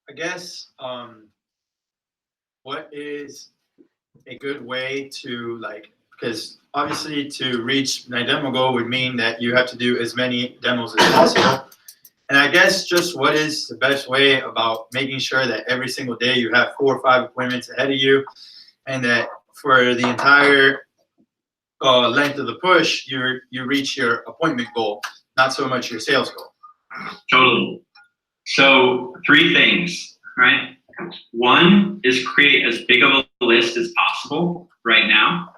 [SPEAKER 7] I guess, what is a good way to because obviously to reach my demo goal would mean that you have to do as many demos as possible. And I guess just what is the best way about making sure that every single day you have 4 or 5 appointments ahead of you, and that for the entire length of the push, you reach your appointment goal, not so much your sales goal.
[SPEAKER 6] Totally. So 3 things, right? 1 is create as big of a list as possible right now,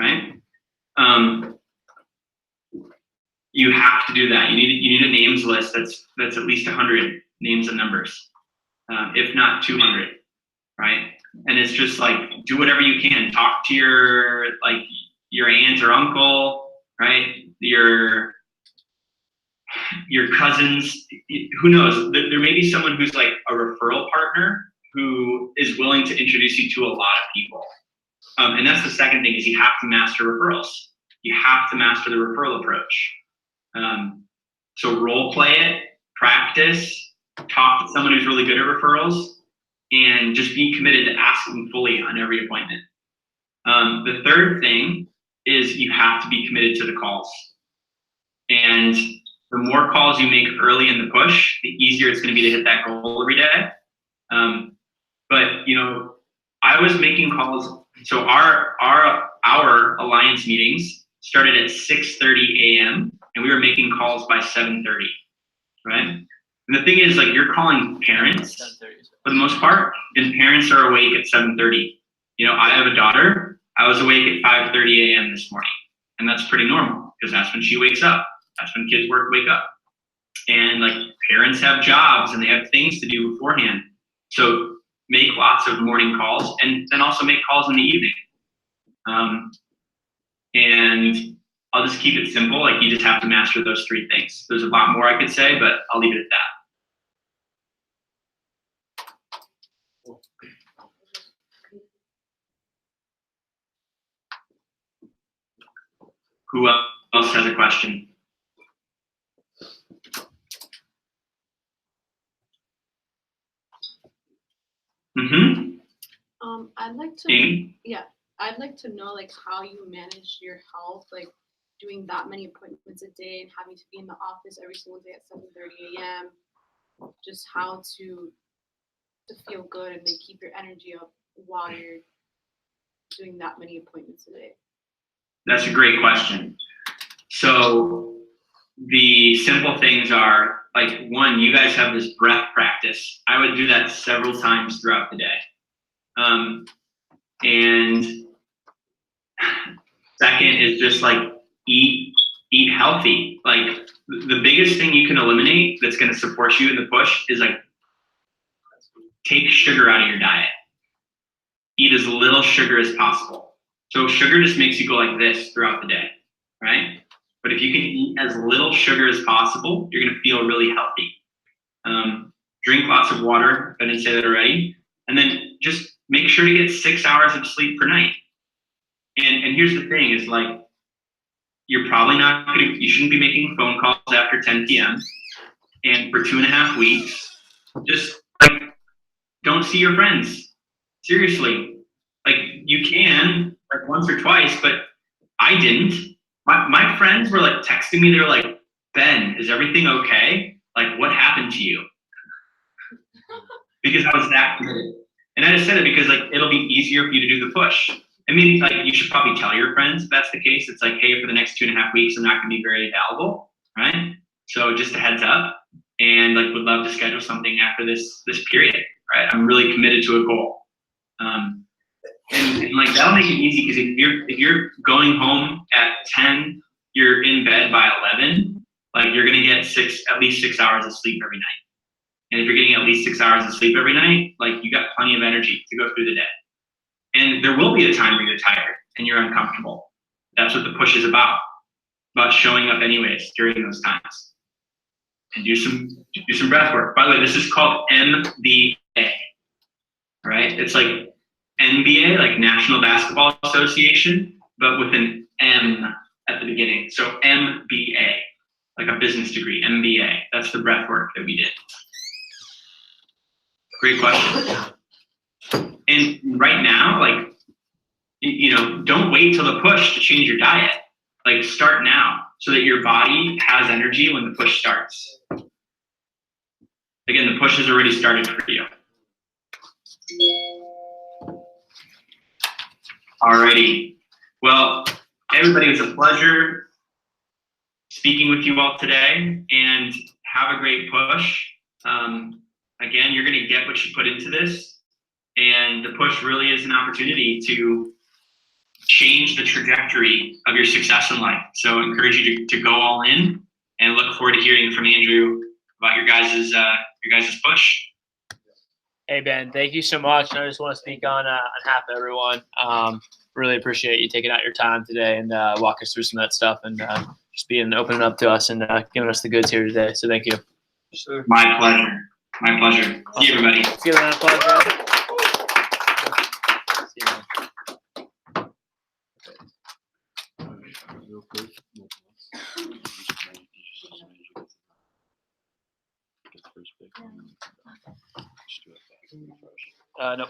[SPEAKER 6] right? You have to do that. You need a names list that's at least 100 names and numbers, if not 200, right? And it's just like do whatever you can. Talk to your aunt or uncle, right? Your cousins. Who knows? There may be someone who's like a referral partner who is willing to introduce you to a lot of people. And that's the second thing is you have to master referrals. You have to master the referral approach. So role play it, practice, talk to someone who's really good at referrals, and just be committed to asking fully on every appointment. The third thing is you have to be committed to the calls. And the more calls you make early in the push, the easier it's going to be to hit that goal every day. But I was making calls. So our alliance meetings started at 6:30 a.m. and we were making calls by 7:30, right? And the thing is, like, you're calling parents for the most part, and parents are awake at 7:30. I have a daughter. I was awake at 5:30 a.m. this morning, and that's pretty normal because that's when she wakes up. That's when kids wake up. And like parents have jobs and they have things to do beforehand. So make lots of morning calls and then also make calls in the evening. And I'll just keep it simple. Like you just have to master those 3 things. There's a lot more I could say, but I'll leave it at that. Who else has a question? Mm-hmm.
[SPEAKER 8] I'd like to.
[SPEAKER 6] Amy?
[SPEAKER 8] Yeah, I'd like to know like how you manage your health, like doing that many appointments a day and having to be in the office every single day at 7:30 a.m. Just how to feel good and then keep your energy up while you're doing that many appointments a day.
[SPEAKER 6] That's a great question. So the simple things are like, one, you guys have this breath practice. I would do that several times throughout the day. And second is just like eat healthy. Like the biggest thing you can eliminate that's going to support you in the push is like take sugar out of your diet. Eat as little sugar as possible. So sugar just makes you go like this throughout the day, right? But if you can eat as little sugar as possible, you're going to feel really healthy. Drink lots of water, if I didn't say that already. And then just make sure to get 6 hours of sleep per night. And here's the thing is like, you're probably not going to, you shouldn't be making phone calls after 10 p.m. And for 2.5 weeks, just like, don't see your friends. Seriously. Like you can like once or twice, but I didn't. My friends were like texting me. They were like, Ben, is everything okay? Like what happened to you? Because I was that committed. And I just said it because like it'll be easier for you to do the push. And maybe like you should probably tell your friends if that's the case. It's like, hey, for the next 2.5 weeks, I'm not gonna be very available, right? So just a heads up, and like would love to schedule something after this period, right? I'm really committed to a goal. And like that'll make it easy because if you're going home at 10, you're in bed by 11, like you're gonna get at least 6 hours of sleep every night. And if you're getting at least 6 hours of sleep every night, like you got plenty of energy to go through the day. And there will be a time where you're tired and you're uncomfortable. That's what the push is about showing up anyways during those times. And do some breath work. By the way, this is called MBA, right? It's like NBA, like National Basketball Association, but with an M at the beginning. So MBA, like a business degree, MBA. That's the breath work that we did. Great question. And right now, like, don't wait till the push to change your diet. Like start now so that your body has energy when the push starts. Again, the push has already started for you. Alrighty. Well, everybody, it was a pleasure speaking with you all today, and have a great push. Again, you're going to get what you put into this, and the push really is an opportunity to change the trajectory of your success in life. So I encourage you to go all in, and look forward to hearing from Andrew about your guys' push.
[SPEAKER 1] Hey, Ben, thank you so much. And I just want to speak on behalf of everyone. Really appreciate you taking out your time today and walk us through some of that stuff, and just being opening up to us and giving us the goods here today. So thank you.
[SPEAKER 7] Sure.
[SPEAKER 6] My pleasure. My pleasure.
[SPEAKER 1] Awesome.
[SPEAKER 6] See you, everybody.
[SPEAKER 1] See you, man. Pleasure. See you, man. Nope. All right,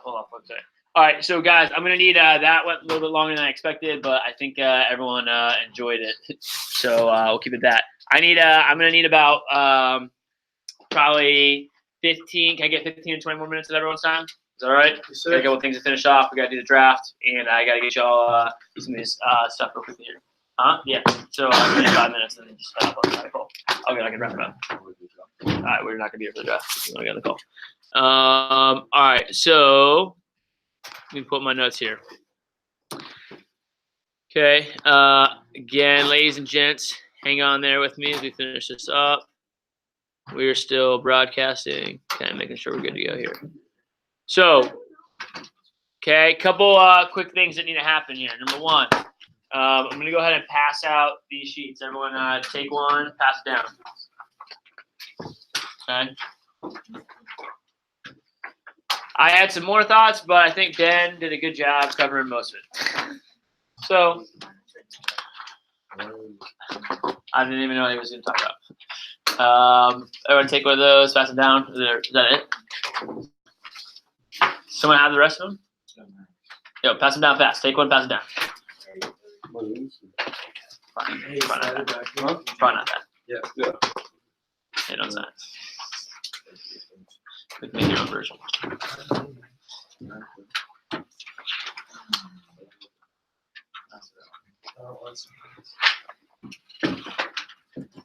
[SPEAKER 1] hold on one second. All right, so guys, I'm gonna need that went a little bit longer than I expected, but I think everyone enjoyed it, so we'll keep it that. I'm gonna need about probably 15. Can I get 15 to 20 more minutes of everyone's time? Is that all right?
[SPEAKER 7] Yes, sir.
[SPEAKER 1] Gotta get one things to finish off. We gotta do the draft, and I gotta get y'all some of this stuff real quick here. Yeah. So 5 minutes, and then just up on the call. Okay, I can wrap it up. All right, we're not gonna be here for the draft. I got the call. All right, so let me put my notes here. Okay. Again, ladies and gents, hang on there with me as we finish this up. We are still broadcasting. Okay, making sure we're good to go here. So, okay, couple quick things that need to happen here. Number one, I'm going to go ahead and pass out these sheets. Everyone take one, pass it down. Okay. I had some more thoughts, but I think Ben did a good job covering most of it. So, I didn't even know he was going to talk about. Everyone take one of those, pass it down. Is that it? Someone have the rest of them? Yo, pass them down fast. Take one, pass it down. Probably not that.
[SPEAKER 2] Yeah.
[SPEAKER 1] Hey, don't sign. Make your own version.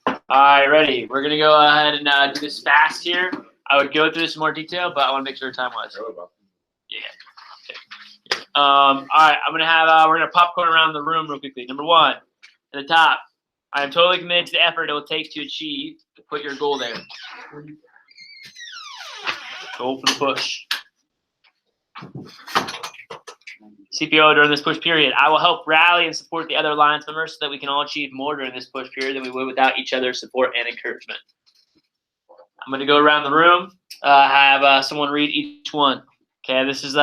[SPEAKER 1] All right, ready. We're gonna go ahead and do this fast here. I would go through this in more detail, but I want to make sure time wise. Yeah. Okay. All right, I'm gonna have we're gonna popcorn around the room real quickly. Number one, at the top. I am totally committed to the effort it will take to achieve to put your goal there. Go for the push. CPO during this push period. I will help rally and support the other alliance members so that we can all achieve more during this push period than we would without each other's support and encouragement. I'm going to go around the room, have someone read each one. Okay, this is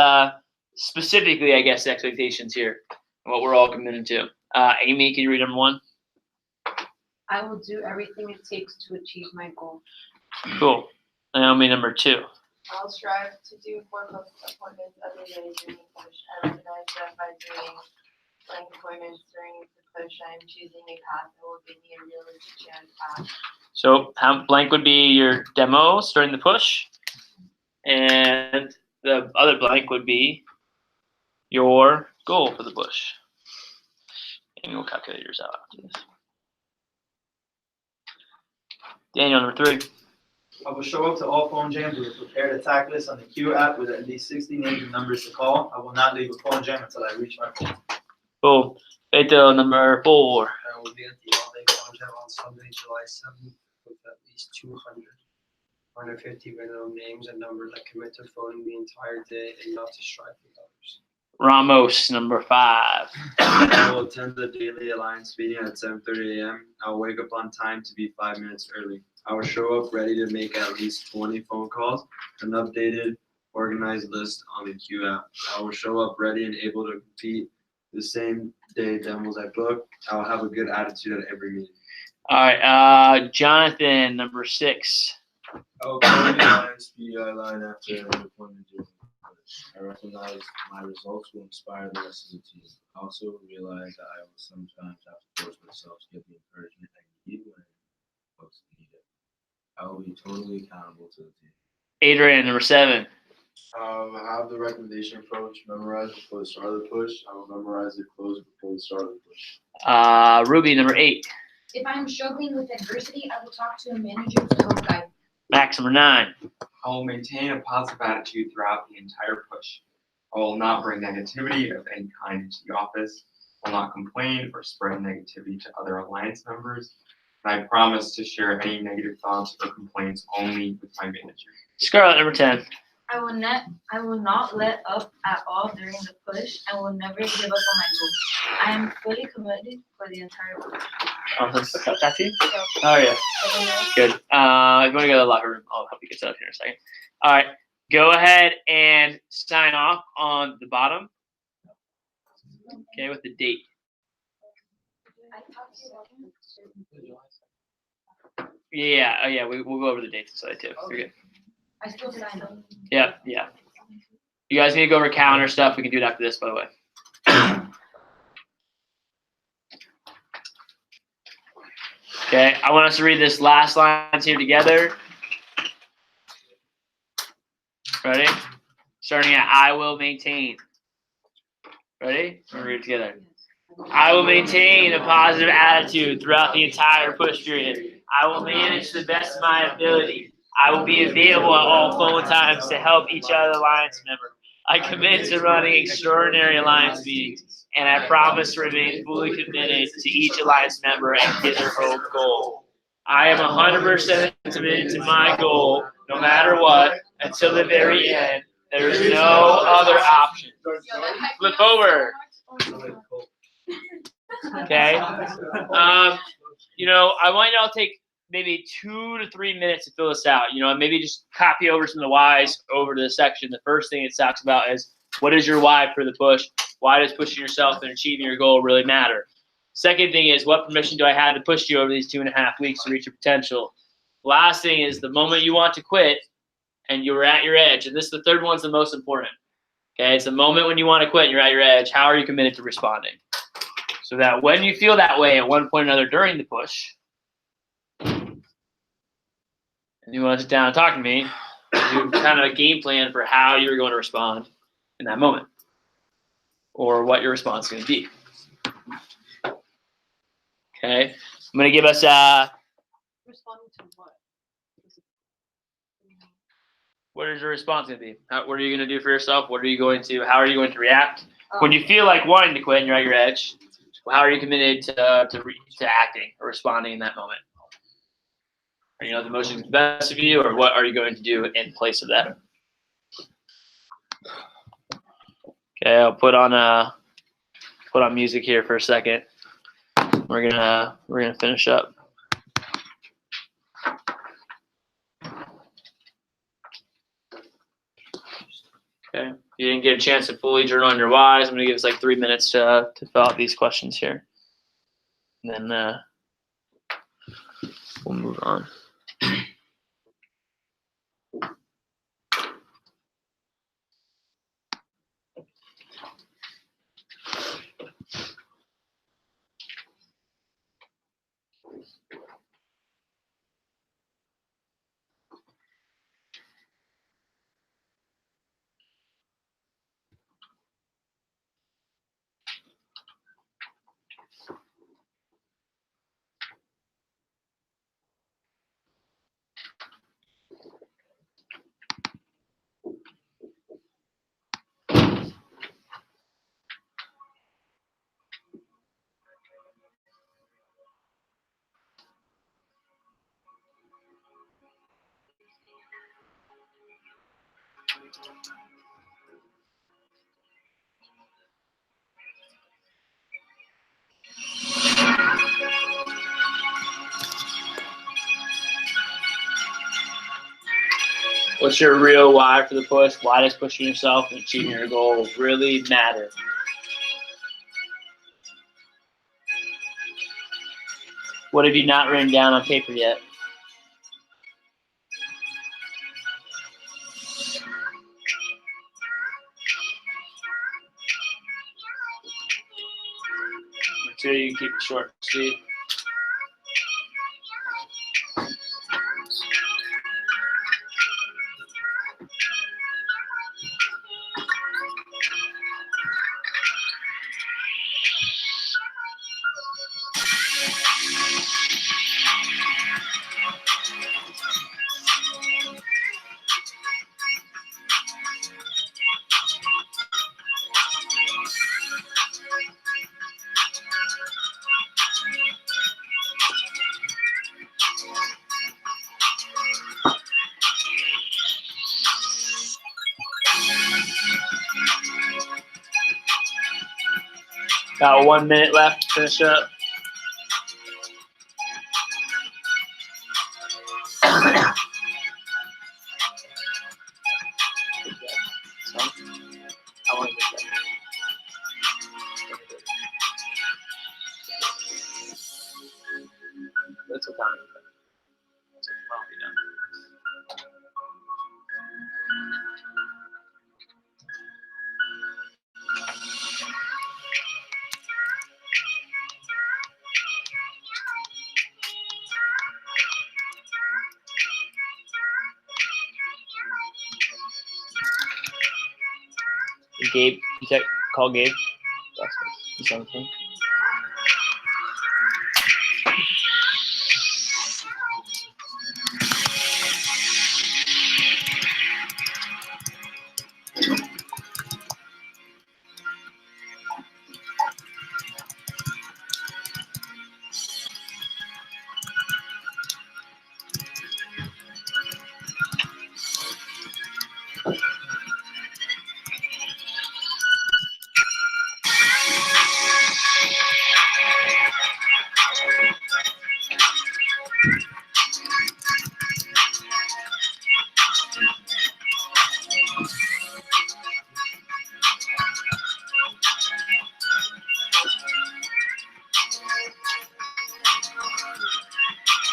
[SPEAKER 1] specifically, I guess, expectations here and what we're all committed to. Amy, can you read number one?
[SPEAKER 8] I will do everything it takes to achieve my goal.
[SPEAKER 1] Cool. Naomi, number two.
[SPEAKER 3] I'll strive to do 4 appointments every day during the push. I recognize that by doing blank appointments during the push, I am choosing a path that will give me a realistic chance at.
[SPEAKER 1] So blank would be your demos during the push, and the other blank would be your goal for the push. And we'll calculate yours out after this. Daniel, number three.
[SPEAKER 7] I will show up to all phone jams with a prepared attack list on the Q app with at least 60 names and numbers to call. I will not leave a phone jam until I reach my goal.
[SPEAKER 1] Cool. Beto, number four.
[SPEAKER 2] I will be at the all-day phone jam on Sunday, July 7th with at least 150 minimum names and numbers. I commit to phoning the entire day and not to strive with others.
[SPEAKER 1] Ramos, number five.
[SPEAKER 10] I will attend the daily alliance meeting at 7:30 a.m. I will wake up on time to be 5 minutes early. I will show up ready to make at least 20 phone calls, an updated, organized list on the Q app. I will show up ready and able to compete the same day demos I book. I will have a good attitude at every meeting.
[SPEAKER 1] All right, Jonathan, number six.
[SPEAKER 10] I will call the alliance PDI line after every appointment during the push. I recognize my results will inspire the rest of the team. I also realize that I will sometimes have to force myself to get the encouragement I need when folks need it. I will be totally accountable to the team.
[SPEAKER 1] Adrian, number seven.
[SPEAKER 10] I have the recommendation approach memorized before the start of the push. I will memorize the close before the start of the push.
[SPEAKER 1] Ruby, number eight.
[SPEAKER 5] If I am struggling with adversity, I will talk to a manager to help guide me.
[SPEAKER 1] Max, number nine.
[SPEAKER 11] I will maintain a positive attitude throughout the entire push. I will not bring negativity of any kind into the office. I will not complain or spread negativity to other alliance members. And I promise to share any negative thoughts or complaints only with my manager.
[SPEAKER 1] Scarlett, number 10.
[SPEAKER 3] I will not let up at all during the push. I will never give up on my goal. I am fully committed for the entire push.
[SPEAKER 1] That's you? Oh, yeah. Good. If you want to go to the locker room, I'll help you get set up here in a second. All right. Go ahead and sign off on the bottom. Okay, with the date. Yeah. Oh, yeah. We'll go over the dates inside too. You're good.
[SPEAKER 3] I still signed up.
[SPEAKER 1] Yeah. You guys need to go over calendar stuff. We can do it after this, by the way. Okay, I want us to read this last lines here together. Ready? Starting at I will maintain. Ready? We're gonna read it together. I will maintain a positive attitude throughout the entire push period. I will manage to the best of my ability. I will be available at all phone times to help each other alliance member. I commit to running extraordinary alliance meetings, and I promise to remain fully committed to each alliance member and get their own goal. I am 100% committed to my goal, no matter what, until the very end. There is no other option. Flip over. Okay. I want y'all to take maybe 2 to 3 minutes to fill this out. Maybe just copy over some of the whys over to the section. The first thing it talks about is what is your why for the push? Why does pushing yourself and achieving your goal really matter? Second thing is what permission do I have to push you over these 2.5 weeks to reach your potential? Last thing is the moment you want to quit and you're at your edge. And this is the third one's the most important. Okay, it's the moment when you want to quit and you're at your edge. How are you committed to responding? So that when you feel that way at one point or another during the push, and you want to sit down and talk to me, you kind of a game plan for how you're going to respond in that moment, or what your response is going to be. Okay, I'm going to give us
[SPEAKER 8] Responding to what?
[SPEAKER 1] what is your response going to be? What are you going to do for yourself? How are you going to react when you feel like wanting to quit and you're at your edge? How are you committed to acting or responding in that moment? Are you the emotions the best of you, or what are you going to do in place of that? Okay, I'll put on music here for a second. We're gonna finish up. Okay, if you didn't get a chance to fully journal on your whys, I'm gonna give us like 3 minutes to fill out these questions here, and then we'll move on. What's your real why for the push? Why does pushing yourself and achieving your goal really matter? What have you not written down on paper yet? Make sure you keep it short and sweet. About 1 minute left to finish up. That's what time. That's what will be done. Gabe, call Gabe. He's on the phone.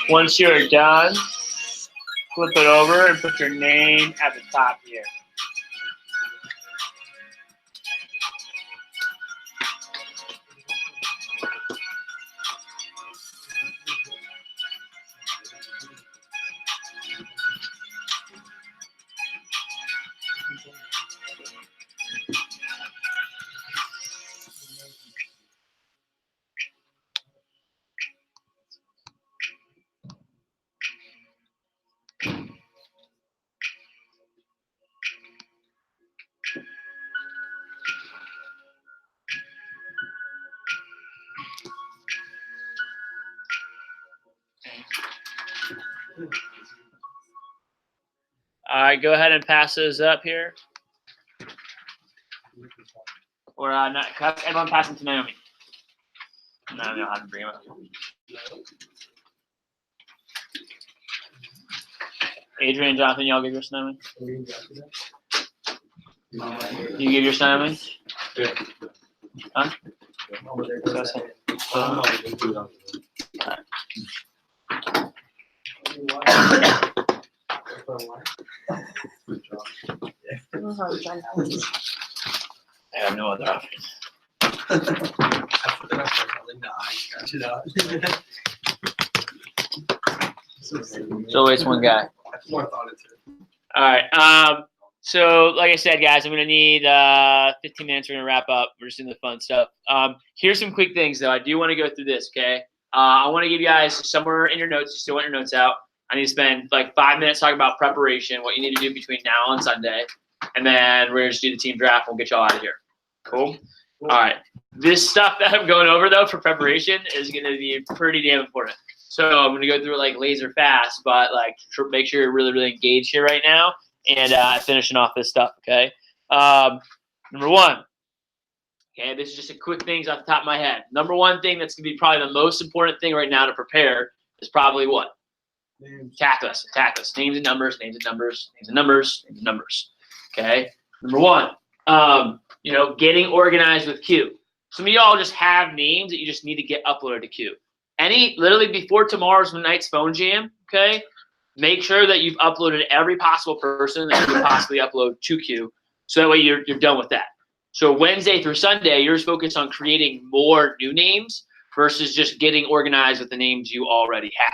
[SPEAKER 1] Once you're done, flip it over and put your name at the top here. All right, go ahead and pass those up here. Or not, everyone pass them to Naomi. Naomi will have to bring them up. Adrian, Jonathan, y'all give yours to Naomi? You give yours to Naomi? Huh? I have no other option. It's always one guy. All right. So like I said, guys, I'm gonna need 15 minutes. We're gonna wrap up. We're just doing the fun stuff. Here's some quick things though. I do want to go through this. Okay. I want to give you guys somewhere in your notes. You still want your notes out. I need to spend like 5 minutes talking about preparation, what you need to do between now and Sunday, and then we're gonna just do the team draft. We'll get y'all out of here. Cool. All right. This stuff that I'm going over though for preparation is gonna be pretty damn important. So I'm gonna go through it like laser fast, but like make sure you're really engaged here right now and finishing off this stuff. Okay. Number one. Okay, this is just a quick things off the top of my head. Number one thing that's gonna be probably the most important thing right now to prepare is probably what? Tack list. Names and numbers. Okay. Number one. Getting organized with Q. Some of y'all just have names that you just need to get uploaded to Q. Literally before tomorrow's night's phone jam, okay, make sure that you've uploaded every possible person that you could possibly upload to Q, so that way you're done with that. So Wednesday through Sunday, you're just focused on creating more new names versus just getting organized with the names you already have.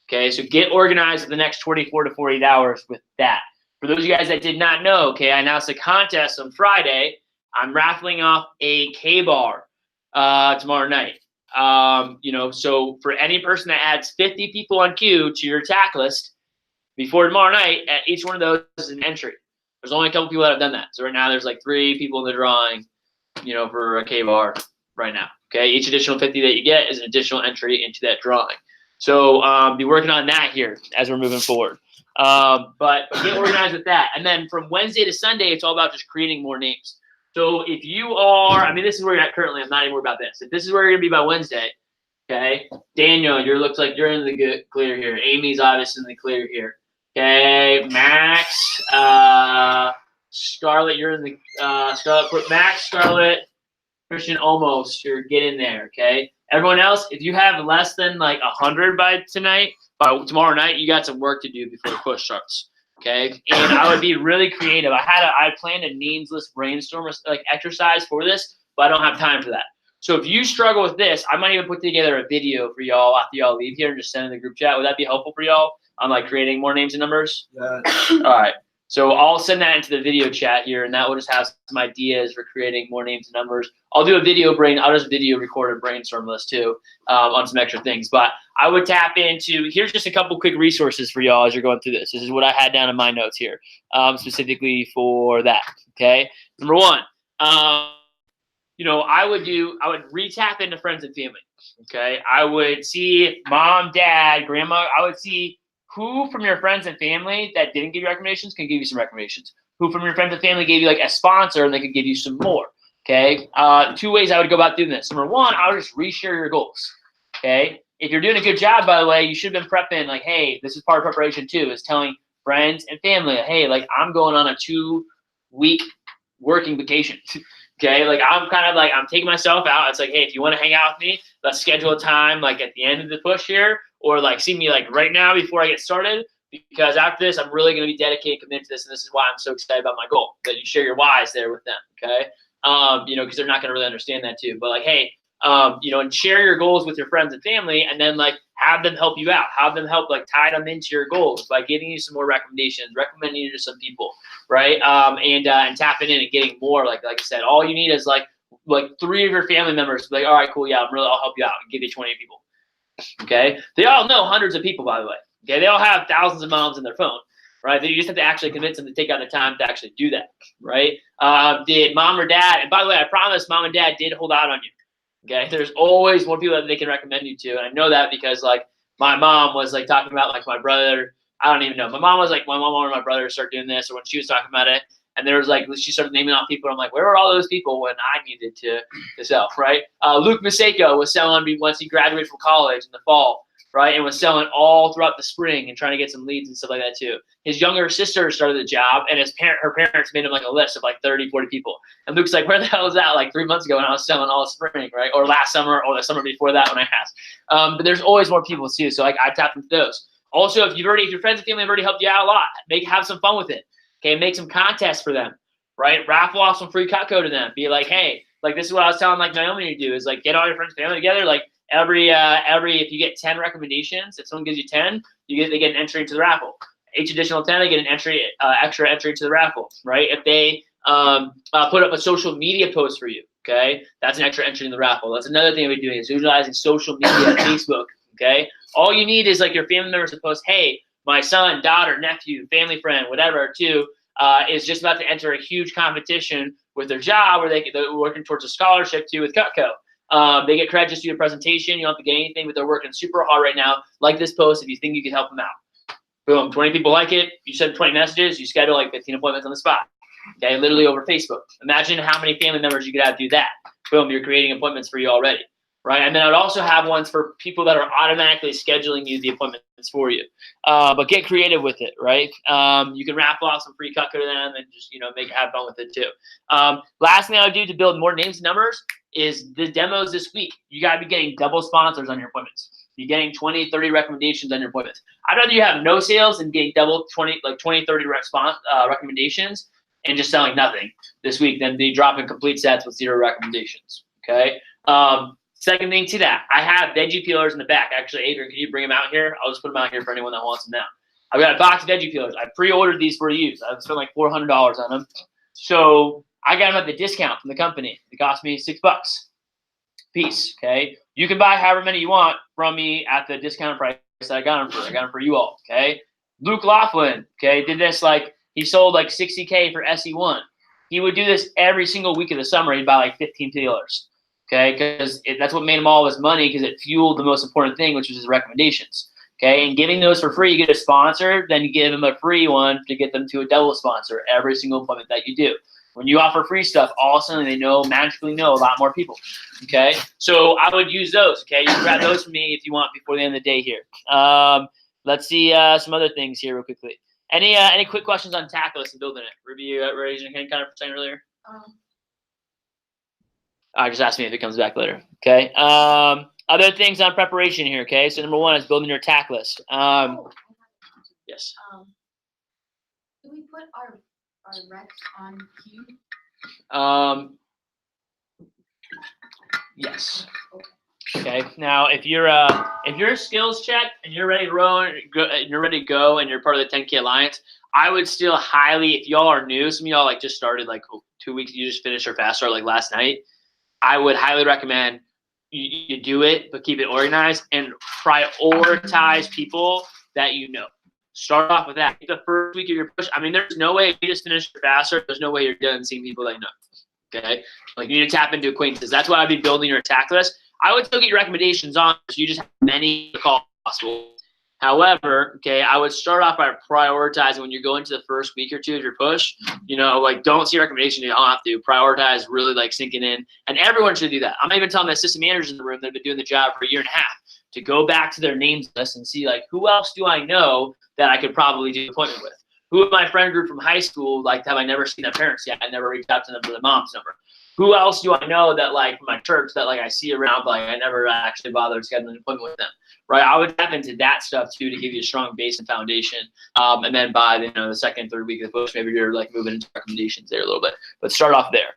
[SPEAKER 1] Okay, so get organized in the next 24 to 48 hours with that. For those of you guys that did not know, okay, I announced a contest on Friday. I'm raffling off a K-bar tomorrow night. So for any person that adds 50 people on Q to your attack list before tomorrow night, at each one of those is an entry. There's only a couple people that have done that. So right now there's like 3 people in the drawing, for a K-bar right now. Okay, each additional 50 that you get is an additional entry into that drawing. So be working on that here as we're moving forward. But get organized with that. And then from Wednesday to Sunday, it's all about just creating more names. So if you are, this is where you're at currently. I'm not even worried about this. If this is where you're going to be by Wednesday, okay, Daniel, looks like you're in the clear here. Amy's obviously in the clear here. Okay, Max, Scarlett, you're in the, Scarlett, Christian, almost, you're getting there, okay? Everyone else, if you have less than like 100 by tomorrow night, you got some work to do before the push starts. Okay, and I would be really creative. I planned a names list brainstorm exercise for this, but I don't have time for that. So if you struggle with this, I might even put together a video for y'all after y'all leave here and just send in the group chat. Would that be helpful for y'all on like creating more names and numbers? Yeah. All right. So I'll send that into the video chat here, and that will just have some ideas for creating more names and numbers. I'll do a I'll just video record a brainstorm list too on some extra things. But I would tap into, here's just a couple quick resources for y'all as you're going through this. This is what I had down in my notes here, specifically for that, okay? Number one, I would re-tap into friends and family, okay? I would see mom, dad, grandma. I would see who from your friends and family that didn't give you recommendations can give you some recommendations. Who from your friends and family gave you like a sponsor and they could give you some more, okay? 2 ways I would go about doing this. Number one, I would just reshare your goals, okay? If you're doing a good job, by the way, you should have been prepping like, hey, this is part of preparation too, is telling friends and family, hey, like I'm going on a 2-week working vacation. Okay, like I'm taking myself out. It's like, hey, if you want to hang out with me, let's schedule a time like at the end of the push here, or like see me like right now before I get started, because after this, I'm really going to be dedicated, committed to this, and this is why I'm so excited about my goal, that you share your whys there with them, okay? Because they're not going to really understand that too. But like, hey, and share your goals with your friends and family, and then like have them help you out, have them help like tie them into your goals by giving you some more recommendations, recommending you to some people, right? And tapping in and getting more. Like I said, all you need is like 3 of your family members. Like, all right, cool, yeah, I'll help you out and give you 20 people. Okay, they all know hundreds of people, by the way. Okay, they all have thousands of moms in their phone, right? You just have to actually convince them to take out the time to actually do that, right? Did mom or dad? And by the way, I promise, mom and dad did hold out on you. Okay, there's always more people that they can recommend you to, and I know that because like my mom was like talking about like my brother. I don't even know. My mom wanted my brother to start doing this, or when she was talking about it, and there was like she started naming off people. I'm like, where were all those people when I needed to sell, right? Luke Maseko was selling once he graduated from college in the fall, right, and was selling all throughout the spring and trying to get some leads and stuff like that too. His younger sister started the job, and her parents made him like a list of like 30, 40 people. And Luke's like, where the hell was that like 3 months ago when I was selling all spring, right, or last summer or the summer before that when I asked. But there's always more people too, so like I tapped into those. Also, if your friends and family have already helped you out a lot, have some fun with it. Okay, make some contests for them, right? Raffle off some free Cutco to them. Be like, hey, like this is what I was telling like Naomi to do is like get all your friends and family together. Like every if you get 10 recommendations, if someone gives you 10, they get an entry into the raffle. Each additional 10, they get an extra entry into the raffle, right? If they put up a social media post for you, okay, that's an extra entry in the raffle. That's another thing we're doing is utilizing social media, Facebook, okay. All you need is like your family members to post, hey, my son, daughter, nephew, family friend, whatever, too, is just about to enter a huge competition with their job where they're working towards a scholarship too with Cutco. They get credit just to your presentation. You don't have to get anything, but they're working super hard right now. Like this post if you think you can help them out. Boom, 20 people like it. You send 20 messages. You schedule like 15 appointments on the spot. Okay, literally over Facebook. Imagine how many family members you could have do that. Boom, you're creating appointments for you already. Right, and then I'd also have ones for people that are automatically scheduling you the appointments for you. But get creative with it, right? You can raffle off some free Cutco to them and just have fun with it too. Last thing I would do to build more names and numbers is the demos this week. You got to be getting double sponsors on your appointments. You're getting 20, 30 recommendations on your appointments. I'd rather you have no sales and getting double 20, 30 recommendations and just selling nothing this week than be dropping complete sets with 0 recommendations. Okay. Second thing to that, I have veggie peelers in the back. Actually, Adrian, can you bring them out here? I'll just put them out here for anyone that wants them now. I've got a box of veggie peelers. I pre-ordered these for use. I've spent like $400 on them. So I got them at the discount from the company. It cost me $6 piece, okay? You can buy however many you want from me at the discounted price that I got them for. I got them for you all, okay? Luke Laughlin, okay, did this like he sold like 60K for SE1. He would do this every single week of the summer. He'd buy like 15 peelers. Okay, because that's what made him all his money because it fueled the most important thing, which was his recommendations. Okay, and giving those for free, you get a sponsor, then you give them a free one to get them to a double sponsor every single appointment that you do. When you offer free stuff, all of a sudden they magically know a lot more people. Okay, so I would use those. Okay, you can grab those from me if you want before the end of the day here. Let's see some other things here real quickly. Any quick questions on Tackless and building it? Ruby, you raised your hand kind of saying earlier. Just ask me if it comes back later. Okay. Other things on preparation here. Okay. So number 1 is building your attack list. Yes.
[SPEAKER 5] Do we put our recs on queue?
[SPEAKER 1] Yes. Okay. Now, if you're skills checked and you're ready to roll, you're ready to go, and you're part of the 10K Alliance, I would still highly, if y'all are new, some of y'all like just started like 2 weeks, you just finished or fast start like last night. I would highly recommend you do it, but keep it organized and prioritize people that you know. Start off with that. The first week of your push, I mean, there's no way you just finished faster. There's no way you're done seeing people that you know. Okay? Like you need to tap into acquaintances. That's why I'd be building your attack list. I would still get your recommendations on, so you just have many calls possible. However, okay, I would start off by prioritizing when you're going to the first week or 2 of your push. Like don't see recommendation. You don't have to prioritize, really like sinking in, and everyone should do that. I'm even telling the assistant managers in the room that have been doing the job for a year and a half to go back to their names list and see like who else do I know that I could probably do an appointment with. Who in my friend group from high school like have I never seen their parents yet? I never reached out to them for their mom's number. Who else do I know that like from my church that like I see around, but like I never actually bothered scheduling an appointment with them, right? I would tap into that stuff too to give you a strong base and foundation. And then by the second, third week of the push, maybe you're like moving into recommendations there a little bit, but start off there.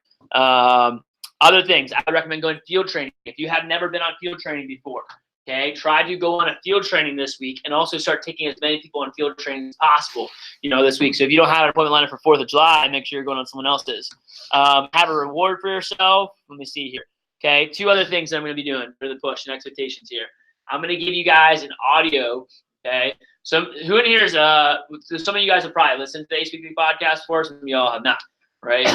[SPEAKER 1] Other things, I would recommend going field training. If you have never been on field training before, okay, try to go on a field training this week and also start taking as many people on field training as possible, this week. So if you don't have an appointment lined up for 4th of July, make sure you're going on someone else's. Have a reward for yourself. Let me see here. Okay, 2 other things that I'm going to be doing for the push and expectations here. I'm going to give you guys an audio, okay? So who in here is, some of you guys have probably listened to the HPP podcast before, some of y'all have not, right?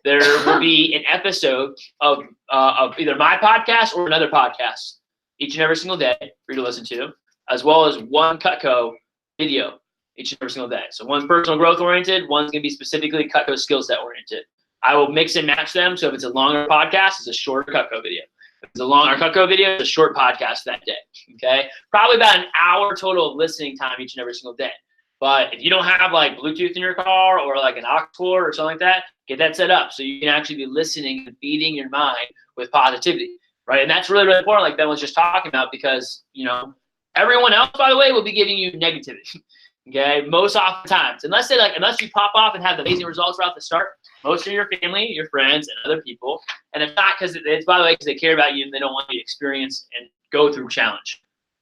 [SPEAKER 1] There will be an episode of either my podcast or another podcast each and every single day for you to listen to. as well as one Cutco video each and every single day. So one personal growth oriented, one's going to be specifically Cutco skill set oriented. I will mix and match them. So if it's a longer podcast, it's a shorter Cutco video. If it's a longer Cutco video, it's a short podcast that day. Okay. Probably about an hour total of listening time each and every single day. But if you don't have like Bluetooth in your car or like an aux cord or something like that, get that set up so you can actually be listening and feeding your mind with positivity, right? And that's really, really important, like Ben was just talking about, because, you know, everyone else, by the way, will be giving you negativity, okay? Most oftentimes, unless you pop off and have amazing results right off the start, most of your family, your friends, and other people, and it's not because it's, by the way, because they care about you and they don't want you to experience and go through challenge.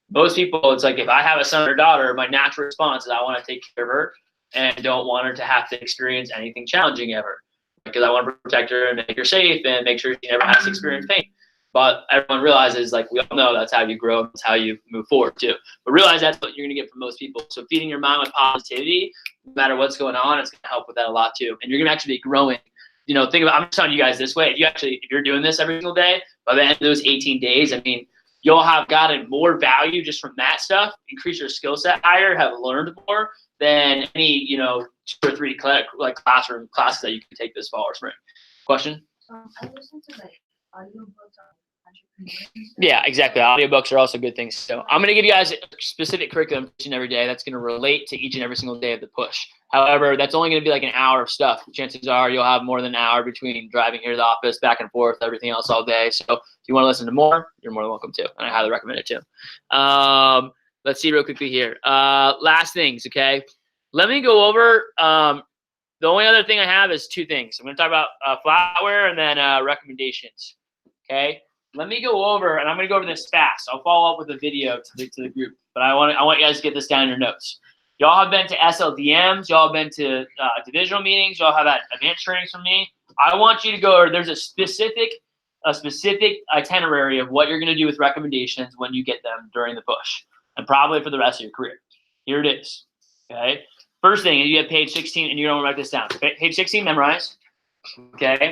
[SPEAKER 1] Most people, it's like if I have a son or daughter, my natural response is I want to take care of her and don't want her to have to experience anything challenging ever, because I want to protect her and make her safe and make sure she never has to experience pain. But everyone realizes, like we all know, that's how you grow, that's how you move forward too. But realize that's what you're going to get from most people. So feeding your mind with positivity, no matter what's going on, it's going to help with that a lot too. And you're going to actually be growing. You know, think about, I'm just telling you guys this way. If you're doing this every single day, by the end of those 18 days, I mean, you'll have gotten more value just from that stuff, increase your skill set higher, have learned more than any, 2 or 3 classroom classes that you can take this fall or spring. Question?
[SPEAKER 3] I listened to audiobooks on entrepreneurs.
[SPEAKER 1] Yeah, exactly. Audiobooks are also good things. So I'm going to give you guys a specific curriculum each and every day that's going to relate to each and every single day of the push. However, that's only going to be like an hour of stuff. Chances are you'll have more than an hour between driving here to the office, back and forth, everything else all day. So if you want to listen to more, you're more than welcome to. And I highly recommend it too. Let's see real quickly here. Last things, okay? Let me go over, the only other thing I have is 2 things. I'm going to talk about flatware and then recommendations, okay? Let me go over, and I'm going to go over this fast. I'll follow up with a video to the group, but I want you guys to get this down in your notes. Y'all have been to SLDMs. Y'all have been to divisional meetings. Y'all have had advanced trainings from me. I want you to go, there's a specific itinerary of what you're going to do with recommendations when you get them during the push, and probably for the rest of your career. Here it is, okay? First thing, you have page 16, and you're going to write this down. Page 16, memorize, okay?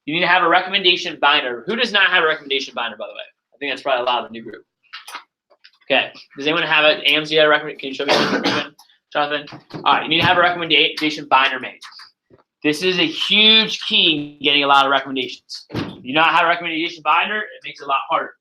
[SPEAKER 1] You need to have a recommendation binder. Who does not have a recommendation binder, by the way? I think that's probably a lot of the new group. Okay. Does anyone have an AMC recommendation? Can you show me, Jonathan? All right. You need to have a recommendation binder made. This is a huge key in getting a lot of recommendations. If you not have a recommendation binder, it makes it a lot harder.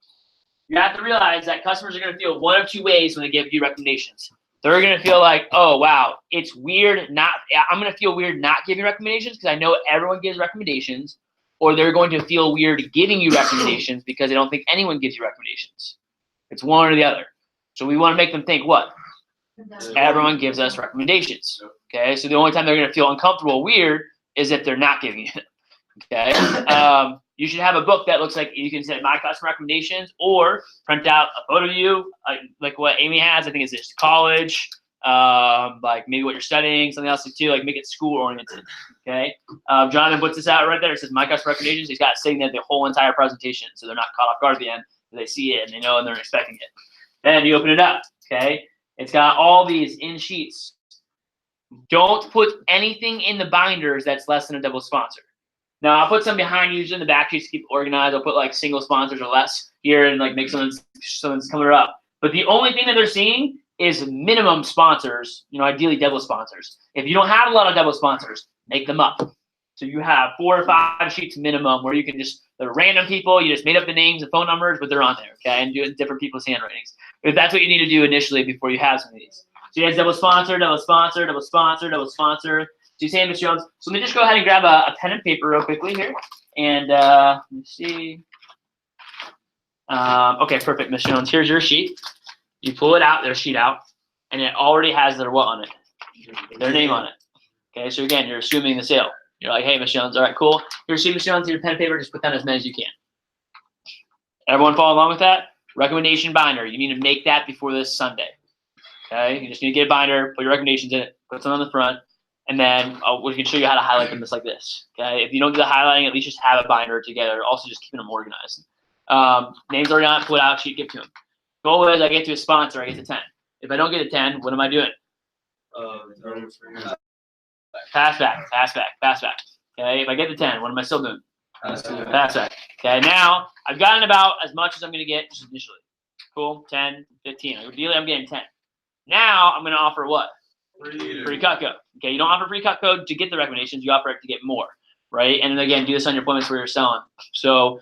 [SPEAKER 1] You have to realize that customers are going to feel one of 2 ways when they give you recommendations. They're going to feel like, oh, wow, it's weird. I'm going to feel weird not giving recommendations because I know everyone gives recommendations, or they're going to feel weird giving you recommendations because they don't think anyone gives you recommendations. It's one or the other. So we want to make them think what? Everyone gives us recommendations. Okay, so the only time they're going to feel uncomfortable or weird is if they're not giving you them. Okay, you should have a book that looks like you can say my customer recommendations, or print out a photo of you, like what Amy has. I think it's just college, like maybe what you're studying, something else too. Like make it school oriented. Okay, Jonathan puts this out right there. It says my customer recommendations. He's got it sitting there the whole entire presentation, so they're not caught off guard at the end. They see it and they know and they're expecting it. Then you open it up. Okay, it's got all these in sheets. Don't put anything in the binders that's less than a double sponsor. Now I'll put some behind you, usually in the back sheets to keep it organized. I'll put like single sponsors or less here and like make someone's coming up. But the only thing that they're seeing is minimum sponsors, ideally double sponsors. If you don't have a lot of double sponsors, make them up. So you have 4 or 5 sheets minimum where you can they're random people, you just made up the names and phone numbers, but they're on there, okay, and do different people's handwritings. If that's what you need to do initially before you have some of these. So you guys double sponsor, double sponsor, double sponsor, double sponsor. So you say, Ms. Jones. So let me just go ahead and grab a pen and paper real quickly here. And let me see. Okay, perfect, Ms. Jones. Here's your sheet. You pull it out, their sheet out, and it already has their what on it? Their name on it. Okay, so again, you're assuming the sale. You're like, hey, Ms. Jones, all right, cool. Here's Ms. Jones, your pen and paper, just put down as many as you can. Everyone follow along with that? Recommendation binder. You need to make that before this Sunday. Okay, you just need to get a binder, put your recommendations in it, put some on the front, and then we can show you how to highlight them just like this. Okay, if you don't do the highlighting, at least just have a binder together. Also, just keeping them organized. Names already on, pull it out, sheet, give to them. Goal is I get to a sponsor, I get to 10. If I don't get a 10, what am I doing? Pass back, pass back, pass back. Okay, if I get to 10, what am I still doing? Pass back. Okay, now I've gotten about as much as I'm going to get just initially. Cool. 10, 15. Ideally, I'm getting 10. Now I'm going to offer what? Free cut code. Okay, you don't offer free cut code to get the recommendations. You offer it to get more, right? And then again, do this on your appointments where you're selling. So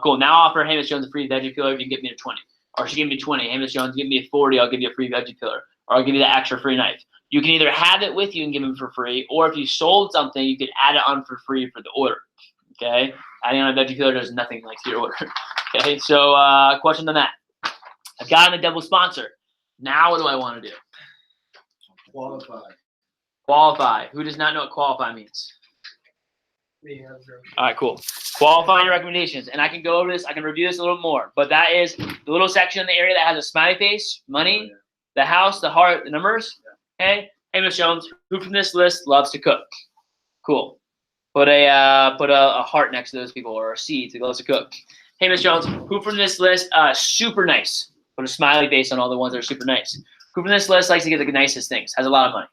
[SPEAKER 1] cool. Now I'll offer, hey, Miss Jones, a free veggie peeler if you can get me to 20. Or she give me 20. Hey, Miss Jones, give me a 40. I'll give you a free veggie peeler. Or I'll give you the extra free knife. You can either have it with you and give them for free, or if you sold something, you could add it on for free for the order. Okay, adding on a veggie peeler does nothing like to your order. Okay, so question on that. I've gotten a double sponsor. Now what do I want to do? Qualify. Who does not know what qualify means? All right, cool. Qualify your recommendations. And I can go over this. I can review this a little more. But that is the little section in the area that has a smiley face, money, the house, the heart, the numbers. Okay. Hey, Miss Jones, who from this list loves to cook? Cool. Put a heart next to those people, or a C to loves to cook. Hey, Miss Jones, who from this list super nice? Put a smiley face on all the ones that are super nice. Who from this list likes to get the nicest things? Has a lot of money.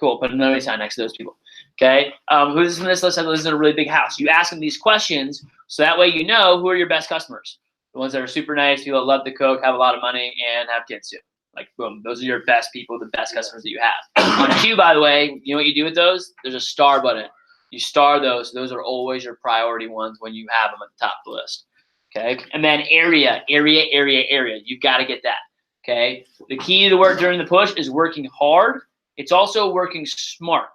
[SPEAKER 1] Cool. Put another sign next to those people. Okay. Who's from this list that lives in a really big house? You ask them these questions so that way you know who are your best customers. The ones that are super nice, people that love to cook, have a lot of money, and have kids too. Like, boom, those are your best people, the best customers that you have. On queue, by the way, you know what you do with those? There's a star button. You star those. Those are always your priority ones when you have them at the top of the list. Okay. And then area. You've got to get that. Okay. The key to work during the push is working hard. It's also working smart.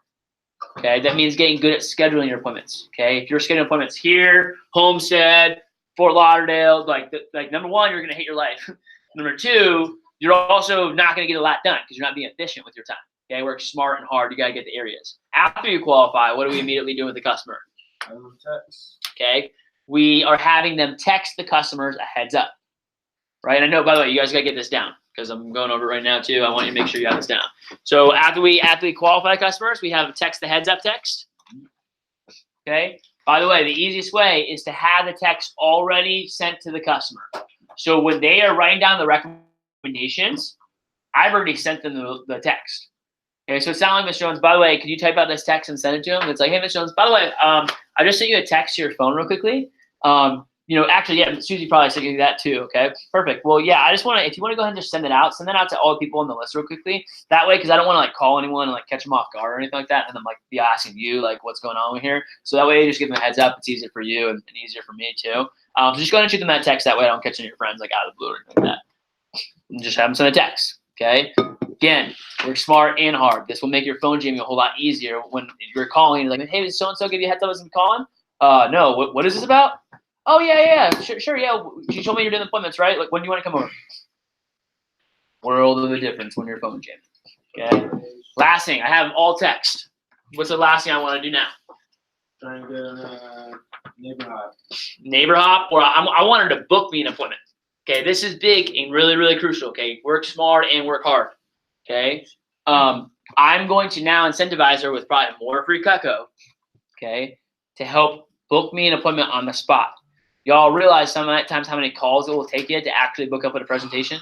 [SPEAKER 1] Okay. That means getting good at scheduling your appointments. Okay. If you're scheduling appointments here, Homestead, Fort Lauderdale, like number one, you're going to hate your life. Number two, you're also not going to get a lot done because you're not being efficient with your time. Okay. Work smart and hard. You got to get the areas. After you qualify, what do we immediately do with the customer? Okay. We are having them text the customers a heads up. Right. I know, by the way, you guys got to get this down, because I'm going over it right now too. I want you to make sure you have this down. So after we qualify customers, we have a text the heads up text. Okay. By the way, the easiest way is to have the text already sent to the customer. So when they are writing down the recommendations, I've already sent them the text. Okay. So it's not like, Ms. Jones, by the way, could you type out this text and send it to them? It's like, hey, Ms. Jones, by the way, I just sent you a text to your phone real quickly. Actually, yeah, Susie probably sent you that too. Okay, perfect. Well, yeah, I just want to, if you want to go ahead and just send that out to all the people on the list real quickly. That way, because I don't want to like call anyone and like catch them off guard or anything like that, and then like be asking you like what's going on here. So that way, you just give them a heads up. It's easier for you and easier for me too. So just go ahead and shoot them that text. That way, I don't catch any of your friends like out of the blue or anything like that. And just have them send a text. Okay. Again, work smart and hard. This will make your phone jamming a whole lot easier when you're calling. You're like, hey, did so and so give you a heads up as I'm calling? No. What is this about? Oh, yeah. Sure, yeah. You told me you're doing appointments, right? Like, when do you want to come over? World of a difference when you're phone jamming. Okay. Last thing, I have them all text. What's the last thing I want to do now?
[SPEAKER 4] Trying to get a neighbor hop.
[SPEAKER 1] Neighbor hop, or I want her to book me an appointment. Okay, this is big and really, really crucial. Okay, work smart and work hard. Okay, I'm going to now incentivize her with probably more free Cutco. Okay, to help book me an appointment on the spot. Y'all realize sometimes how many calls it will take you to actually book up with a presentation.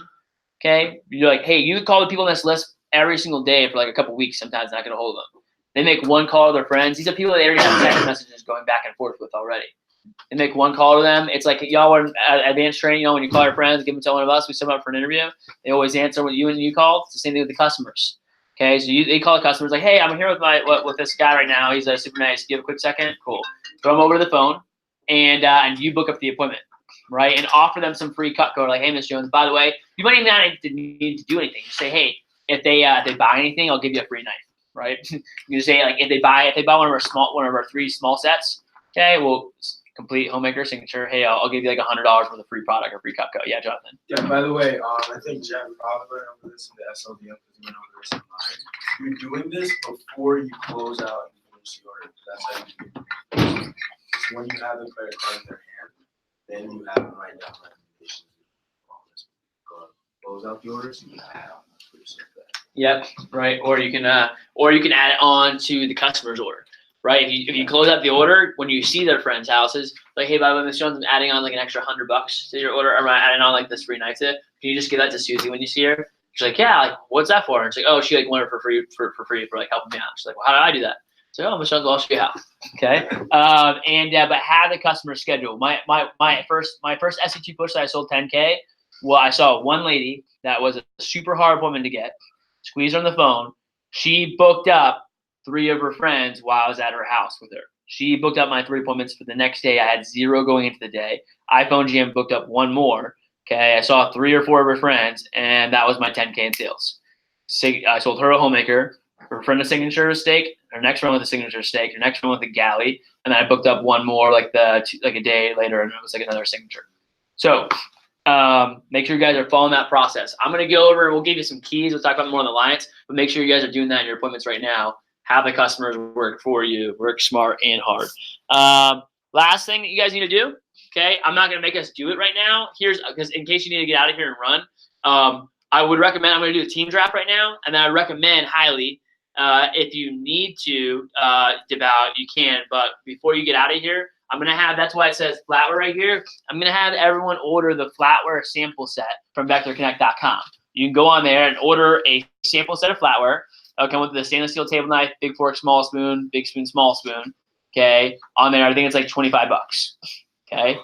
[SPEAKER 1] Okay, you're like, hey, you call the people on this list every single day for like a couple weeks. Sometimes not gonna hold them. They make one call to their friends. These are people that they already have text messages going back and forth with already. They make one call to them. It's like y'all were at advanced training. When you call your friends, give them to one of us. We set them up for an interview. They always answer when you call. It's the same thing with the customers. Okay, so they call the customers like, hey, I'm here with this guy right now. He's super nice. Give a quick second. Cool. Throw him over to the phone, and you book up the appointment, right? And offer them some free cut code. Like, hey, Miss Jones, by the way, you might even not need to do anything. Just say, hey, if they buy anything, I'll give you a free knife, right? You say like if they buy one of our 3 small sets, okay, well, complete homemaker signature. Hey, I'll give you like $100 worth of free product or free cut code. Yeah, Jonathan.
[SPEAKER 4] Yeah. By the way, I think Jeff probably went over this in the SLD because we went over this online. You're doing this before you close out and finish the order. That's how you do it. So when you have the credit card in their hand, then you have them write down recommendations. Close out the orders and you add on the free stuff.
[SPEAKER 1] Yep. Right. Or you can add it on to the customer's order. Right. If you close out the order, when you see their friends' houses, like, hey, by the way, Miss Jones, I'm adding on like an extra $100 to your order. Or I'm adding on like this free knife to it. Can you just give that to Susie when you see her? She's like, yeah. Like, what's that for? And she's like, oh, she like wanted it for free for like helping me out. She's like, well, how do I do that? So, oh, Miss Jones, I'll show you how. Okay. But have the customer schedule. My first SC2 push that I sold 10K. Well, I saw one lady that was a super hard woman to get. Squeezed her on the phone. She booked up 3 of her friends while I was at her house with her. She booked up my 3 appointments for the next day. I had 0 going into the day. iPhone GM booked up 1 more. Okay, I saw 3 or 4 of her friends, and that was my 10K in sales. I sold her a homemaker, her friend a signature steak, her next friend with a signature steak, her next friend with a galley, and then I booked up 1 more like a day later, and it was like another signature. So make sure you guys are following that process. I'm going to go over and we'll give you some keys. We'll talk about more on the alliance, but make sure you guys are doing that in your appointments right now. Have the customers work for you, work smart and hard. Last thing that you guys need to do, okay, I'm not going to make us do it right now. Because in case you need to get out of here and run, I would recommend, I'm going to do a team draft right now, and then I recommend highly, if you need to dip out, you can, but before you get out of here, I'm going to have, that's why it says flatware right here. I'm going to have everyone order the flatware sample set from VectorConnect.com. You can go on there and order a sample set of flatware. It'll come with the stainless steel table knife, big fork, small spoon, big spoon, small spoon. Okay. On there, I think it's like $25. Okay.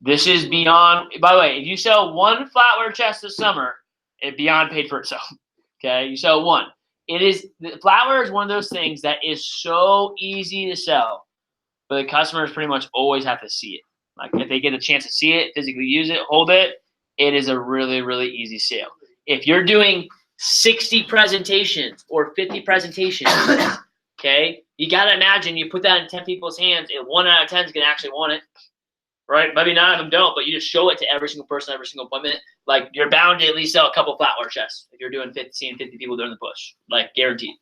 [SPEAKER 1] This is beyond, by the way, if you sell 1 flatware chest this summer, it beyond paid for itself. Okay. You sell 1. Flatware is one of those things that is so easy to sell, but the customers pretty much always have to see it. Like if they get a chance to see it, physically use it, hold it, it is a really, really easy sale. If you're doing 60 presentations or 50 presentations, okay, you got to imagine you put that in 10 people's hands and 1 out of 10 is going to actually want it, right? Maybe 9 of them don't, but you just show it to every single person, every single appointment. Like you're bound to at least sell a couple flatware chests if you're doing 50 people during the push, like guaranteed.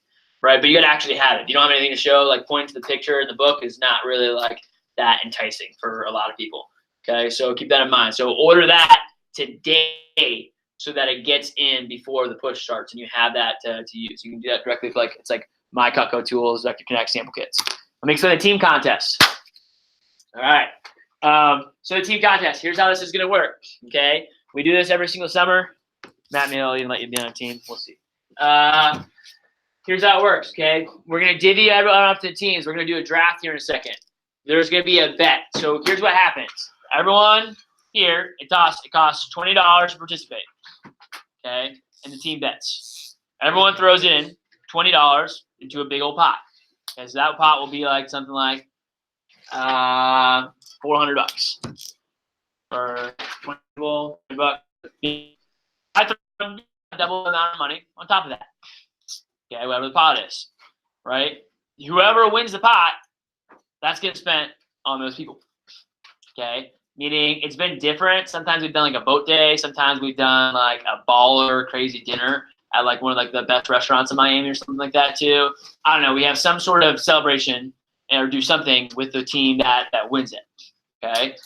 [SPEAKER 1] Right, but you got to actually have it. If you don't have anything to show, like pointing to the picture in the book is not really like that enticing for a lot of people. Okay, so keep that in mind. So order that today so that it gets in before the push starts, and you have that to use. You can do that directly with it's like My Cutco Tools, Vector Connect sample kits. Let me explain the team contest. All right. So the team contest. Here's how this is gonna work. Okay, we do this every single summer. Matt may even let you be on a team. We'll see. Here's how it works, okay? We're going to divvy everyone up to teams. We're going to do a draft here in a second. There's going to be a bet. So here's what happens. Everyone here, it costs $20 to participate, okay? And the team bets. Everyone throws in $20 into a big old pot. Okay, so that pot will be like something like $400 for $20. I throw double the amount of money on top of that. Okay, whatever the pot is, right? Whoever wins the pot, that's getting spent on those people. Okay, meaning it's been different. Sometimes we've done like a boat day. Sometimes we've done like a baller crazy dinner at like one of like the best restaurants in Miami or something like that too. I don't know. We have some sort of celebration or do something with the team that wins it. Okay.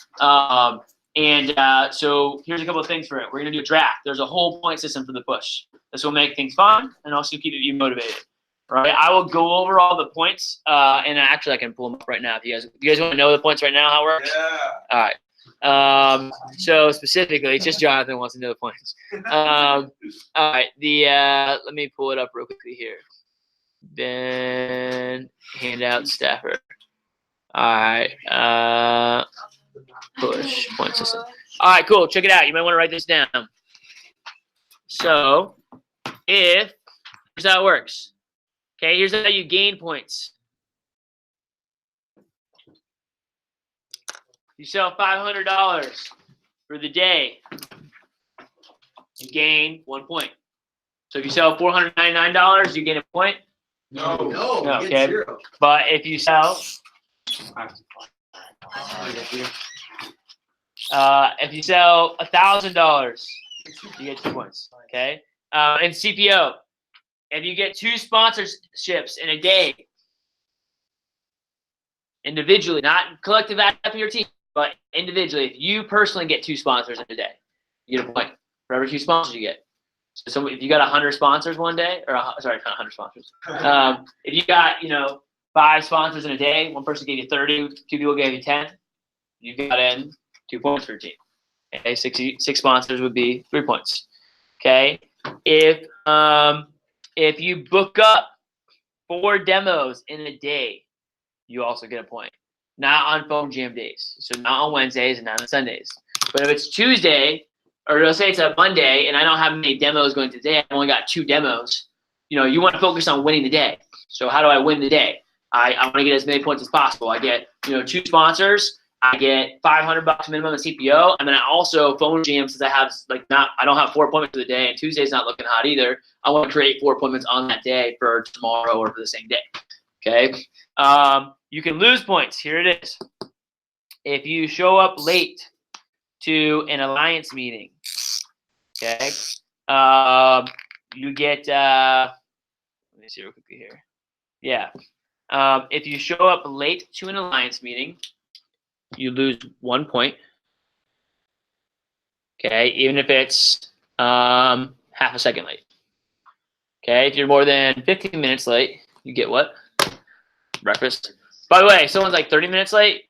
[SPEAKER 1] So here's a couple of things for it. We're going to do a draft. There's a whole point system for the push. This will make things fun and also keep you motivated. Right? I will go over all the points, and actually I can pull them up right now. If you guys want to know the points right now, how it works? Yeah. All right. So specifically, it's just Jonathan wants to know the points. All right. Let me pull it up real quickly here. Then handout staffer. All right. Push point system. All right, cool. Check it out. You might want to write this down. So, here's how it works. Okay, here's how you gain points. You sell $500 for the day. You gain 1 point. So if you sell $499, you gain a point.
[SPEAKER 4] No,
[SPEAKER 1] okay. 0. But if you sell, if you sell $1,000, you get 2 points. Okay. And CPO, if you get 2 sponsorships in a day, individually, not collective add up your team, but individually, if you personally get 2 sponsors in a day, you get a point for every 2 sponsors you get. So if you got 100 sponsors one day, or sorry, not 100 sponsors. If you got 5 sponsors in a day, one person gave you 30, 2 people gave you 10, you got in 2 points for your team. Okay, 6 sponsors would be 3 points. Okay, if you book up 4 demos in a day, you also get a point. Not on phone jam days, so not on Wednesdays and not on Sundays. But if it's Tuesday or let's say it's a Monday and I don't have many demos going today. I've only got 2 demos. You want to focus on winning the day. So how do I win the day? I want to get as many points as possible. I get 2 sponsors. I get $500 minimum in CPO, and then I also phone jam since I don't have 4 appointments for the day, and Tuesday's not looking hot either. I want to create 4 appointments on that day for tomorrow or for the same day. Okay. You can lose points. Here it is. If you show up late to an alliance meeting, okay, you get. Let me see real quickly here. Yeah. If you show up late to an alliance meeting, you lose 1 point. Okay, even if it's half a second late. Okay, if you're more than 15 minutes late, you get what? Breakfast. By the way, if someone's like 30 minutes late,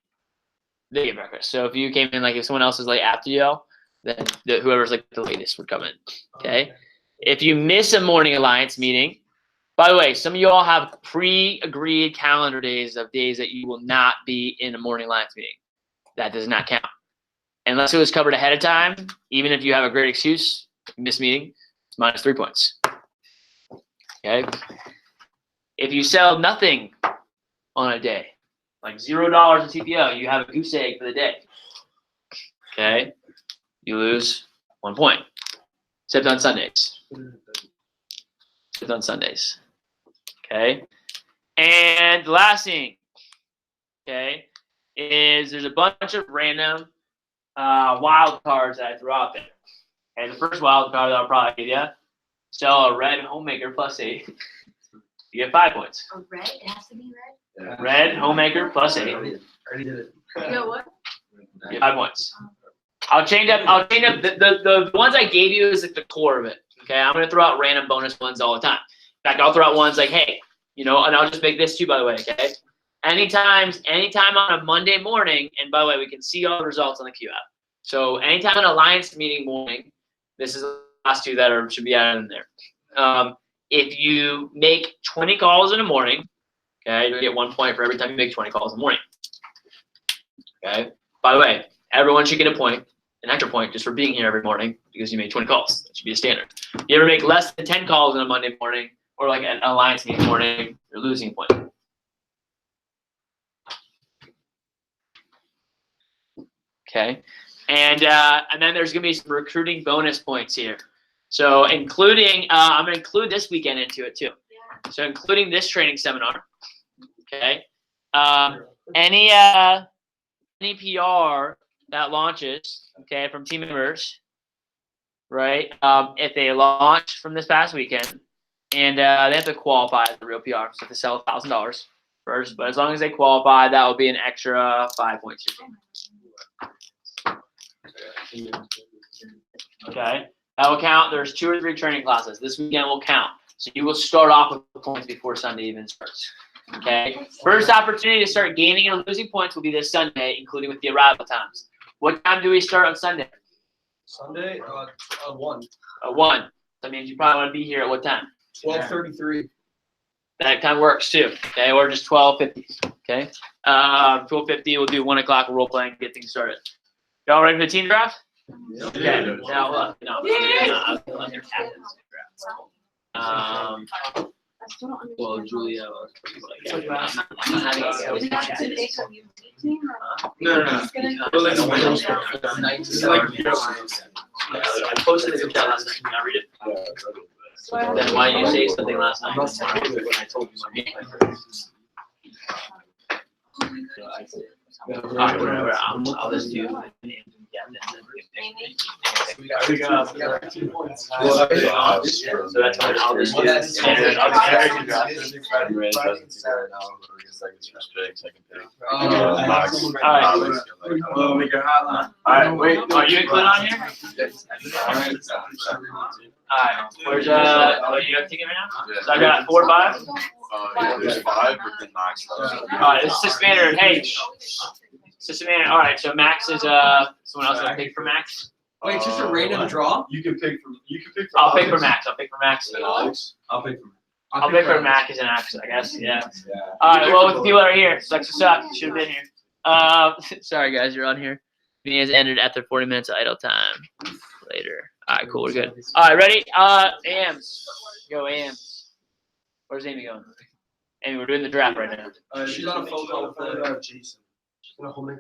[SPEAKER 1] they get breakfast. So if you came in, like if someone else is late after you, then whoever's like the latest would come in. Okay. If you miss a morning alliance meeting, by the way, some of you all have pre-agreed calendar days of days that you will not be in a morning alliance meeting. That does not count. Unless it was covered ahead of time, even if you have a great excuse, miss meeting, it's minus 3 points. Okay. If you sell nothing on a day, like $0 in CPO, you have a goose egg for the day. Okay. You lose 1 point. Except on Sundays. Except on Sundays. Okay. And the last thing, okay, is there's a bunch of random wild cards that I threw out there. Okay, the first wild card that I'll probably give you, sell a red homemaker +8. You get 5 points.
[SPEAKER 5] A red? It has to be red?
[SPEAKER 1] Red homemaker +8.
[SPEAKER 2] Already did it.
[SPEAKER 8] You know what?
[SPEAKER 1] You get 5 points. I'll change up the ones I gave you is like the core of it. Okay, I'm gonna throw out random bonus ones all the time. In fact, I'll throw out ones like, hey, and I'll just make this too, by the way, okay? Anytime on a Monday morning, and by the way, we can see all the results on the Q app. So anytime on alliance meeting morning, this is the last 2 that should be added in there. If you make 20 calls in the morning, okay, you get 1 point for every time you make 20 calls in the morning. Okay. By the way, everyone should get a point, an extra point, just for being here every morning because you made 20 calls. That should be a standard. If you ever make less than 10 calls on a Monday morning or like an alliance meeting morning, you're losing a point. Okay. And then there's gonna be some recruiting bonus points here. So I'm gonna include this weekend into it too. So including this training seminar. Okay. Any PR that launches, okay, from team members, right? If they launch from this past weekend, and they have to qualify as a real PR, so they have to sell $1,000 first. But as long as they qualify, that will be an extra 5 points. Okay, that will count. There's 2 or 3 training classes. This weekend will count. So you will start off with the points before Sunday even starts. Okay, first opportunity to start gaining or losing points will be this Sunday, including with the arrival times. What time do we start on Sunday?
[SPEAKER 2] Sunday, 1.
[SPEAKER 1] 1. That means you probably want to be here at what time?
[SPEAKER 2] 12:33.
[SPEAKER 1] That time works too. Okay, or just 12:50. Okay, 12:50. We'll do 1 o'clock role playing, get things started. Y'all ready for the team draft? Okay. Now look, under captains draft. Well, Julia. No. I posted it last night. Can I read it? Then why did you say something last night? When I told you something. Alright, whatever. I'll just do. So that's what I'll just do. Alright, wait, are you included on here? Alright, where's you have a ticket right now? So I got 4 or 5?
[SPEAKER 4] There's 5, but then Max.
[SPEAKER 1] Alright, it's just standard. Hey, System man. All right, so Max is someone else will pick for Max.
[SPEAKER 2] Wait, it's just a random draw?
[SPEAKER 4] You can pick from.
[SPEAKER 1] I'll pick for Max. I'll pick for Max.
[SPEAKER 4] I'll pick for.
[SPEAKER 1] I'll pick for Max as an Max, I guess. Yeah. All right. Well, with the people that are here, sucks to suck. You should have been here. Sorry guys, you're on here. Meeting has ended after 40 minutes of idle time. later. All right, cool. We're good. All right, ready? AMs. Go AMs. Where's Amy going? Amy, we're doing the draft right now.
[SPEAKER 4] She's on a phone call with Jason.
[SPEAKER 2] She's gonna hold it.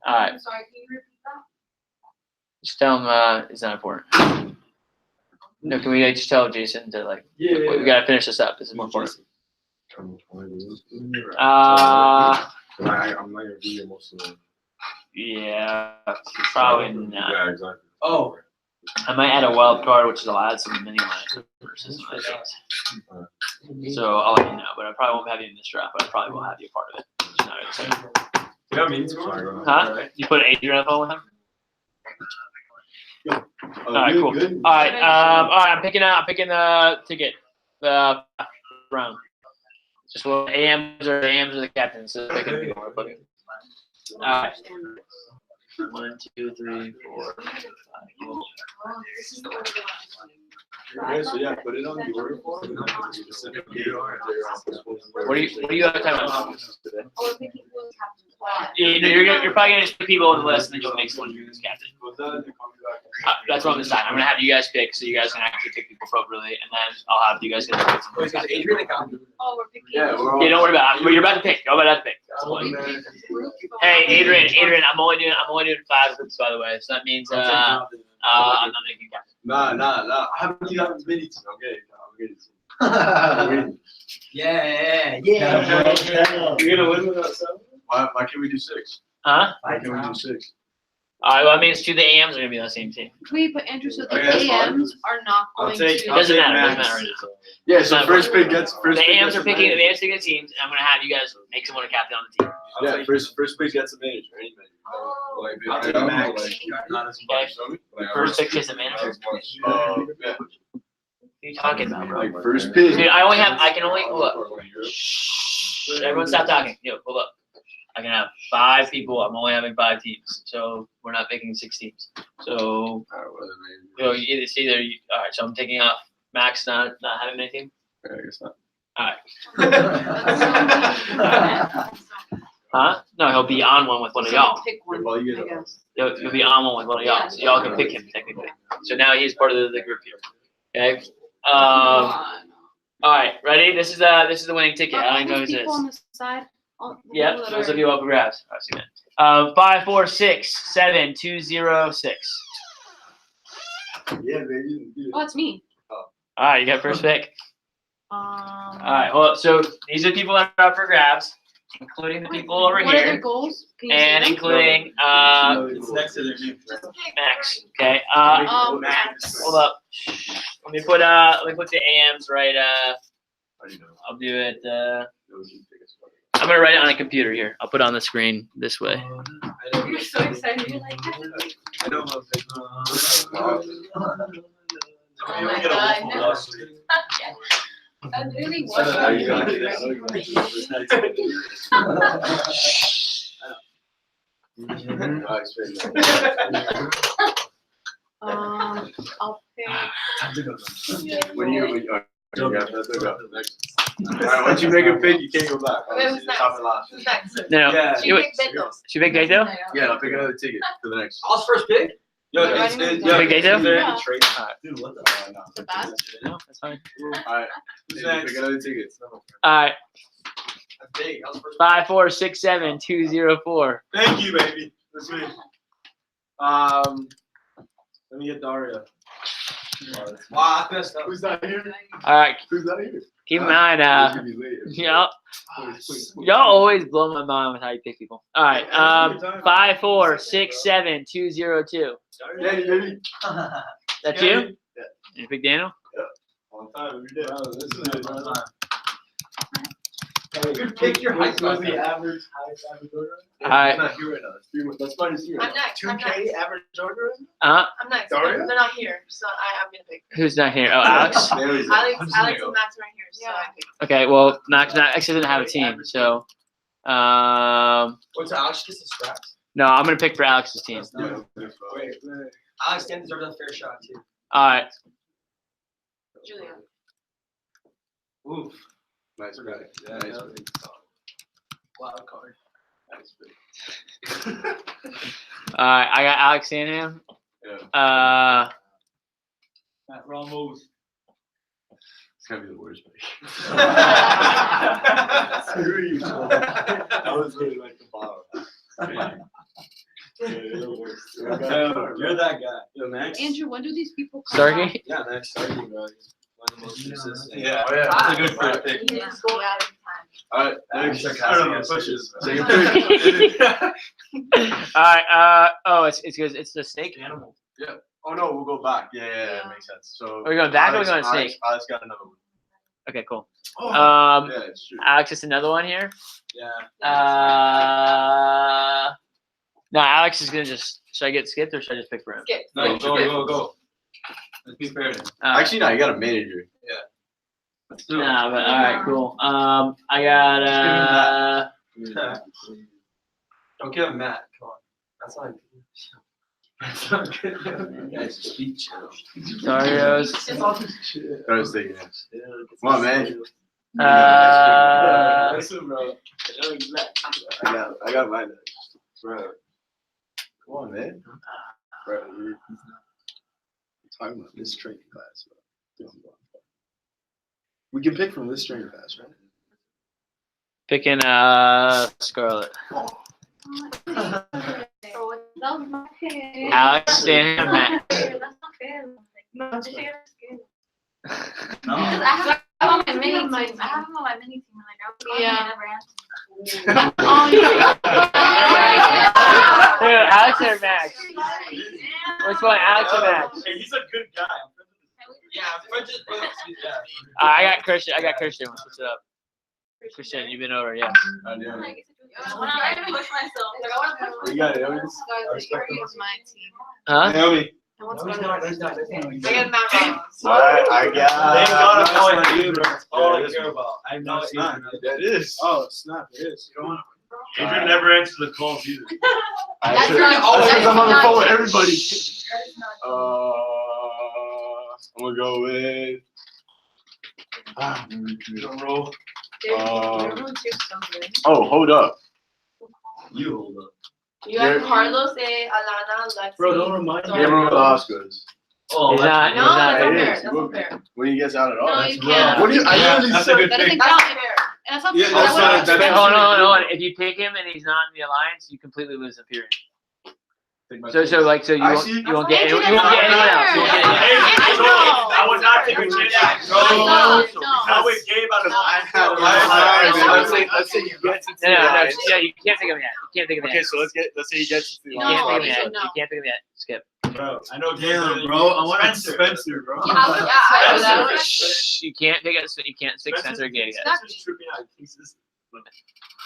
[SPEAKER 1] All right.
[SPEAKER 3] I'm sorry, can you repeat that?
[SPEAKER 1] Just tell him it's not important. No, can we just tell Jason to like?
[SPEAKER 4] Yeah.
[SPEAKER 1] We gotta finish this up. This is more important.
[SPEAKER 10] I'm not gonna be emotional.
[SPEAKER 1] Yeah, probably not.
[SPEAKER 10] Yeah, exactly.
[SPEAKER 4] Oh,
[SPEAKER 1] I might add a wild card, which is I'll add some mini line versus some other things. So I'll let you know, but I probably won't have you in this draft, but I probably will have you a part of it. Just not excited.
[SPEAKER 4] yeah, me too.
[SPEAKER 1] Huh? You put Adrian on the phone with him?
[SPEAKER 10] Oh,
[SPEAKER 1] All right,
[SPEAKER 10] good,
[SPEAKER 1] cool.
[SPEAKER 10] good.
[SPEAKER 1] All right, I'm picking the ticket. The round. Just what AMs are the captains. So picking people. All right. 1, 2, 3, 4, 5.
[SPEAKER 10] Okay, so yeah, put it on the order form. And then put the specific date on it.
[SPEAKER 1] What do you have time on?
[SPEAKER 3] Oh, we're picking who's captain. Wow.
[SPEAKER 1] You're probably gonna just put people on the list, and then you'll make someone who's captain. That's what I'm deciding. I'm gonna have you guys pick, so you guys can actually pick people appropriately, and then I'll have you guys get pick someone who's captain.
[SPEAKER 3] Oh, we're picking.
[SPEAKER 10] Yeah, we're all.
[SPEAKER 1] Yeah, don't worry about it. You're about to pick. You're about to pick. Hey, Adrian, I'm only doing 5 groups, by the way. So that means I'm not making captain.
[SPEAKER 10] Nah. How many you have many teams? Okay,
[SPEAKER 2] Yeah.
[SPEAKER 10] You're gonna win without 7? Why can't we do 6?
[SPEAKER 1] Huh?
[SPEAKER 10] Why can't we do 6?
[SPEAKER 1] All right. Well, that means 2 of the AMs are gonna be on the same team.
[SPEAKER 8] Wait, but Andrew said the
[SPEAKER 10] Okay, that's fine.
[SPEAKER 8] AMs are not
[SPEAKER 10] I'll
[SPEAKER 8] going
[SPEAKER 10] take-
[SPEAKER 8] to.
[SPEAKER 1] It
[SPEAKER 10] I'll
[SPEAKER 1] doesn't
[SPEAKER 10] take
[SPEAKER 1] matter. It doesn't
[SPEAKER 10] Max.
[SPEAKER 1] matter right now.
[SPEAKER 10] Yeah,
[SPEAKER 1] It's
[SPEAKER 10] so
[SPEAKER 1] not
[SPEAKER 10] first
[SPEAKER 1] important.
[SPEAKER 10] pick gets
[SPEAKER 1] The AMs are
[SPEAKER 10] a
[SPEAKER 1] picking the
[SPEAKER 10] manager.
[SPEAKER 1] AMs to get teams. I'm gonna have you guys make someone a captain on the team.
[SPEAKER 10] Yeah, first pick gets a manager. Any manager. Like,
[SPEAKER 2] I'll take Max.
[SPEAKER 10] not as
[SPEAKER 1] Okay.
[SPEAKER 10] much. Like,
[SPEAKER 1] First pick is a manager.
[SPEAKER 10] Yeah.
[SPEAKER 1] What are you talking about, bro?
[SPEAKER 10] Like first pick.
[SPEAKER 1] Dude, I can only hold up. Shh. Everyone stop talking. Yo, hold up. I can have 5 people. I'm only having 5 teams, so we're not picking 6 teams. So, you know, it's either all right. So I'm taking off Max not having any team.
[SPEAKER 10] I guess not.
[SPEAKER 1] All right. Huh? No, he'll be on one with one of y'all.
[SPEAKER 8] Pick one,
[SPEAKER 10] Well, you
[SPEAKER 8] I
[SPEAKER 10] get it.
[SPEAKER 8] guess.
[SPEAKER 1] He'll be on one with one of y'all, so y'all can pick him technically. So now he's part of the group here. Okay. All right, ready? This is the winning ticket. I don't know who's
[SPEAKER 8] People on
[SPEAKER 1] this.
[SPEAKER 8] the side.
[SPEAKER 1] Yeah, those of you up for grabs. All right, see that. 5, 4, 6, 7, 2, 0, 6.
[SPEAKER 10] Yeah, baby.
[SPEAKER 8] Oh, it's me.
[SPEAKER 1] All right, you got first pick.
[SPEAKER 8] All
[SPEAKER 1] All right. Well, so these are people that are up for grabs, including the people over
[SPEAKER 8] What are their
[SPEAKER 1] here,
[SPEAKER 8] goals? Can you
[SPEAKER 1] and
[SPEAKER 8] see them?
[SPEAKER 1] including
[SPEAKER 7] It's next to their name.
[SPEAKER 1] Max. Okay.
[SPEAKER 8] Max.
[SPEAKER 1] Hold up. Let me put the AMs right. I'll do it. I'm gonna write it on a computer here. I'll put it on the screen this way.
[SPEAKER 8] You're so excited. You're like,
[SPEAKER 10] I know.
[SPEAKER 3] Oh my God, no. I really
[SPEAKER 8] I'll pick.
[SPEAKER 10] When you Alright, once you make a pick, you can't go back.
[SPEAKER 3] Wait, who's next?
[SPEAKER 10] Top and last.
[SPEAKER 3] Who's next?
[SPEAKER 1] No.
[SPEAKER 10] Yeah.
[SPEAKER 3] She picked Beto.
[SPEAKER 1] Should we pick Dato?
[SPEAKER 10] Yeah, I'll pick another ticket for the next.
[SPEAKER 2] All's first pick?
[SPEAKER 10] Yo,
[SPEAKER 3] Wait,
[SPEAKER 10] it's,
[SPEAKER 3] why do you
[SPEAKER 1] pick Dato?
[SPEAKER 8] Yeah.
[SPEAKER 10] Dude, what the?
[SPEAKER 3] The best?
[SPEAKER 1] No, that's fine.
[SPEAKER 10] Alright, pick another ticket.
[SPEAKER 1] All right.
[SPEAKER 2] That's big. All's first
[SPEAKER 1] 5, 4, 6, 7, 2, 0, 4.
[SPEAKER 7] Thank you, baby. That's me. Let me get Daria.
[SPEAKER 2] Wow, I messed up.
[SPEAKER 10] Who's not here?
[SPEAKER 1] All right.
[SPEAKER 10] Who's not here?
[SPEAKER 1] Keep in mind, y'all always blow my mind with how you pick people. All right. 5, 4, 6, 7, 2, 0, 2.
[SPEAKER 10] Danny, baby.
[SPEAKER 1] That's you? You pick Daniel?
[SPEAKER 10] On time, every day. This is a long time.
[SPEAKER 2] Good pick. Your height.
[SPEAKER 10] What's the average highest average order?
[SPEAKER 1] All right.
[SPEAKER 10] I'm not here right now. That's 3 months. That's minus you.
[SPEAKER 3] I'm next. I'm next.
[SPEAKER 2] average order?
[SPEAKER 1] Uh,
[SPEAKER 3] I'm next.
[SPEAKER 10] Daria?
[SPEAKER 3] They're not here, so I'm gonna pick.
[SPEAKER 1] who's not here? Oh, Alex.
[SPEAKER 10] There we go.
[SPEAKER 3] Alex
[SPEAKER 10] I'm
[SPEAKER 3] and
[SPEAKER 10] just gonna
[SPEAKER 3] Max
[SPEAKER 10] go.
[SPEAKER 3] are right here, so I pick.
[SPEAKER 1] Okay. Well, Max doesn't have a team, so
[SPEAKER 2] What's Alex gets the scraps?
[SPEAKER 1] no, I'm gonna pick for Alex's team.
[SPEAKER 10] Yeah.
[SPEAKER 2] Wait. Alex Dan deserves a fair shot too.
[SPEAKER 1] All right.
[SPEAKER 3] Julia.
[SPEAKER 10] Oof. Nice pick. Yeah, nice pick.
[SPEAKER 2] Wild card.
[SPEAKER 10] Nice pick.
[SPEAKER 1] All right. I got Alex and him.
[SPEAKER 10] Yeah.
[SPEAKER 7] Matt Ramos.
[SPEAKER 4] It's gonna be the worst.
[SPEAKER 7] Screw you.
[SPEAKER 4] That was really like the bottom.
[SPEAKER 7] You're the worst. You're that guy.
[SPEAKER 4] Yo, Max.
[SPEAKER 8] Andrew, when do these people come back?
[SPEAKER 1] Stargate?
[SPEAKER 4] Yeah, Max Stargate, bro. He's one of the most consistent.
[SPEAKER 7] Yeah, that's a good first pick.
[SPEAKER 3] You just go out every time.
[SPEAKER 4] Alright, next.
[SPEAKER 7] Pushes.
[SPEAKER 4] Second pick.
[SPEAKER 1] All right. Oh, it's because it's the snake.
[SPEAKER 7] Animal.
[SPEAKER 4] Oh no, we'll go back. Yeah,
[SPEAKER 8] Yeah.
[SPEAKER 4] makes sense. So
[SPEAKER 1] Are we going back or are we
[SPEAKER 4] Alex-
[SPEAKER 1] going
[SPEAKER 4] Alex-
[SPEAKER 1] snake?
[SPEAKER 4] Alex got another one.
[SPEAKER 1] Okay, cool.
[SPEAKER 4] Oh,
[SPEAKER 1] Um,
[SPEAKER 4] yeah, it's true.
[SPEAKER 1] Alex, it's another one here.
[SPEAKER 4] Yeah.
[SPEAKER 1] No, Alex is gonna just. Should I get skipped or should I just pick for him?
[SPEAKER 3] Skip.
[SPEAKER 7] No, go. Let's be fair.
[SPEAKER 4] Actually, no, you got a manager.
[SPEAKER 7] Let's do it.
[SPEAKER 1] Nah, but all right, cool. I got
[SPEAKER 2] Don't give him Matt. Come on. That's not. That's not good.
[SPEAKER 4] Guys, speak chill.
[SPEAKER 1] Darius.
[SPEAKER 4] I was thinking, yes. Come on, man.
[SPEAKER 7] Listen, bro.
[SPEAKER 4] I got mine. Bro. Come on, man. Bro, we're talking about this training class, bro. We can pick from this training class, right?
[SPEAKER 1] Picking Scarlet. Alex, Stan, and Matt.
[SPEAKER 3] That's not fair. No, just say it's good.
[SPEAKER 7] No.
[SPEAKER 3] I have him on my mini team. I have him on my mini team. Like, I was
[SPEAKER 8] Yeah.
[SPEAKER 3] never answered.
[SPEAKER 8] Oh,
[SPEAKER 1] Dude, Alex or Max? Which one, Alex or Max?
[SPEAKER 7] Hey, he's a good guy. Yeah,
[SPEAKER 1] I got Christian. Let's switch it up. Christian, you've been over, yeah.
[SPEAKER 3] I want to push myself. Like, I want to push
[SPEAKER 4] You got it,
[SPEAKER 3] myself.
[SPEAKER 4] Alex?
[SPEAKER 8] Guys, like, Ariel's my team.
[SPEAKER 1] Huh?
[SPEAKER 4] Naomi.
[SPEAKER 8] I want to go to
[SPEAKER 3] I get Matt Ramos.
[SPEAKER 4] Alright, I got.
[SPEAKER 7] Thank God I'm going to you, bro.
[SPEAKER 4] bro.
[SPEAKER 7] That's all I care about. I know
[SPEAKER 4] It's not. That is. Oh, snap, it is. You don't want
[SPEAKER 7] Adrian never answers the calls either.
[SPEAKER 3] That's
[SPEAKER 4] to.
[SPEAKER 3] not-
[SPEAKER 4] Always
[SPEAKER 3] that's
[SPEAKER 4] I'm on the
[SPEAKER 3] not
[SPEAKER 4] phone with
[SPEAKER 3] true.
[SPEAKER 4] everybody.
[SPEAKER 3] That is not
[SPEAKER 4] I'm gonna go with.
[SPEAKER 7] Drum roll.
[SPEAKER 8] Everyone's here so good.
[SPEAKER 4] Oh, hold up.
[SPEAKER 7] You hold up.
[SPEAKER 3] You have Carlos, Alana, Lexi.
[SPEAKER 7] Bro, don't remind me.
[SPEAKER 3] Sorry.
[SPEAKER 4] Gabriel Oscars.
[SPEAKER 7] Oh,
[SPEAKER 1] He's not-
[SPEAKER 3] No,
[SPEAKER 1] he's not-
[SPEAKER 3] that's
[SPEAKER 4] it
[SPEAKER 3] not
[SPEAKER 4] is,
[SPEAKER 3] fair.
[SPEAKER 4] it
[SPEAKER 3] That's
[SPEAKER 4] will
[SPEAKER 3] not
[SPEAKER 4] be.
[SPEAKER 3] fair.
[SPEAKER 4] When he gets out at all.
[SPEAKER 8] No,
[SPEAKER 4] That's
[SPEAKER 8] you
[SPEAKER 4] wrong.
[SPEAKER 8] can't.
[SPEAKER 4] What do you? I
[SPEAKER 7] Yeah,
[SPEAKER 4] usually
[SPEAKER 7] that's a
[SPEAKER 4] say.
[SPEAKER 7] good
[SPEAKER 8] That
[SPEAKER 7] pick.
[SPEAKER 8] doesn't
[SPEAKER 3] That's
[SPEAKER 8] count.
[SPEAKER 3] not fair.
[SPEAKER 8] That's not
[SPEAKER 4] Yeah,
[SPEAKER 8] fair.
[SPEAKER 4] that's
[SPEAKER 8] That
[SPEAKER 4] not-
[SPEAKER 8] wouldn't-
[SPEAKER 1] Wait, hold on. If you pick him and he's not in the alliance, you completely lose the period. So you
[SPEAKER 4] Actually,
[SPEAKER 1] won't get anyone else. You won't get anyone else.
[SPEAKER 7] I would not take a chance.
[SPEAKER 8] No.
[SPEAKER 7] I would Gabe out of
[SPEAKER 4] Let's say you get into
[SPEAKER 1] No, yeah, you can't think of him yet. You can't think of him
[SPEAKER 4] Okay,
[SPEAKER 1] yet.
[SPEAKER 4] so let's say he gets into
[SPEAKER 1] You
[SPEAKER 8] No,
[SPEAKER 1] can't think of him
[SPEAKER 8] you
[SPEAKER 1] yet.
[SPEAKER 8] should know.
[SPEAKER 1] You can't think of him yet. Skip.
[SPEAKER 7] Bro, I know
[SPEAKER 4] Damn, bro. I want Spencer, bro.
[SPEAKER 3] Yeah, I would.
[SPEAKER 1] Shh, you can't pick it. You can't stick Spencer again. Yet.
[SPEAKER 7] Spencer's tripping out. He thinks this-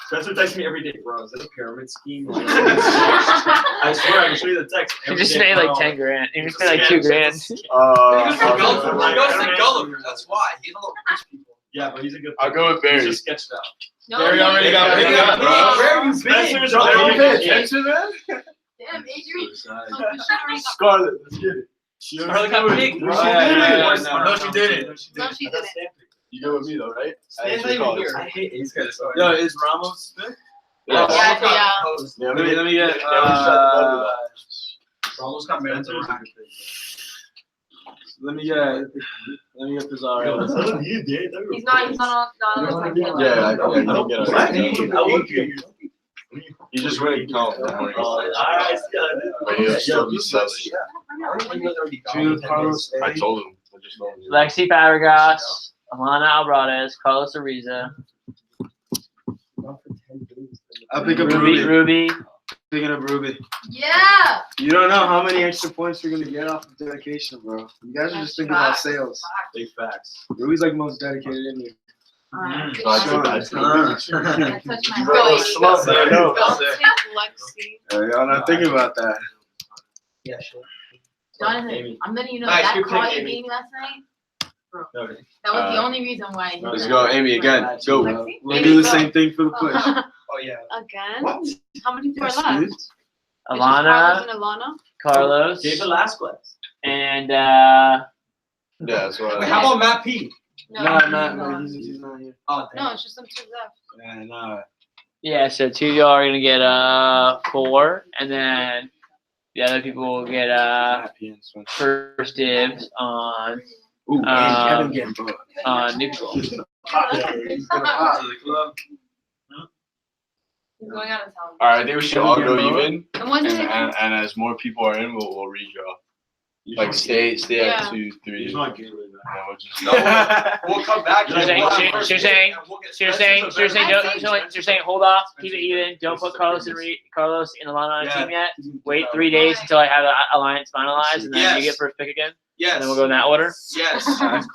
[SPEAKER 7] Spencer texts me every day, bro. Is that a pyramid scheme? I swear, I can show you the text.
[SPEAKER 1] You
[SPEAKER 7] every
[SPEAKER 1] just
[SPEAKER 7] day,
[SPEAKER 1] made like
[SPEAKER 7] bro.
[SPEAKER 1] 10 grand. You just made like 2 grand.
[SPEAKER 7] That's why. He don't rich people. Yeah, but he's a good.
[SPEAKER 4] I'll go with Barry.
[SPEAKER 7] He's just sketched out.
[SPEAKER 3] No,
[SPEAKER 4] Barry already got picked up, bro.
[SPEAKER 7] Where have you been?
[SPEAKER 4] Spencer's
[SPEAKER 7] Bro,
[SPEAKER 4] already
[SPEAKER 7] you pay
[SPEAKER 4] picked.
[SPEAKER 7] attention, man?
[SPEAKER 3] Damn, Adrian.
[SPEAKER 4] Scarlet, let's get it. She
[SPEAKER 7] Scarlet got picked.
[SPEAKER 4] No,
[SPEAKER 7] Bro.
[SPEAKER 4] she
[SPEAKER 7] Yeah,
[SPEAKER 4] didn't.
[SPEAKER 7] yeah,
[SPEAKER 4] No, she didn't.
[SPEAKER 8] No, she didn't.
[SPEAKER 4] You go with me though, right?
[SPEAKER 7] Stan's not even here. I hate these guys.
[SPEAKER 4] Yo, is Ramos pick?
[SPEAKER 1] Yeah.
[SPEAKER 4] Yeah, let me get.
[SPEAKER 7] Ramos got mentored.
[SPEAKER 4] Let me get Pizarro.
[SPEAKER 3] He's not on the team.
[SPEAKER 4] Yeah, I can get
[SPEAKER 7] I would get you.
[SPEAKER 4] You just wouldn't count. But he'll still be selling. I told him. I just told him.
[SPEAKER 1] Lexi Fabregas, Alana Alvarez, Carlos Ariza,
[SPEAKER 4] I'll pick up
[SPEAKER 1] Ruby.
[SPEAKER 4] Picking up Ruby.
[SPEAKER 3] Yeah.
[SPEAKER 4] You don't know how many extra points you're gonna get off of dedication, bro. You guys are just thinking about sales.
[SPEAKER 7] Big facts.
[SPEAKER 4] Ruby's like the most dedicated in here.
[SPEAKER 3] I
[SPEAKER 4] Sean.
[SPEAKER 3] touched my
[SPEAKER 4] Smart, man. I know.
[SPEAKER 8] Don't take Lexi.
[SPEAKER 4] Y'all not thinking about that.
[SPEAKER 2] Yeah, sure.
[SPEAKER 3] Jonathan, I'm letting you know
[SPEAKER 7] Nice,
[SPEAKER 3] that
[SPEAKER 7] good
[SPEAKER 3] call
[SPEAKER 7] pick,
[SPEAKER 3] you
[SPEAKER 7] Amy.
[SPEAKER 3] gave me last night.
[SPEAKER 7] Okay.
[SPEAKER 3] That was the only reason why. I
[SPEAKER 4] Let's go, Amy, again. Let's go.
[SPEAKER 3] Lexi?
[SPEAKER 4] We'll do the same thing for the push.
[SPEAKER 2] Oh, yeah.
[SPEAKER 8] Again?
[SPEAKER 4] What?
[SPEAKER 8] How many people
[SPEAKER 4] Yes,
[SPEAKER 8] are left?
[SPEAKER 4] dude.
[SPEAKER 8] It's just Carlos
[SPEAKER 1] Alana,
[SPEAKER 8] and Alana?
[SPEAKER 1] Carlos,
[SPEAKER 7] David Velasquez.
[SPEAKER 1] and
[SPEAKER 4] Yeah, that's what.
[SPEAKER 7] Wait, how about Matt P?
[SPEAKER 3] No,
[SPEAKER 4] No,
[SPEAKER 3] he's
[SPEAKER 4] he's not here.
[SPEAKER 7] Oh,
[SPEAKER 8] No, it's just them two left.
[SPEAKER 4] Yeah, no.
[SPEAKER 1] yeah, so 2 of y'all are gonna get 4, and then The other people will get first dibs on
[SPEAKER 4] Ooh, man, Kevin getting
[SPEAKER 1] new people.
[SPEAKER 3] He's going out of town.
[SPEAKER 12] All right, I think we should all go even,
[SPEAKER 8] And when did
[SPEAKER 12] and as more people are in, we'll redraw. Like stay at
[SPEAKER 8] Yeah.
[SPEAKER 12] 2, 3.
[SPEAKER 4] He's not gay like
[SPEAKER 12] and
[SPEAKER 4] that.
[SPEAKER 12] then we'll just
[SPEAKER 4] We'll come back.
[SPEAKER 1] So you're saying, hold off, keep it even, don't put Carlos and Alana on a team yet. Wait 3 days until I have the alliance finalized, and then you get first pick again.
[SPEAKER 4] Yes.
[SPEAKER 1] And then we'll go in that order.
[SPEAKER 4] Yes.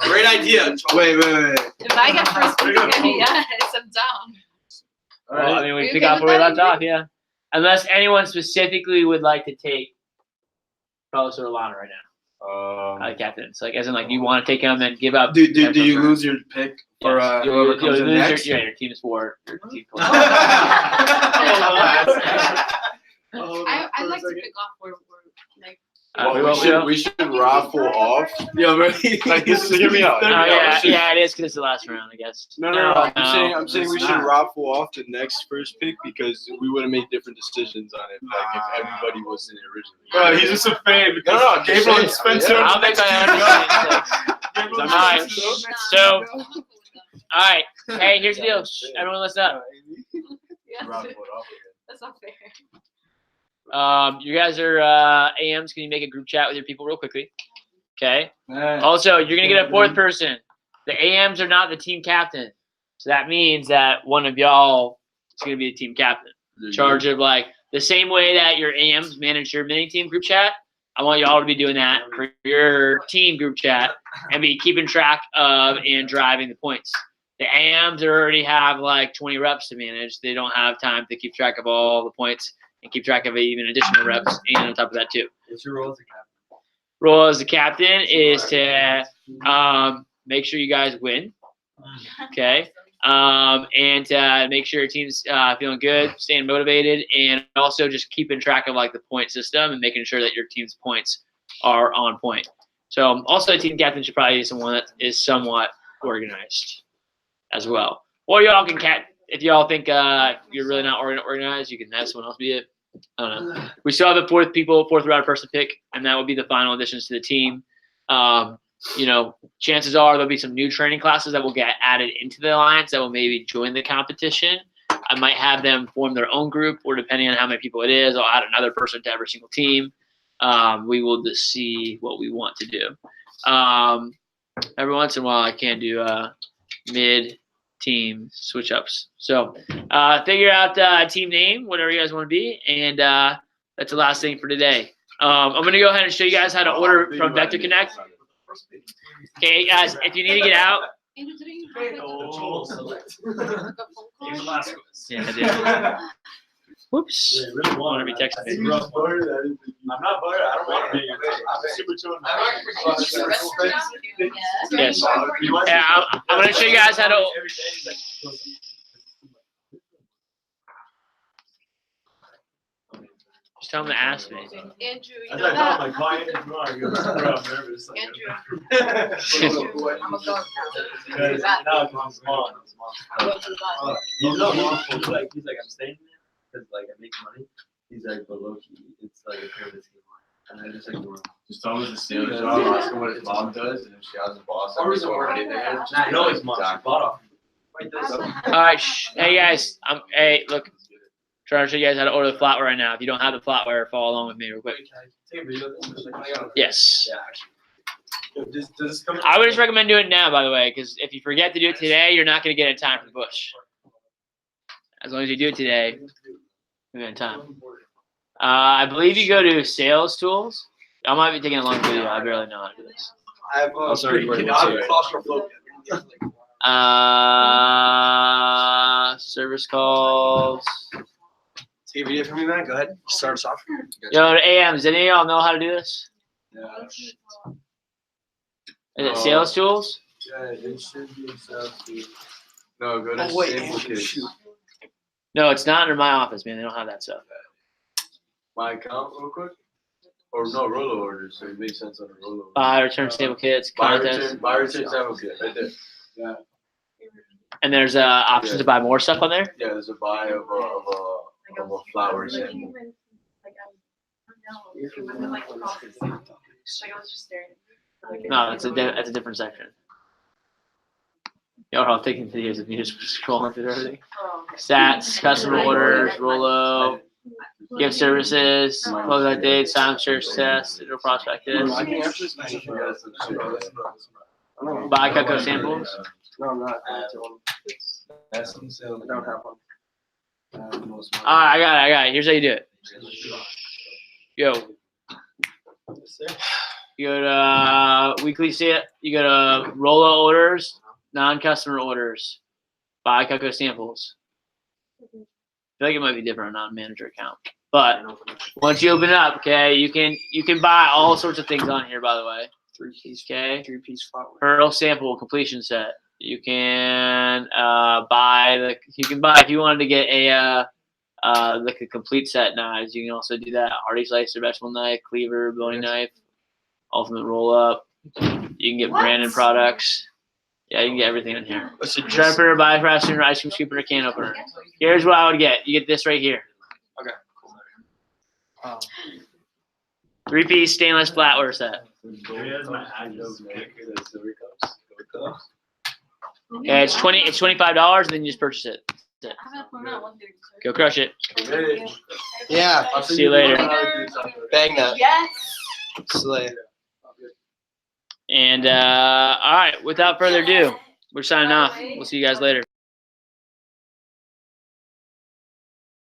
[SPEAKER 4] Great idea. Wait.
[SPEAKER 8] if I get first pick again, yes, I'm down.
[SPEAKER 1] Well, I mean,
[SPEAKER 8] Are
[SPEAKER 1] we
[SPEAKER 8] you
[SPEAKER 1] pick
[SPEAKER 8] okay
[SPEAKER 1] off
[SPEAKER 8] with
[SPEAKER 1] where we
[SPEAKER 8] that,
[SPEAKER 1] left off, yeah. Unless anyone specifically would like to take Carlos or Alana right now. Captains, like as in like you want to take him and give up.
[SPEAKER 4] Do you lose your pick for whoever comes in next?
[SPEAKER 1] Your team sport. Your team
[SPEAKER 8] I'd like to pick off where like.
[SPEAKER 12] we should raffle off.
[SPEAKER 4] Yeah, right.
[SPEAKER 12] Like this is hear me out.
[SPEAKER 1] Yeah, it is because it's the last round, I guess.
[SPEAKER 12] No. I'm saying we should raffle off the next first pick because we would have made different decisions on it. Like if everybody was in it originally.
[SPEAKER 4] Bro, he's just a fan because
[SPEAKER 12] No,
[SPEAKER 4] Gabriel and Spencer.
[SPEAKER 1] I'll make my own. Alright, so all right. Hey, here's the deal. Shh, everyone, listen up.
[SPEAKER 8] Yeah,
[SPEAKER 12] Raffle it off
[SPEAKER 8] that's not fair.
[SPEAKER 1] You guys are AMs. Can you make a group chat with your people real quickly? Okay. Also, you're gonna get a fourth person. The AMs are not the team captain, so that means that one of y'all is gonna be the team captain. Charge of like the same way that your AMs manage your mini team group chat. I want y'all to be doing that for your team group chat and be keeping track of and driving the points. The AMs already have like 20 reps to manage. They don't have time to keep track of all the points and keep track of even additional reps and on top of that too.
[SPEAKER 10] What's your role as a captain?
[SPEAKER 1] Role as the captain is to make sure you guys win. Okay. And make sure your team's feeling good, staying motivated, and also just keeping track of like the point system and making sure that your team's points are on point. So also a team captain should probably be someone that is somewhat organized as well. Or y'all can if y'all think you're really not organized, you can have someone else be it. I don't know. We still have the fourth round person pick, and that will be the final additions to the team. Chances are there'll be some new training classes that will get added into the alliance that will maybe join the competition. I might have them form their own group, or depending on how many people it is, I'll add another person to every single team. We will just see what we want to do. Every once in a while, I can do mid-team switch-ups. So figure out team name, whatever you guys want to be, and that's the last thing for today. I'm going to go ahead and show you guys how to order from Vector Connect. Okay, guys, if you need to get out.
[SPEAKER 8] Andrew, didn't you
[SPEAKER 1] Yeah, I did. Whoops. I want to be texting me.
[SPEAKER 4] I'm not buttered. I don't want to be. I'm super chill.
[SPEAKER 1] Yes. Yeah, I'm going to show you guys how to. Just tell them to ask me.
[SPEAKER 8] Andrew, you
[SPEAKER 4] As
[SPEAKER 8] know
[SPEAKER 4] I thought
[SPEAKER 8] that?
[SPEAKER 4] my client is wrong. I'm nervous.
[SPEAKER 8] Andrew.
[SPEAKER 3] I'm a ghost now.
[SPEAKER 4] Now it's small.
[SPEAKER 10] He's not wrong. He's like, I'm staying there because like I make money. He's like, but low key, it's like a pyramid scheme. And I just ignore him.
[SPEAKER 12] Just tell him it's a sales job. Ask him what his mom does, and if she has a boss,
[SPEAKER 10] Or is it
[SPEAKER 12] already there.
[SPEAKER 10] Nah, I know his mom. She bought off.
[SPEAKER 1] All right. Hey, guys. Hey, look. Trying to show you guys how to order the flatware right now. If you don't have the flatware, follow along with me real quick. Yes.
[SPEAKER 4] Does this come?
[SPEAKER 1] I would just recommend doing it now, by the way, because if you forget to do it today, you're not going to get in time for the bush. As long as you do it today, you're in time. I believe you go to sales tools. I might be taking a long video. I barely know how to do this.
[SPEAKER 4] I have
[SPEAKER 1] Service calls.
[SPEAKER 4] Take a video for me, man. Go ahead. Start us off.
[SPEAKER 1] Yo, the AMs, did any of y'all know how to do this?
[SPEAKER 12] Yeah.
[SPEAKER 1] Is it sales tools?
[SPEAKER 4] Yeah, it should be selfie.
[SPEAKER 12] No, go to sample kits.
[SPEAKER 1] No, it's not under my office, man. They don't have that stuff.
[SPEAKER 12] My account, real quick. Or no, roller orders. So it makes sense on a roller.
[SPEAKER 1] Buy, return sample kits, contest.
[SPEAKER 12] Buy, return sample kit, right there. Yeah.
[SPEAKER 1] And there's options to buy more stuff on there.
[SPEAKER 12] Yeah, there's a buy of a flower sample.
[SPEAKER 3] it wasn't like across the street. Like I was just staring.
[SPEAKER 1] No, that's a different section. Yo, I'm taking videos of me just scrolling through everything.
[SPEAKER 3] Oh.
[SPEAKER 1] Stats, customer orders, Rolo, gift services, closeout dates, time search test, digital prospectus, buy cocoa samples.
[SPEAKER 2] No, I'm not. I don't have one.
[SPEAKER 1] Alright, I got it. Here's how you do it. Yo. You go to weekly set. You go to Rolo orders, non-customer orders, buy cocoa samples. I feel like it might be different on non-manager account. But once you open it up, okay, you can buy all sorts of things on here, by the way.
[SPEAKER 2] 3-piece,
[SPEAKER 1] Okay.
[SPEAKER 2] 3-piece flatware.
[SPEAKER 1] Pearl sample completion set. You can buy if you wanted to get a like a complete set knives, you can also do that. Hardy slicer, vegetable knife, cleaver, boning knife, ultimate roll up. You can get branded products. Yeah, you can get everything in here. Shredder printer, bias presser, ice cream scooper, and can opener. Here's what I would get. You get this right here.
[SPEAKER 2] Oh.
[SPEAKER 1] 3-piece stainless flatware set. Yeah, it's $25, and then you just purchase it. That's it. Go crush it.
[SPEAKER 2] Yeah.
[SPEAKER 1] See you later.
[SPEAKER 2] Bang that.
[SPEAKER 3] Yes.
[SPEAKER 2] Slay.
[SPEAKER 1] And all right, without further ado, we're signing off. We'll see you guys later.